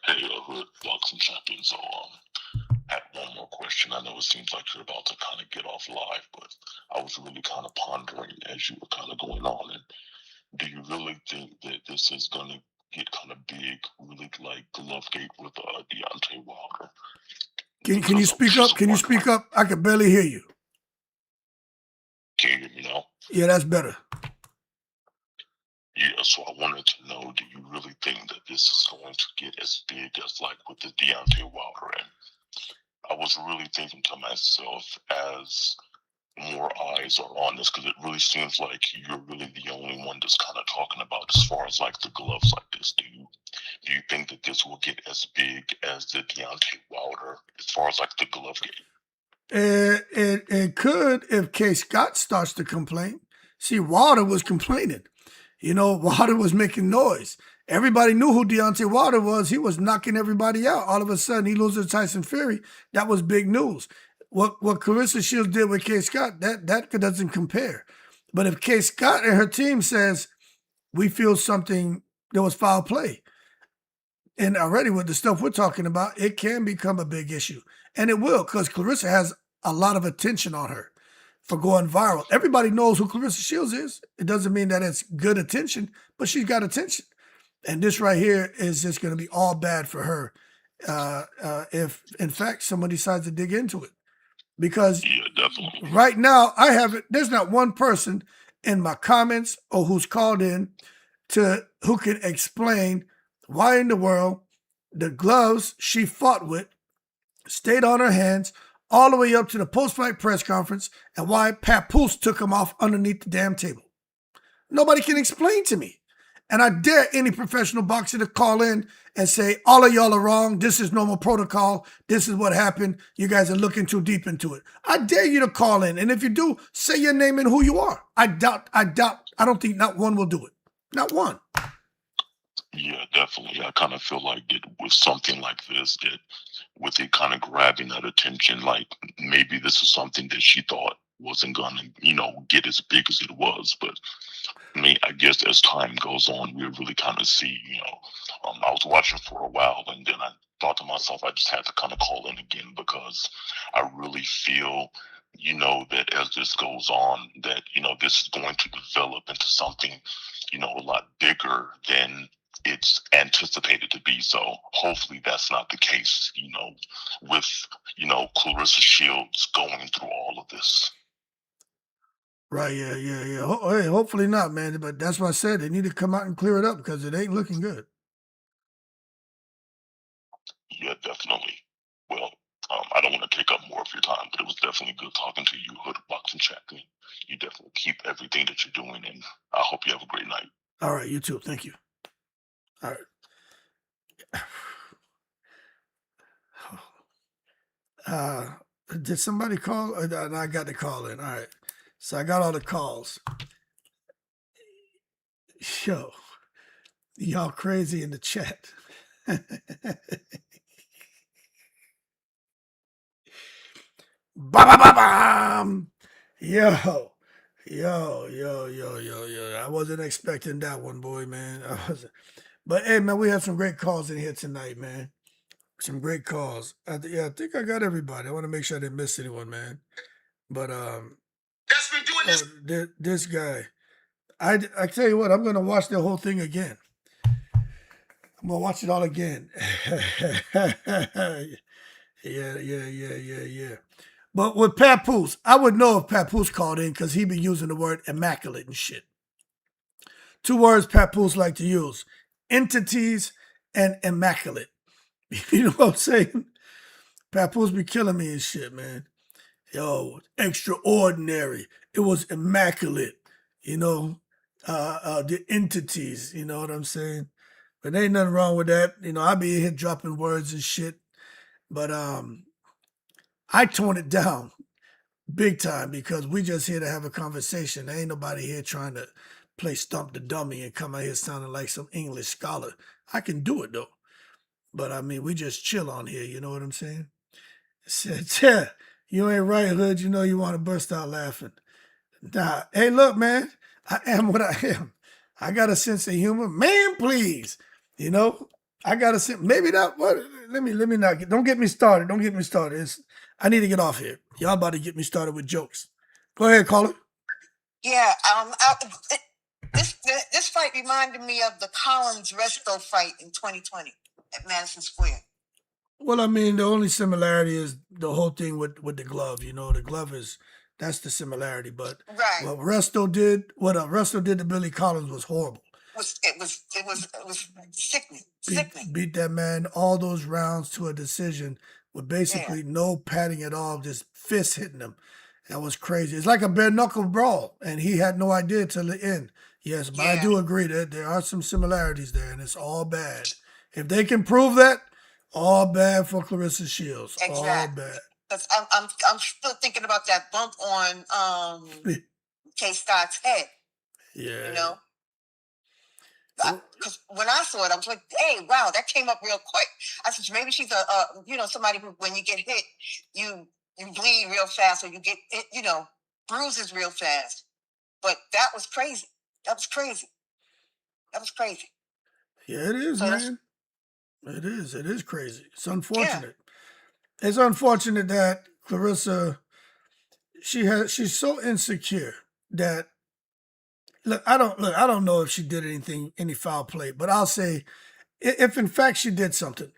Hey, Hood Boxing Champion. So, I had one more question. question. I know it seems like you're about to kind of get off live, but I was really kind of pondering as you were kind of going on. And do you really think that this is going to get kind of big, really like Glovegate with Deontay Wilder?
Can you speak up? Can you speak up? I can barely hear you.
Can you hear me now?
Yeah, that's better.
Yeah, so I wanted to know, do you really think that this is going to get as big as like with the Deontay Wilder? And I was really thinking to myself, as more eyes are on this, because it really seems like you're really the only one that's kind of talking about as far as like the gloves like this. Do you think that this will get as big as the Deontay Wilder as far as like the glove game?
It could if K. Scott starts to complain. See, Wilder was complaining. You know, Wilder was making noise. Everybody knew who Deontay Wilder was. He was knocking everybody out. All of a sudden, he loses to Tyson Fury. That was big news. What Claressa Shields did with K. Scott, that doesn't compare. But if K. Scott and her team says, we feel something, there was foul play, and already with the stuff we're talking about, it can become a big issue. And it will, because Claressa has a lot of attention on her for going viral. Everybody knows who Claressa Shields is. It doesn't mean that it's good attention, but she's got attention. And this right here is just going to be all bad for her if, in fact, someone decides to dig into it. Because right now, there's not one person in my comments or who's called in who can explain why in the world the gloves she fought with stayed on her hands all the way up to the post-fight press conference, and why Papoose took them off underneath the damn table. Nobody can explain to me. And I dare any professional boxer to call in and say, all of y'all are wrong. This is normal protocol. This is what happened. You guys are looking too deep into it. I dare you to call in. And if you do, say your name and who you are. I don't think not one will do it. Not one.
Yeah, definitely. I kind of feel like it with something like this, that with it kind of grabbing that attention, like maybe this is something that she thought wasn't going to, get as big as it was. But I mean, I guess as time goes on, we really kind of see, I was watching for a while, and then I thought to myself, I just had to kind of call in again, because I really feel, that as this goes on, that, this is going to develop into something, a lot bigger than it's anticipated to be. So hopefully that's not the case, with, Claressa Shields going through all of this.
Right, yeah. Hey, hopefully not, man. But that's why I said they need to come out and clear it up, because it ain't looking good.
Yeah, definitely. Well, I don't want to take up more of your time, but it was definitely good talking to you, HoodBoxing champion. You definitely keep everything that you're doing, and I hope you have a great night.
All right, you too. Thank you. All right. Did somebody call? I got the call in. All right. So I got all the calls. Yo, y'all crazy in the chat. Ba-ba-ba-bam! Yo. I wasn't expecting that one, boy, man. I wasn't. But hey, man, we had some great calls in here tonight, man. Some great calls. I think I got everybody. I want to make sure I didn't miss anyone, man. But
That's been doing this.
This guy. I tell you what, I'm gonna watch the whole thing again. I'm gonna watch it all again. Yeah. But with Papoose, I would know if Papoose called in, because he be using the word immaculate and shit. Two words Papoose like to use: entities and immaculate. You know what I'm saying? Papoose be killing me and shit, man. Yo, extraordinary. It was immaculate. The entities, you know what I'm saying? But there ain't nothing wrong with that. I be here dropping words and shit. But I tone it down big time, because we just here to have a conversation. There ain't nobody here trying to play stump the dummy and come out here sounding like some English scholar. I can do it though. But I mean, we just chill on here, you know what I'm saying? Said, you ain't right, Hood. You know you want to burst out laughing. Nah. Hey, look, man. I am what I am. I got a sense of humor. Man, please. I got a sense. Maybe that. What? Let me not. Don't get me started. I need to get off here. Y'all about to get me started with jokes. Go ahead, caller.
Yeah, this fight reminded me of the Collins Resto fight in 2020 at Madison Square.
Well, I mean, the only similarity is the whole thing with the glove. You know, the glove that's the similarity. But
Right.
what Resto did to Billy Collins was horrible.
It was sickening.
Beat that man all those rounds to a decision with basically no padding at all, just fist hitting him. That was crazy. It's like a bare knuckle brawl, and he had no idea till the end. Yes, but I do agree that there are some similarities there, and it's all bad. If they can prove that, all bad for Claressa Shields.
Exactly.
All bad.
I'm still thinking about that bump on K. Scott's head.
Yeah.
You know? Because when I saw it, I was like, "Hey, wow, that came up real quick." I said, "Maybe she's somebody who, when you get hit, you bleed real fast, or you get bruises real fast." But that was crazy. That was crazy.
Yeah, it is, man. It is. It is crazy. It's unfortunate. Yeah. It's unfortunate that Claressa, she's so insecure that I don't know if she did any foul play, but I'll say if in fact she did something,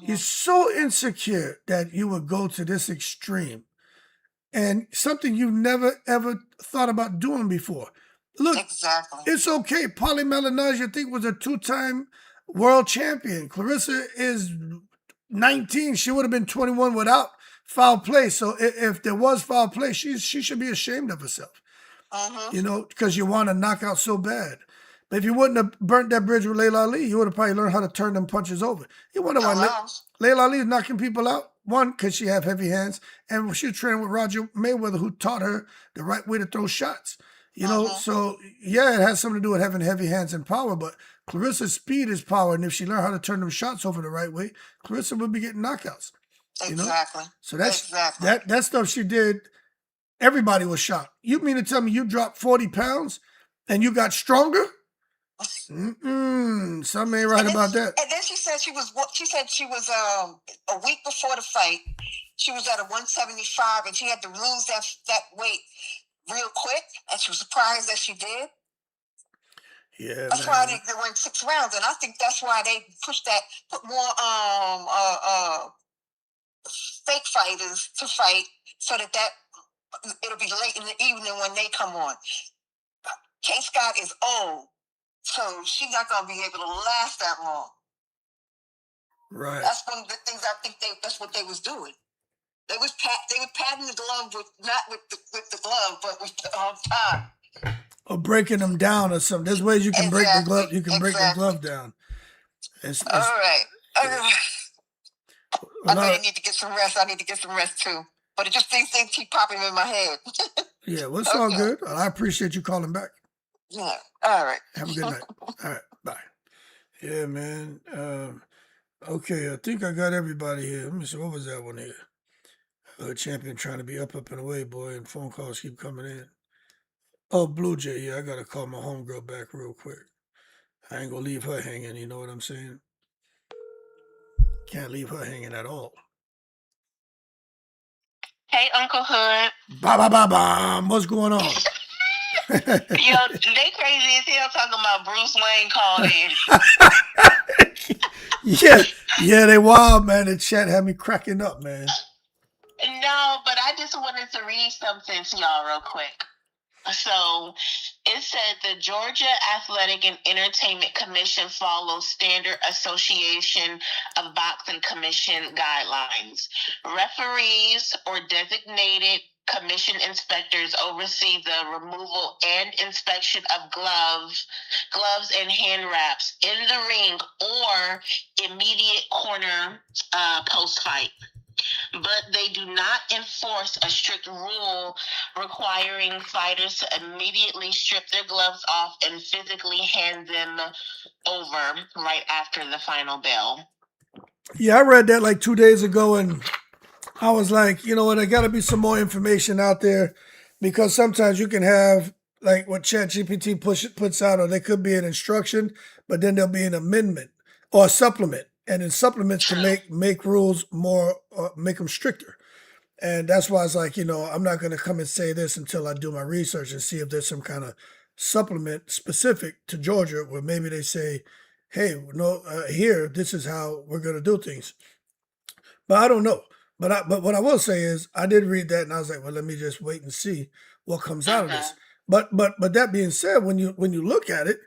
you're so insecure that you would go to this extreme and something you never ever thought about doing before. Look, It's okay. Paulie Malignaggi, I think, was a 2-time world champion. Claressa is 19. She would have been 21 without foul play. So if there was foul play, she should be ashamed of herself. You know, because you want to knock out so bad. But if you wouldn't have burnt that bridge with Layla Ali, you would have probably learned how to turn them punches over. You wonder why Layla Ali is knocking people out? One, because she have heavy hands, and she was training with Roger Mayweather, who taught her the right way to throw shots. You know, so yeah, it has something to do with having heavy hands and power, but Claressa's speed is power, and if she learned how to turn them shots over the right way, Claressa would be getting knockouts. You know? So that stuff she did, everybody was shocked. You mean to tell me you dropped 40 pounds and you got stronger? Something ain't right about that.
And then she said she was a week before the fight, she was at a 175 and she had to lose that weight real quick, and she was surprised that she did.
Yeah,
that's why they went 6 rounds, and I think that's why they put more fake fighters to fight, so that it'll be late in the evening when they come on. K. Scott is old, so she's not gonna be able to last that long.
Right.
That's one of the things I think that's what they was doing. They were patting the glove not with the glove, but with the time.
Or breaking them down or something. There's ways you can break the glove. You can break the glove down.
All right. I really need to get some rest. I need to get some rest too. But it just things keep popping in my head.
Yeah, well, it's all good. I appreciate you calling back.
Yeah. All right.
Have a good night. All right. Bye. Yeah, man. Okay, I think I got everybody here. Let me see. What was that one here? Champion trying to be up and away, boy, and phone calls keep coming in. Oh, Blue Jay, yeah, I gotta call my homegirl back real quick. I ain't gonna leave her hanging, you know what I'm saying? Can't leave her hanging at all.
Hey, Uncle Hood.
Ba-ba-ba-bam. What's going on?
Yo, they crazy as hell talking about Bruce Wayne called in.
Yeah, they wild, man. The chat had me cracking up, man.
No, but I just wanted to read something to y'all real quick. So it said the Georgia Athletic and Entertainment Commission follows Standard Association of Boxing Commission guidelines. Referees or designated commission inspectors oversee the removal and inspection of gloves and hand wraps in the ring or immediate corner post-fight. But they do not enforce a strict rule requiring fighters to immediately strip their gloves off and physically hand them over right after the final bell.
Yeah, I read that like 2 days ago, and I was like, you know what, there got to be some more information out there, because sometimes you can have, like what ChatGPT puts out, or there could be an instruction, but then there'll be an amendment or a supplement. And then supplements can make rules more, make them stricter. And that's why it's like, I'm not going to come and say this until I do my research and see if there's some kind of supplement specific to Georgia where maybe they say, hey, no, here, this is how we're going to do things. But I don't know. But what I will say is I did read that and I was like, well, let me just wait and see what comes out of this. But that being said, when you look at it,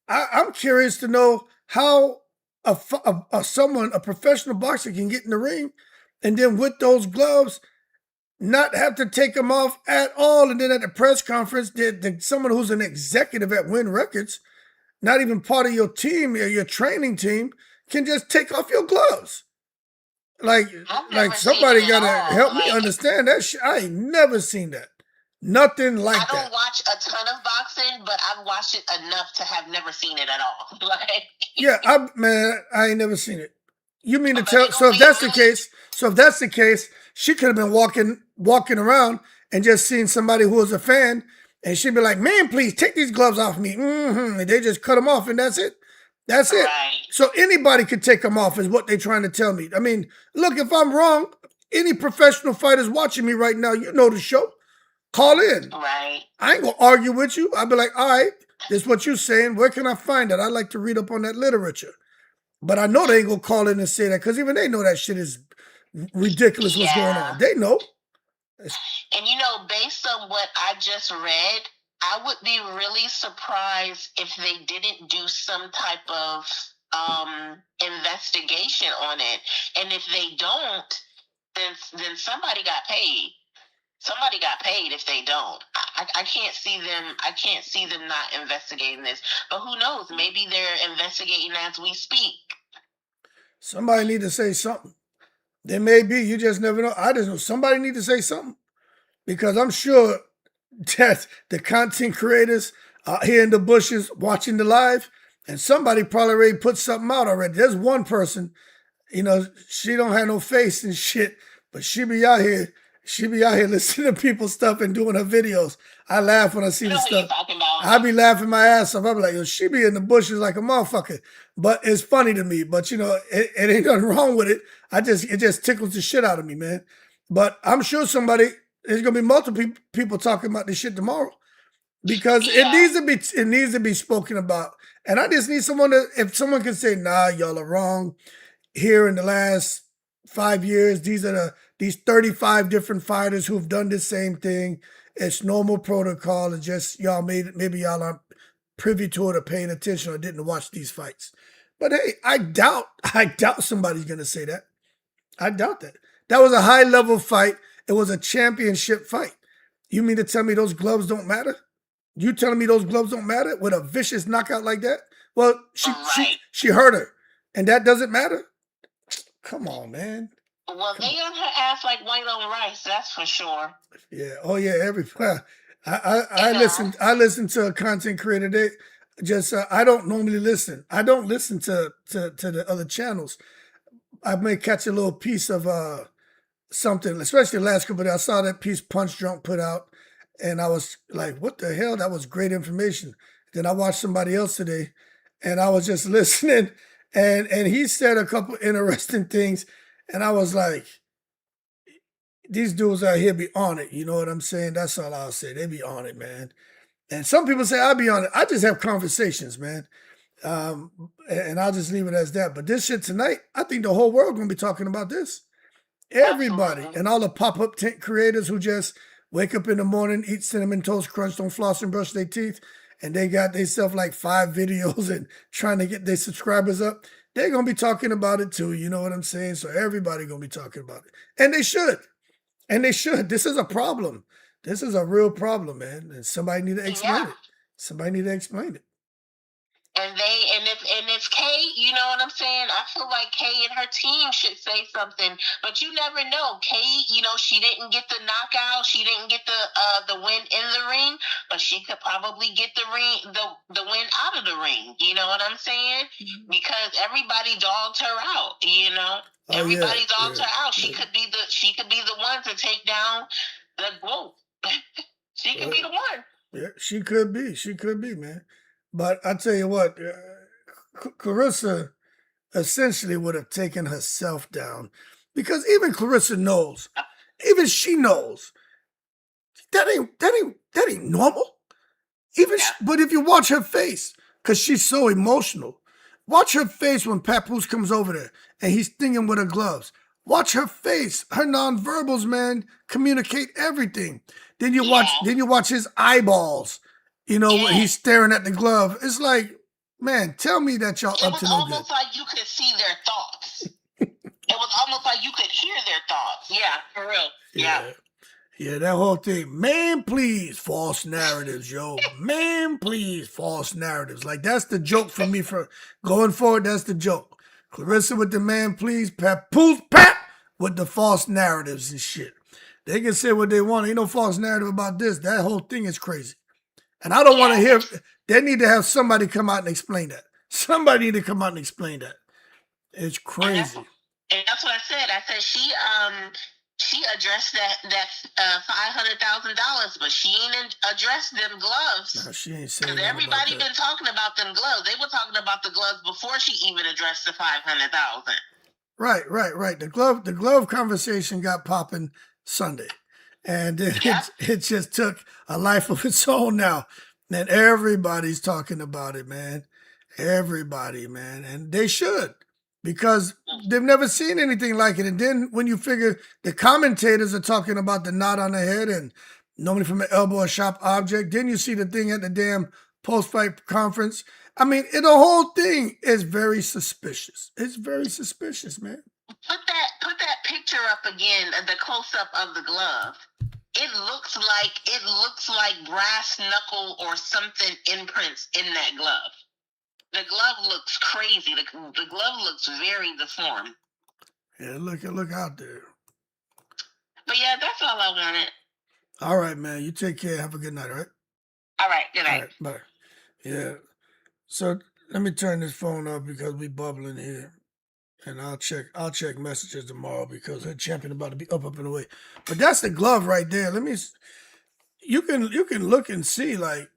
I'm curious to know how a professional boxer can get in the ring and then with those gloves not have to take them off at all. And then at the press conference, someone who's an executive at Win Records, not even part of your team or your training team, can just take off your gloves. Like somebody got to help me understand that shit. I ain't never seen that. Nothing like that.
I don't watch a ton of boxing, but I've watched it enough to have never seen it at all.
Yeah, I ain't never seen it. You mean to tell? So if that's the case, she could have been walking around and just seen somebody who was a fan, and she'd be like, "Man, please take these gloves off me." And they just cut them off, and that's it. That's it.
Right.
So anybody could take them off, is what they're trying to tell me. I mean, look, if I'm wrong, any professional fighters watching me right now, you know the show. Call in.
Right.
I ain't gonna argue with you. I'll be like, all right, this is what you're saying. Where can I find it? I like to read up on that literature. But I know they ain't gonna call in and say that because even they know that shit is ridiculous what's going on. They know.
And based on what I just read, I would be really surprised if they didn't do some type of investigation on it. And if they don't, then somebody got paid. Somebody got paid if they don't. I can't see them. I can't see them not investigating this. But who knows? Maybe they're investigating as we speak.
Somebody need to say something. There may be. You just never know. I just know somebody need to say something because I'm sure that the content creators are here in the bushes watching the live, and somebody probably already put something out already. There's one person, she don't have no face and shit, but she be out here. She be out here listening to people's stuff and doing her videos. I laugh when I see the stuff. I be laughing my ass off. I be like, yo, she be in the bushes like a motherfucker. But it's funny to me. But it ain't nothing wrong with it. It just tickles the shit out of me, man. But I'm sure there's gonna be multiple people talking about this shit tomorrow. Because it needs to be spoken about. And I just need if someone can say, nah, y'all are wrong. Here in the last 5 years, these 35 different fighters who've done the same thing. It's normal protocol. It's just maybe y'all aren't privy to it or paying attention or didn't watch these fights. But hey, I doubt somebody's gonna say that. I doubt that. That was a high level fight. It was a championship fight. You mean to tell me those gloves don't matter? You telling me those gloves don't matter with a vicious knockout like that? Well, she hurt her, and that doesn't matter. Come on, man.
Well, they on her ass like white on rice, that's for sure.
Yeah. Oh yeah. I listen to a content creator. They just I don't normally listen. I don't listen to the other channels. I may catch a little piece of something, especially the last couple of days. I saw that piece Punch Drunk put out, and I was like, what the hell? That was great information. Then I watched somebody else today, and I was just listening, and he said a couple interesting things. And I was like, these dudes out here be on it. You know what I'm saying? That's all I'll say. They be on it, man. And some people say I be on it. I just have conversations, man. And I'll just leave it as that. But this shit tonight, I think the whole world going to be talking about this. Everybody. Absolutely. And all the pop-up tent creators who just wake up in the morning, eat Cinnamon Toast Crunch, don't floss and brush their teeth, and they got themselves like 5 videos and trying to get their subscribers up. They're going to be talking about it too. You know what I'm saying? So everybody going to be talking about it. And they should. And they should. This is a problem. This is a real problem, man. And somebody need to explain it. Somebody need to explain it.
And if Kay, you know what I'm saying? I feel like Kay and her team should say something, but you never know. Kay, she didn't get the knockout, she didn't get the win in the ring, but she could probably get the win out of the ring. You know what I'm saying? Because everybody dogged her out. Everybody dogged her out. She could be the one to take down the GWOAT. She could be the one.
Yeah, she could be. She could be, man. But I tell you what, Claressa essentially would have taken herself down because even Claressa knows Even she knows that ain't normal. But if you watch her face, because she's so emotional, watch her face when Papoose comes over there and he's stinging with her gloves. Watch her face. Her nonverbals, man, communicate everything. Then you watch his eyeballs. You know, when he's staring at the glove. It's like, man, tell me that y'all up to no good.
It was almost like you could see their thoughts. It was almost like you could hear their thoughts. Yeah, for real. Yeah.
Yeah, that whole thing. Man, please, false narratives, yo. Man, please, false narratives. Like, that's the joke for me for going forward. That's the joke. Claressa with the man, please. Papoose, with the false narratives and shit. They can say what they want. Ain't no false narrative about this. That whole thing is crazy. And I don't want to hear. They need to have somebody come out and explain that. Somebody need to come out and explain that. It's crazy.
And that's what I said. I said she addressed that $500,000, but she ain't addressed them gloves.
No, she ain't saying
Because everybody been talking about them gloves. They were talking about the gloves before she even addressed the $500,000.
Right. The glove conversation got popping Sunday, and it just took a life of its own now. And everybody's talking about it, man. Everybody, man, and they should. Because they've never seen anything like it. And then when you figure the commentators are talking about the knot on the head and normally from an elbow or sharp object, then you see the thing at the damn post-fight conference. I mean, the whole thing is very suspicious. It's very suspicious, man.
Put that picture up again, the close-up of the glove. It looks like brass knuckle or something imprints in that glove. The glove looks crazy. The glove looks very deformed.
Yeah, look out there.
But yeah, that's all I wanted.
All right, man. You take care. Have a good night, all right?
All right, good night.
All right, bye. Yeah. So let me turn this phone up because we bubbling here. And I'll check messages tomorrow because her champion about to be up and away. But that's the glove right there. You can look and see like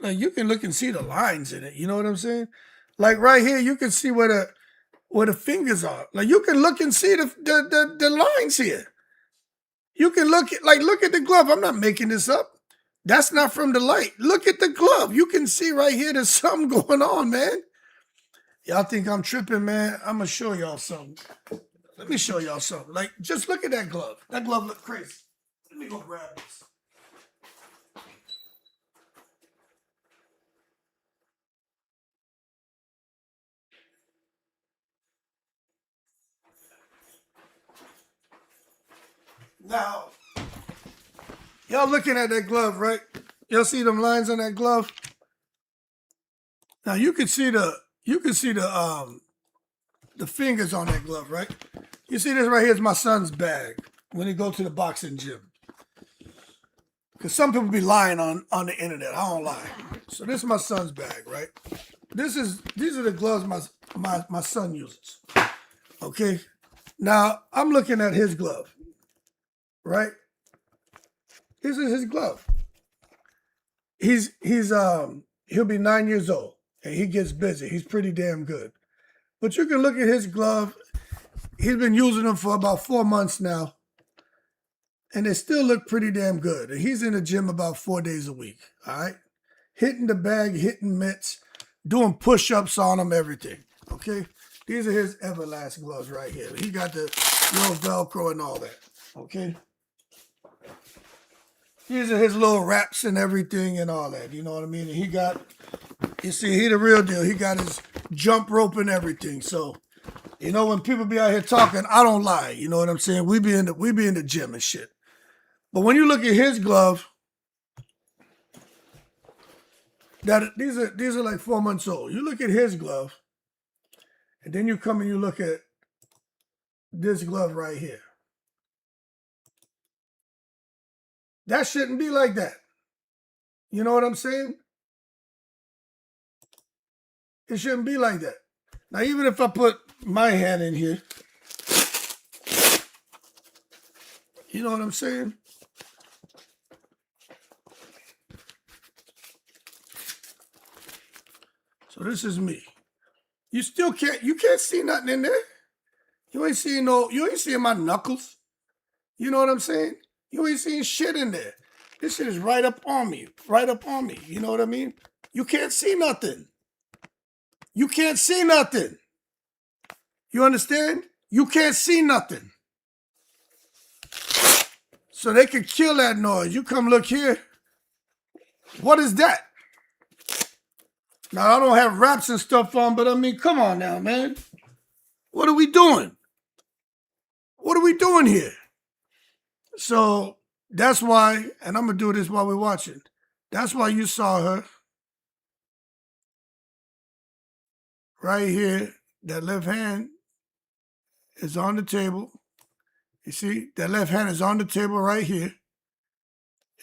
you can look and see the lines in it. You know what I'm saying? Like right here, you can see where the fingers are. Like you can look and see the lines here. You can look at the glove. I'm not making this up. That's not from the light. Look at the glove. You can see right here there's something going on, man. Y'all think I'm tripping, man? I'm gonna show y'all something. Let me show y'all something. Like, just look at that glove. That glove look crazy. Let me go grab this. Now, y'all looking at that glove, right? Y'all see them lines on that glove? Now you can see the fingers on that glove, right? You see this right here is my son's bag when he go to the boxing gym. Because some people be lying on the internet. I don't lie. So this is my son's bag, right? These are the gloves my son uses. Okay? Now I'm looking at his glove. Right? This is his glove. He'll be 9 years old and he gets busy. He's pretty damn good. But you can look at his glove. He's been using them for about 4 months now. And they still look pretty damn good. And he's in the gym about 4 days a week. All right? Hitting the bag, hitting mitts, doing push-ups on them, everything. Okay? These are his Everlast gloves right here. He got the little Velcro and all that. Okay? These are his little wraps and everything and all that. You know what I mean? And he the real deal. He got his jump rope and everything. So, you know, when people be out here talking, I don't lie. You know what I'm saying? We be in the gym and shit. But when you look at his glove, these are like 4 months old. You look at his glove, and then you come and you look at this glove right here. That shouldn't be like that. You know what I'm saying? It shouldn't be like that. Now, even if I put my hand in here, you know what I'm saying? So this is me. You can't see nothing in there. You ain't seeing my knuckles. You know what I'm saying? You ain't seeing shit in there. This shit is right up on me. Right up on me. You know what I mean? You can't see nothing. You can't see nothing. You understand? You can't see nothing. So they can kill that noise. You come look here. What is that? Now, I don't have wraps and stuff on, but I mean, come on now, man. What are we doing? What are we doing here? So that's why, and I'm going to do this while we're watching. That's why you saw her right here. That left hand is on the table. You see, that left hand is on the table right here.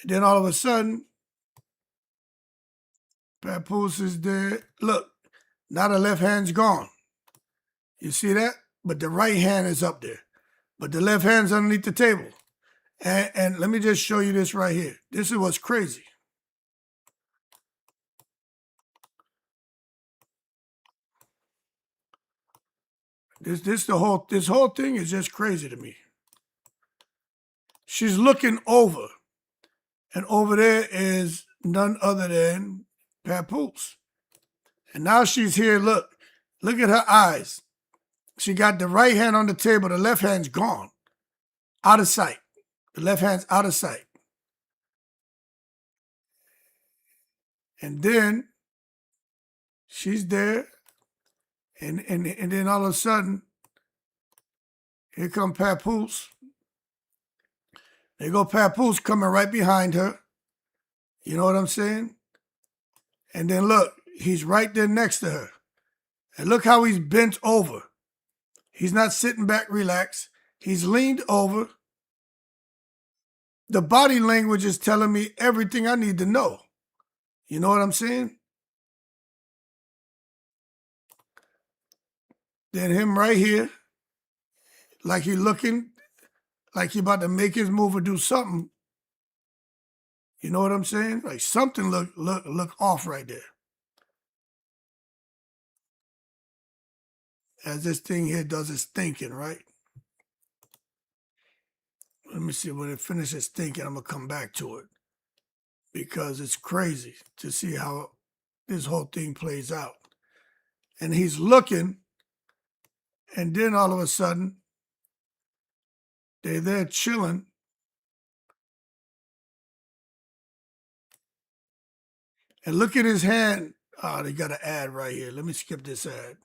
And then all of a sudden, Papoose is there. Look, now the left hand's gone. You see that? But the right hand is up there. But the left hand's underneath the table. And let me just show you this right here. This is what's crazy. This whole thing is just crazy to me. She's looking over. And over there is none other than Papoose. And now she's here, look at her eyes. She got the right hand on the table, the left hand's gone. Out of sight. The left hand's out of sight. And then she's there. And then all of a sudden, here come Papoose. There go Papoose coming right behind her. You know what I'm saying? And then look, he's right there next to her. And look how he's bent over. He's not sitting back relaxed. He's leaned over. The body language is telling me everything I need to know. You know what I'm saying? Then him right here, like he looking, like he about to make his move or do something. You know what I'm saying? Like something look off right there. As this thing here does its thinking, right? Let me see, when it finishes thinking, I'm going to come back to it. Because it's crazy to see how this whole thing plays out. And he's looking, and then all of a sudden, they're there chilling. And look at his hand. Oh, they got an ad right here. Let me skip this ad.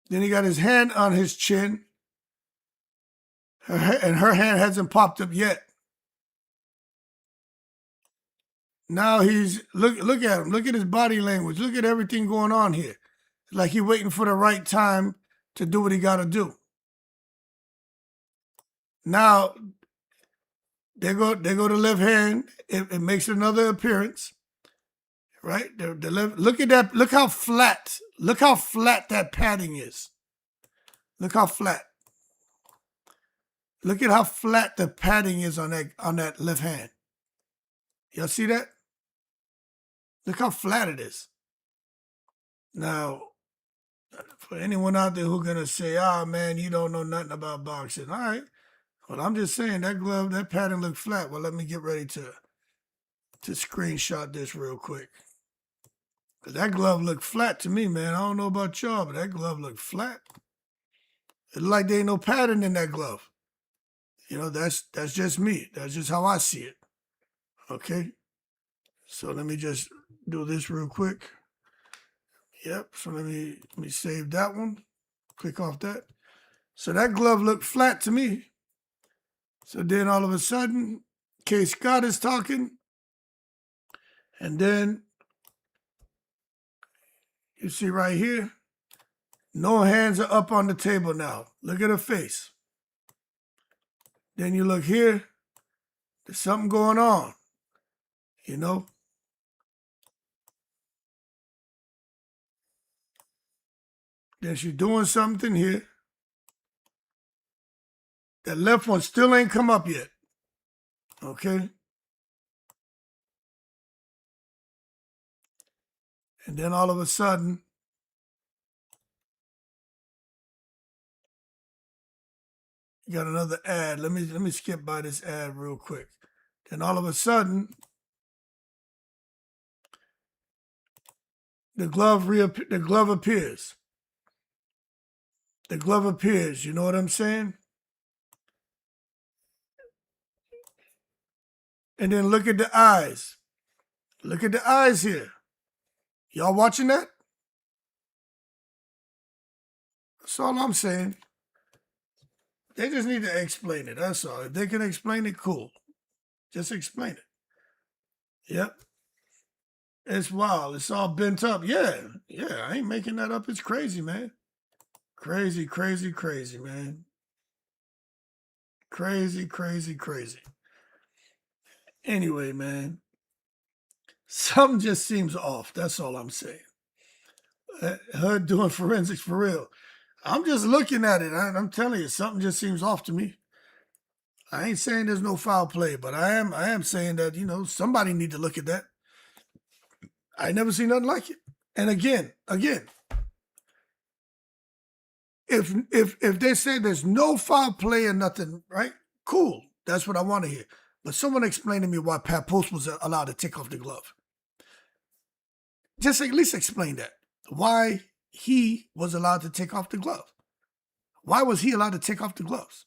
Then he got his hand on his chin. And her hand hasn't popped up yet. Now he's, look at him. Look at his body language. Look at everything going on here. It's like he's waiting for the right time to do what he got to do. Now, they go to left hand. It makes another appearance. Right? The left, look at that. Look how flat that padding is. Look how flat. Look at how flat the padding is on that left hand. Y'all see that? Look how flat it is. Now, for anyone out there who's gonna say, "Ah, man, you don't know nothing about boxing," all right. Well, I'm just saying that glove, that padding looked flat. Well, let me get ready to screenshot this real quick. Cause that glove looked flat to me, man. I don't know about y'all, but that glove looked flat. It looked like there ain't no padding in that glove. You know, that's just me. That's just how I see it. Okay. So let me just do this real quick. Yep. So let me save that one. Click off that. So that glove looked flat to me. So then all of a sudden, K. Scott is talking. And then you see right here, no hands are up on the table now. Look at her face. Then you look here, there's something going on, you know? Then she's doing something here. That left one still ain't come up yet, okay? And then all of a sudden, got another ad. Let me skip by this ad real quick. Then all of a sudden, the glove appears. The glove appears. You know what I'm saying? And then look at the eyes. Look at the eyes here. Y'all watching that? That's all I'm saying. They just need to explain it. That's all. If they can explain it, cool. Just explain it. Yep. It's wild. It's all bent up. Yeah. Yeah. I ain't making that up. It's crazy, man. Crazy, crazy, crazy, man. Crazy, crazy, crazy. Anyway, man. Something just seems off. That's all I'm saying. Her doing forensics for real. I'm just looking at it. I'm telling you, something just seems off to me. I ain't saying there's no foul play, but I am saying that, somebody need to look at that. I never seen nothing like it. And again, if they say there's no foul play or nothing, right? Cool. That's what I want to hear. But someone explain to me why Papoose was allowed to take off the glove. Just at least explain that. Why he was allowed to take off the glove. Why was he allowed to take off the gloves?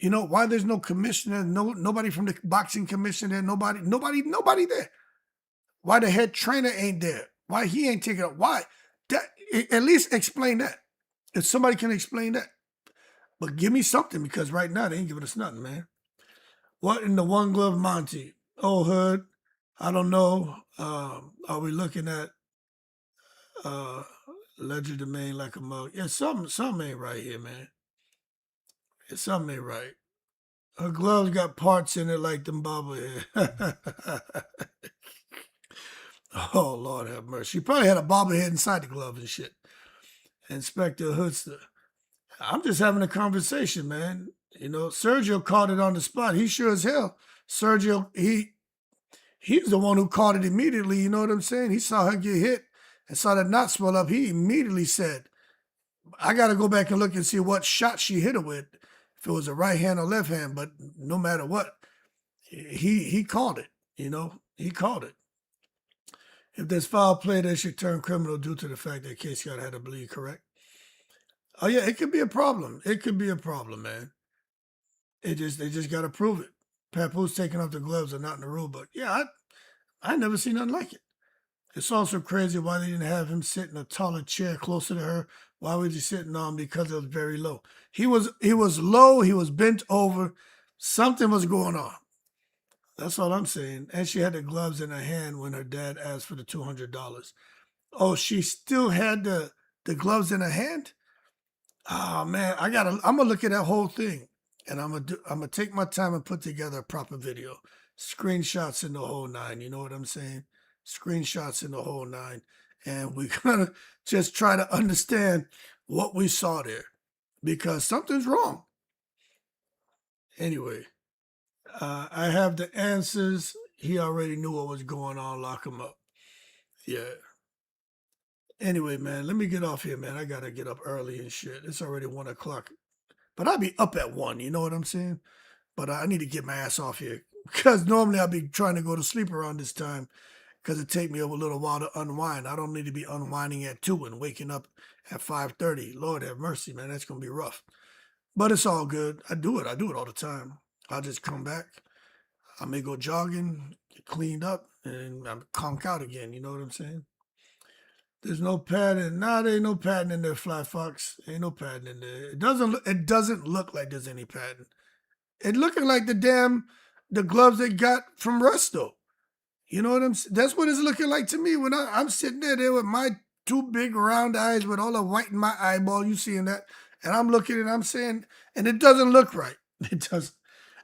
Why there's no commissioner, nobody from the boxing commission there, nobody there. Why the head trainer ain't there? Why he ain't taking it? Why? At least explain that. If somebody can explain that. But give me something, because right now they ain't giving us nothing, man. What in the one glove Monty? Oh, Hood, I don't know. Are we looking at ledger domain like a mug? Yeah, something ain't right here, man. Yeah, something ain't right. Her gloves got parts in it like them bobblehead. Oh, Lord have mercy. She probably had a bobblehead inside the glove and shit. Inspector Hoodster. I'm just having a conversation, man. Sergio caught it on the spot. He sure as hell. Sergio, he's the one who caught it immediately. You know what I'm saying? He saw her get hit and saw that knot swell up. He immediately said, I got to go back and look and see what shot she hit her with. If it was a right hand or left hand, but no matter what, he called it. He called it. If there's foul play, they should turn criminal due to the fact that Casey had to bleed, correct? Oh, yeah, it could be a problem. It could be a problem, man. They just got to prove it. Papoose taking off the gloves are not in the rule book. Yeah, I never seen nothing like it. It's also crazy why they didn't have him sit in a taller chair closer to her. Why was he sitting on? Because it was very low. He was low. He was bent over. Something was going on. That's all I'm saying. And she had the gloves in her hand when her dad asked for the $200. Oh, she still had the gloves in her hand? Oh, man, I'm going to look at that whole thing. And I'm gonna take my time and put together a proper video. Screenshots in the whole nine. You know what I'm saying? Screenshots in the whole nine. And we're going to just try to understand what we saw there. Because something's wrong. Anyway. I have the answers. He already knew what was going on. Lock him up. Yeah. Anyway, man, let me get off here, man. I got to get up early and shit. It's already 1 o'clock. But I'll be up at 1, you know what I'm saying? But I need to get my ass off here. Because normally I'll be trying to go to sleep around this time. Because it take me a little while to unwind. I don't need to be unwinding at 2 and waking up at 5:30. Lord have mercy, man. That's going to be rough. But it's all good. I do it all the time. I'll just come back. I may go jogging, get cleaned up, and I'm conk out again. You know what I'm saying? There's no padding. Nah, there ain't no padding in there, Fly Fox. Ain't no padding in there. It doesn't look like there's any padding. It looking like the gloves they got from Resto. You know what I'm saying? That's what it's looking like to me when I'm sitting there with my 2 big round eyes with all the white in my eyeball. You seeing that? And I'm looking and I'm saying, and it doesn't look right. It doesn't.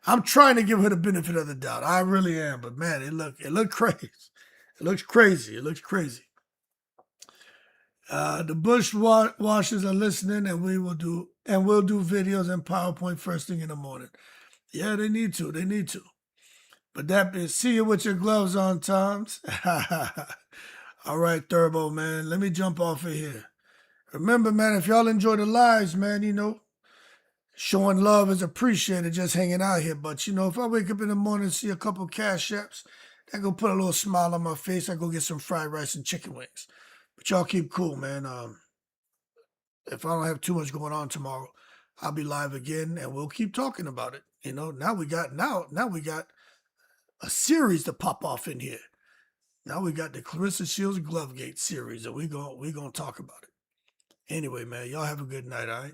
I'm trying to give her the benefit of the doubt. I really am. But man, it looked crazy. It looks crazy. It looks crazy. The bush washers are listening, and we'll do videos and PowerPoint first thing in the morning. Yeah, they need to. They need to. But that is, see you with your gloves on, Toms. All right, Turbo, man. Let me jump off of here. Remember, man, if y'all enjoy the lives, man, Showing love is appreciated, just hanging out here. But you know, if I wake up in the morning and see a couple cash apps, that go put a little smile on my face. I go get some fried rice and chicken wings. But y'all keep cool, man. If I don't have too much going on tomorrow, I'll be live again and we'll keep talking about it. You know, now we got a series to pop off in here. Now we got the Claressa Shields Glovegate series, and we gonna talk about it. Anyway, man, y'all have a good night, all right?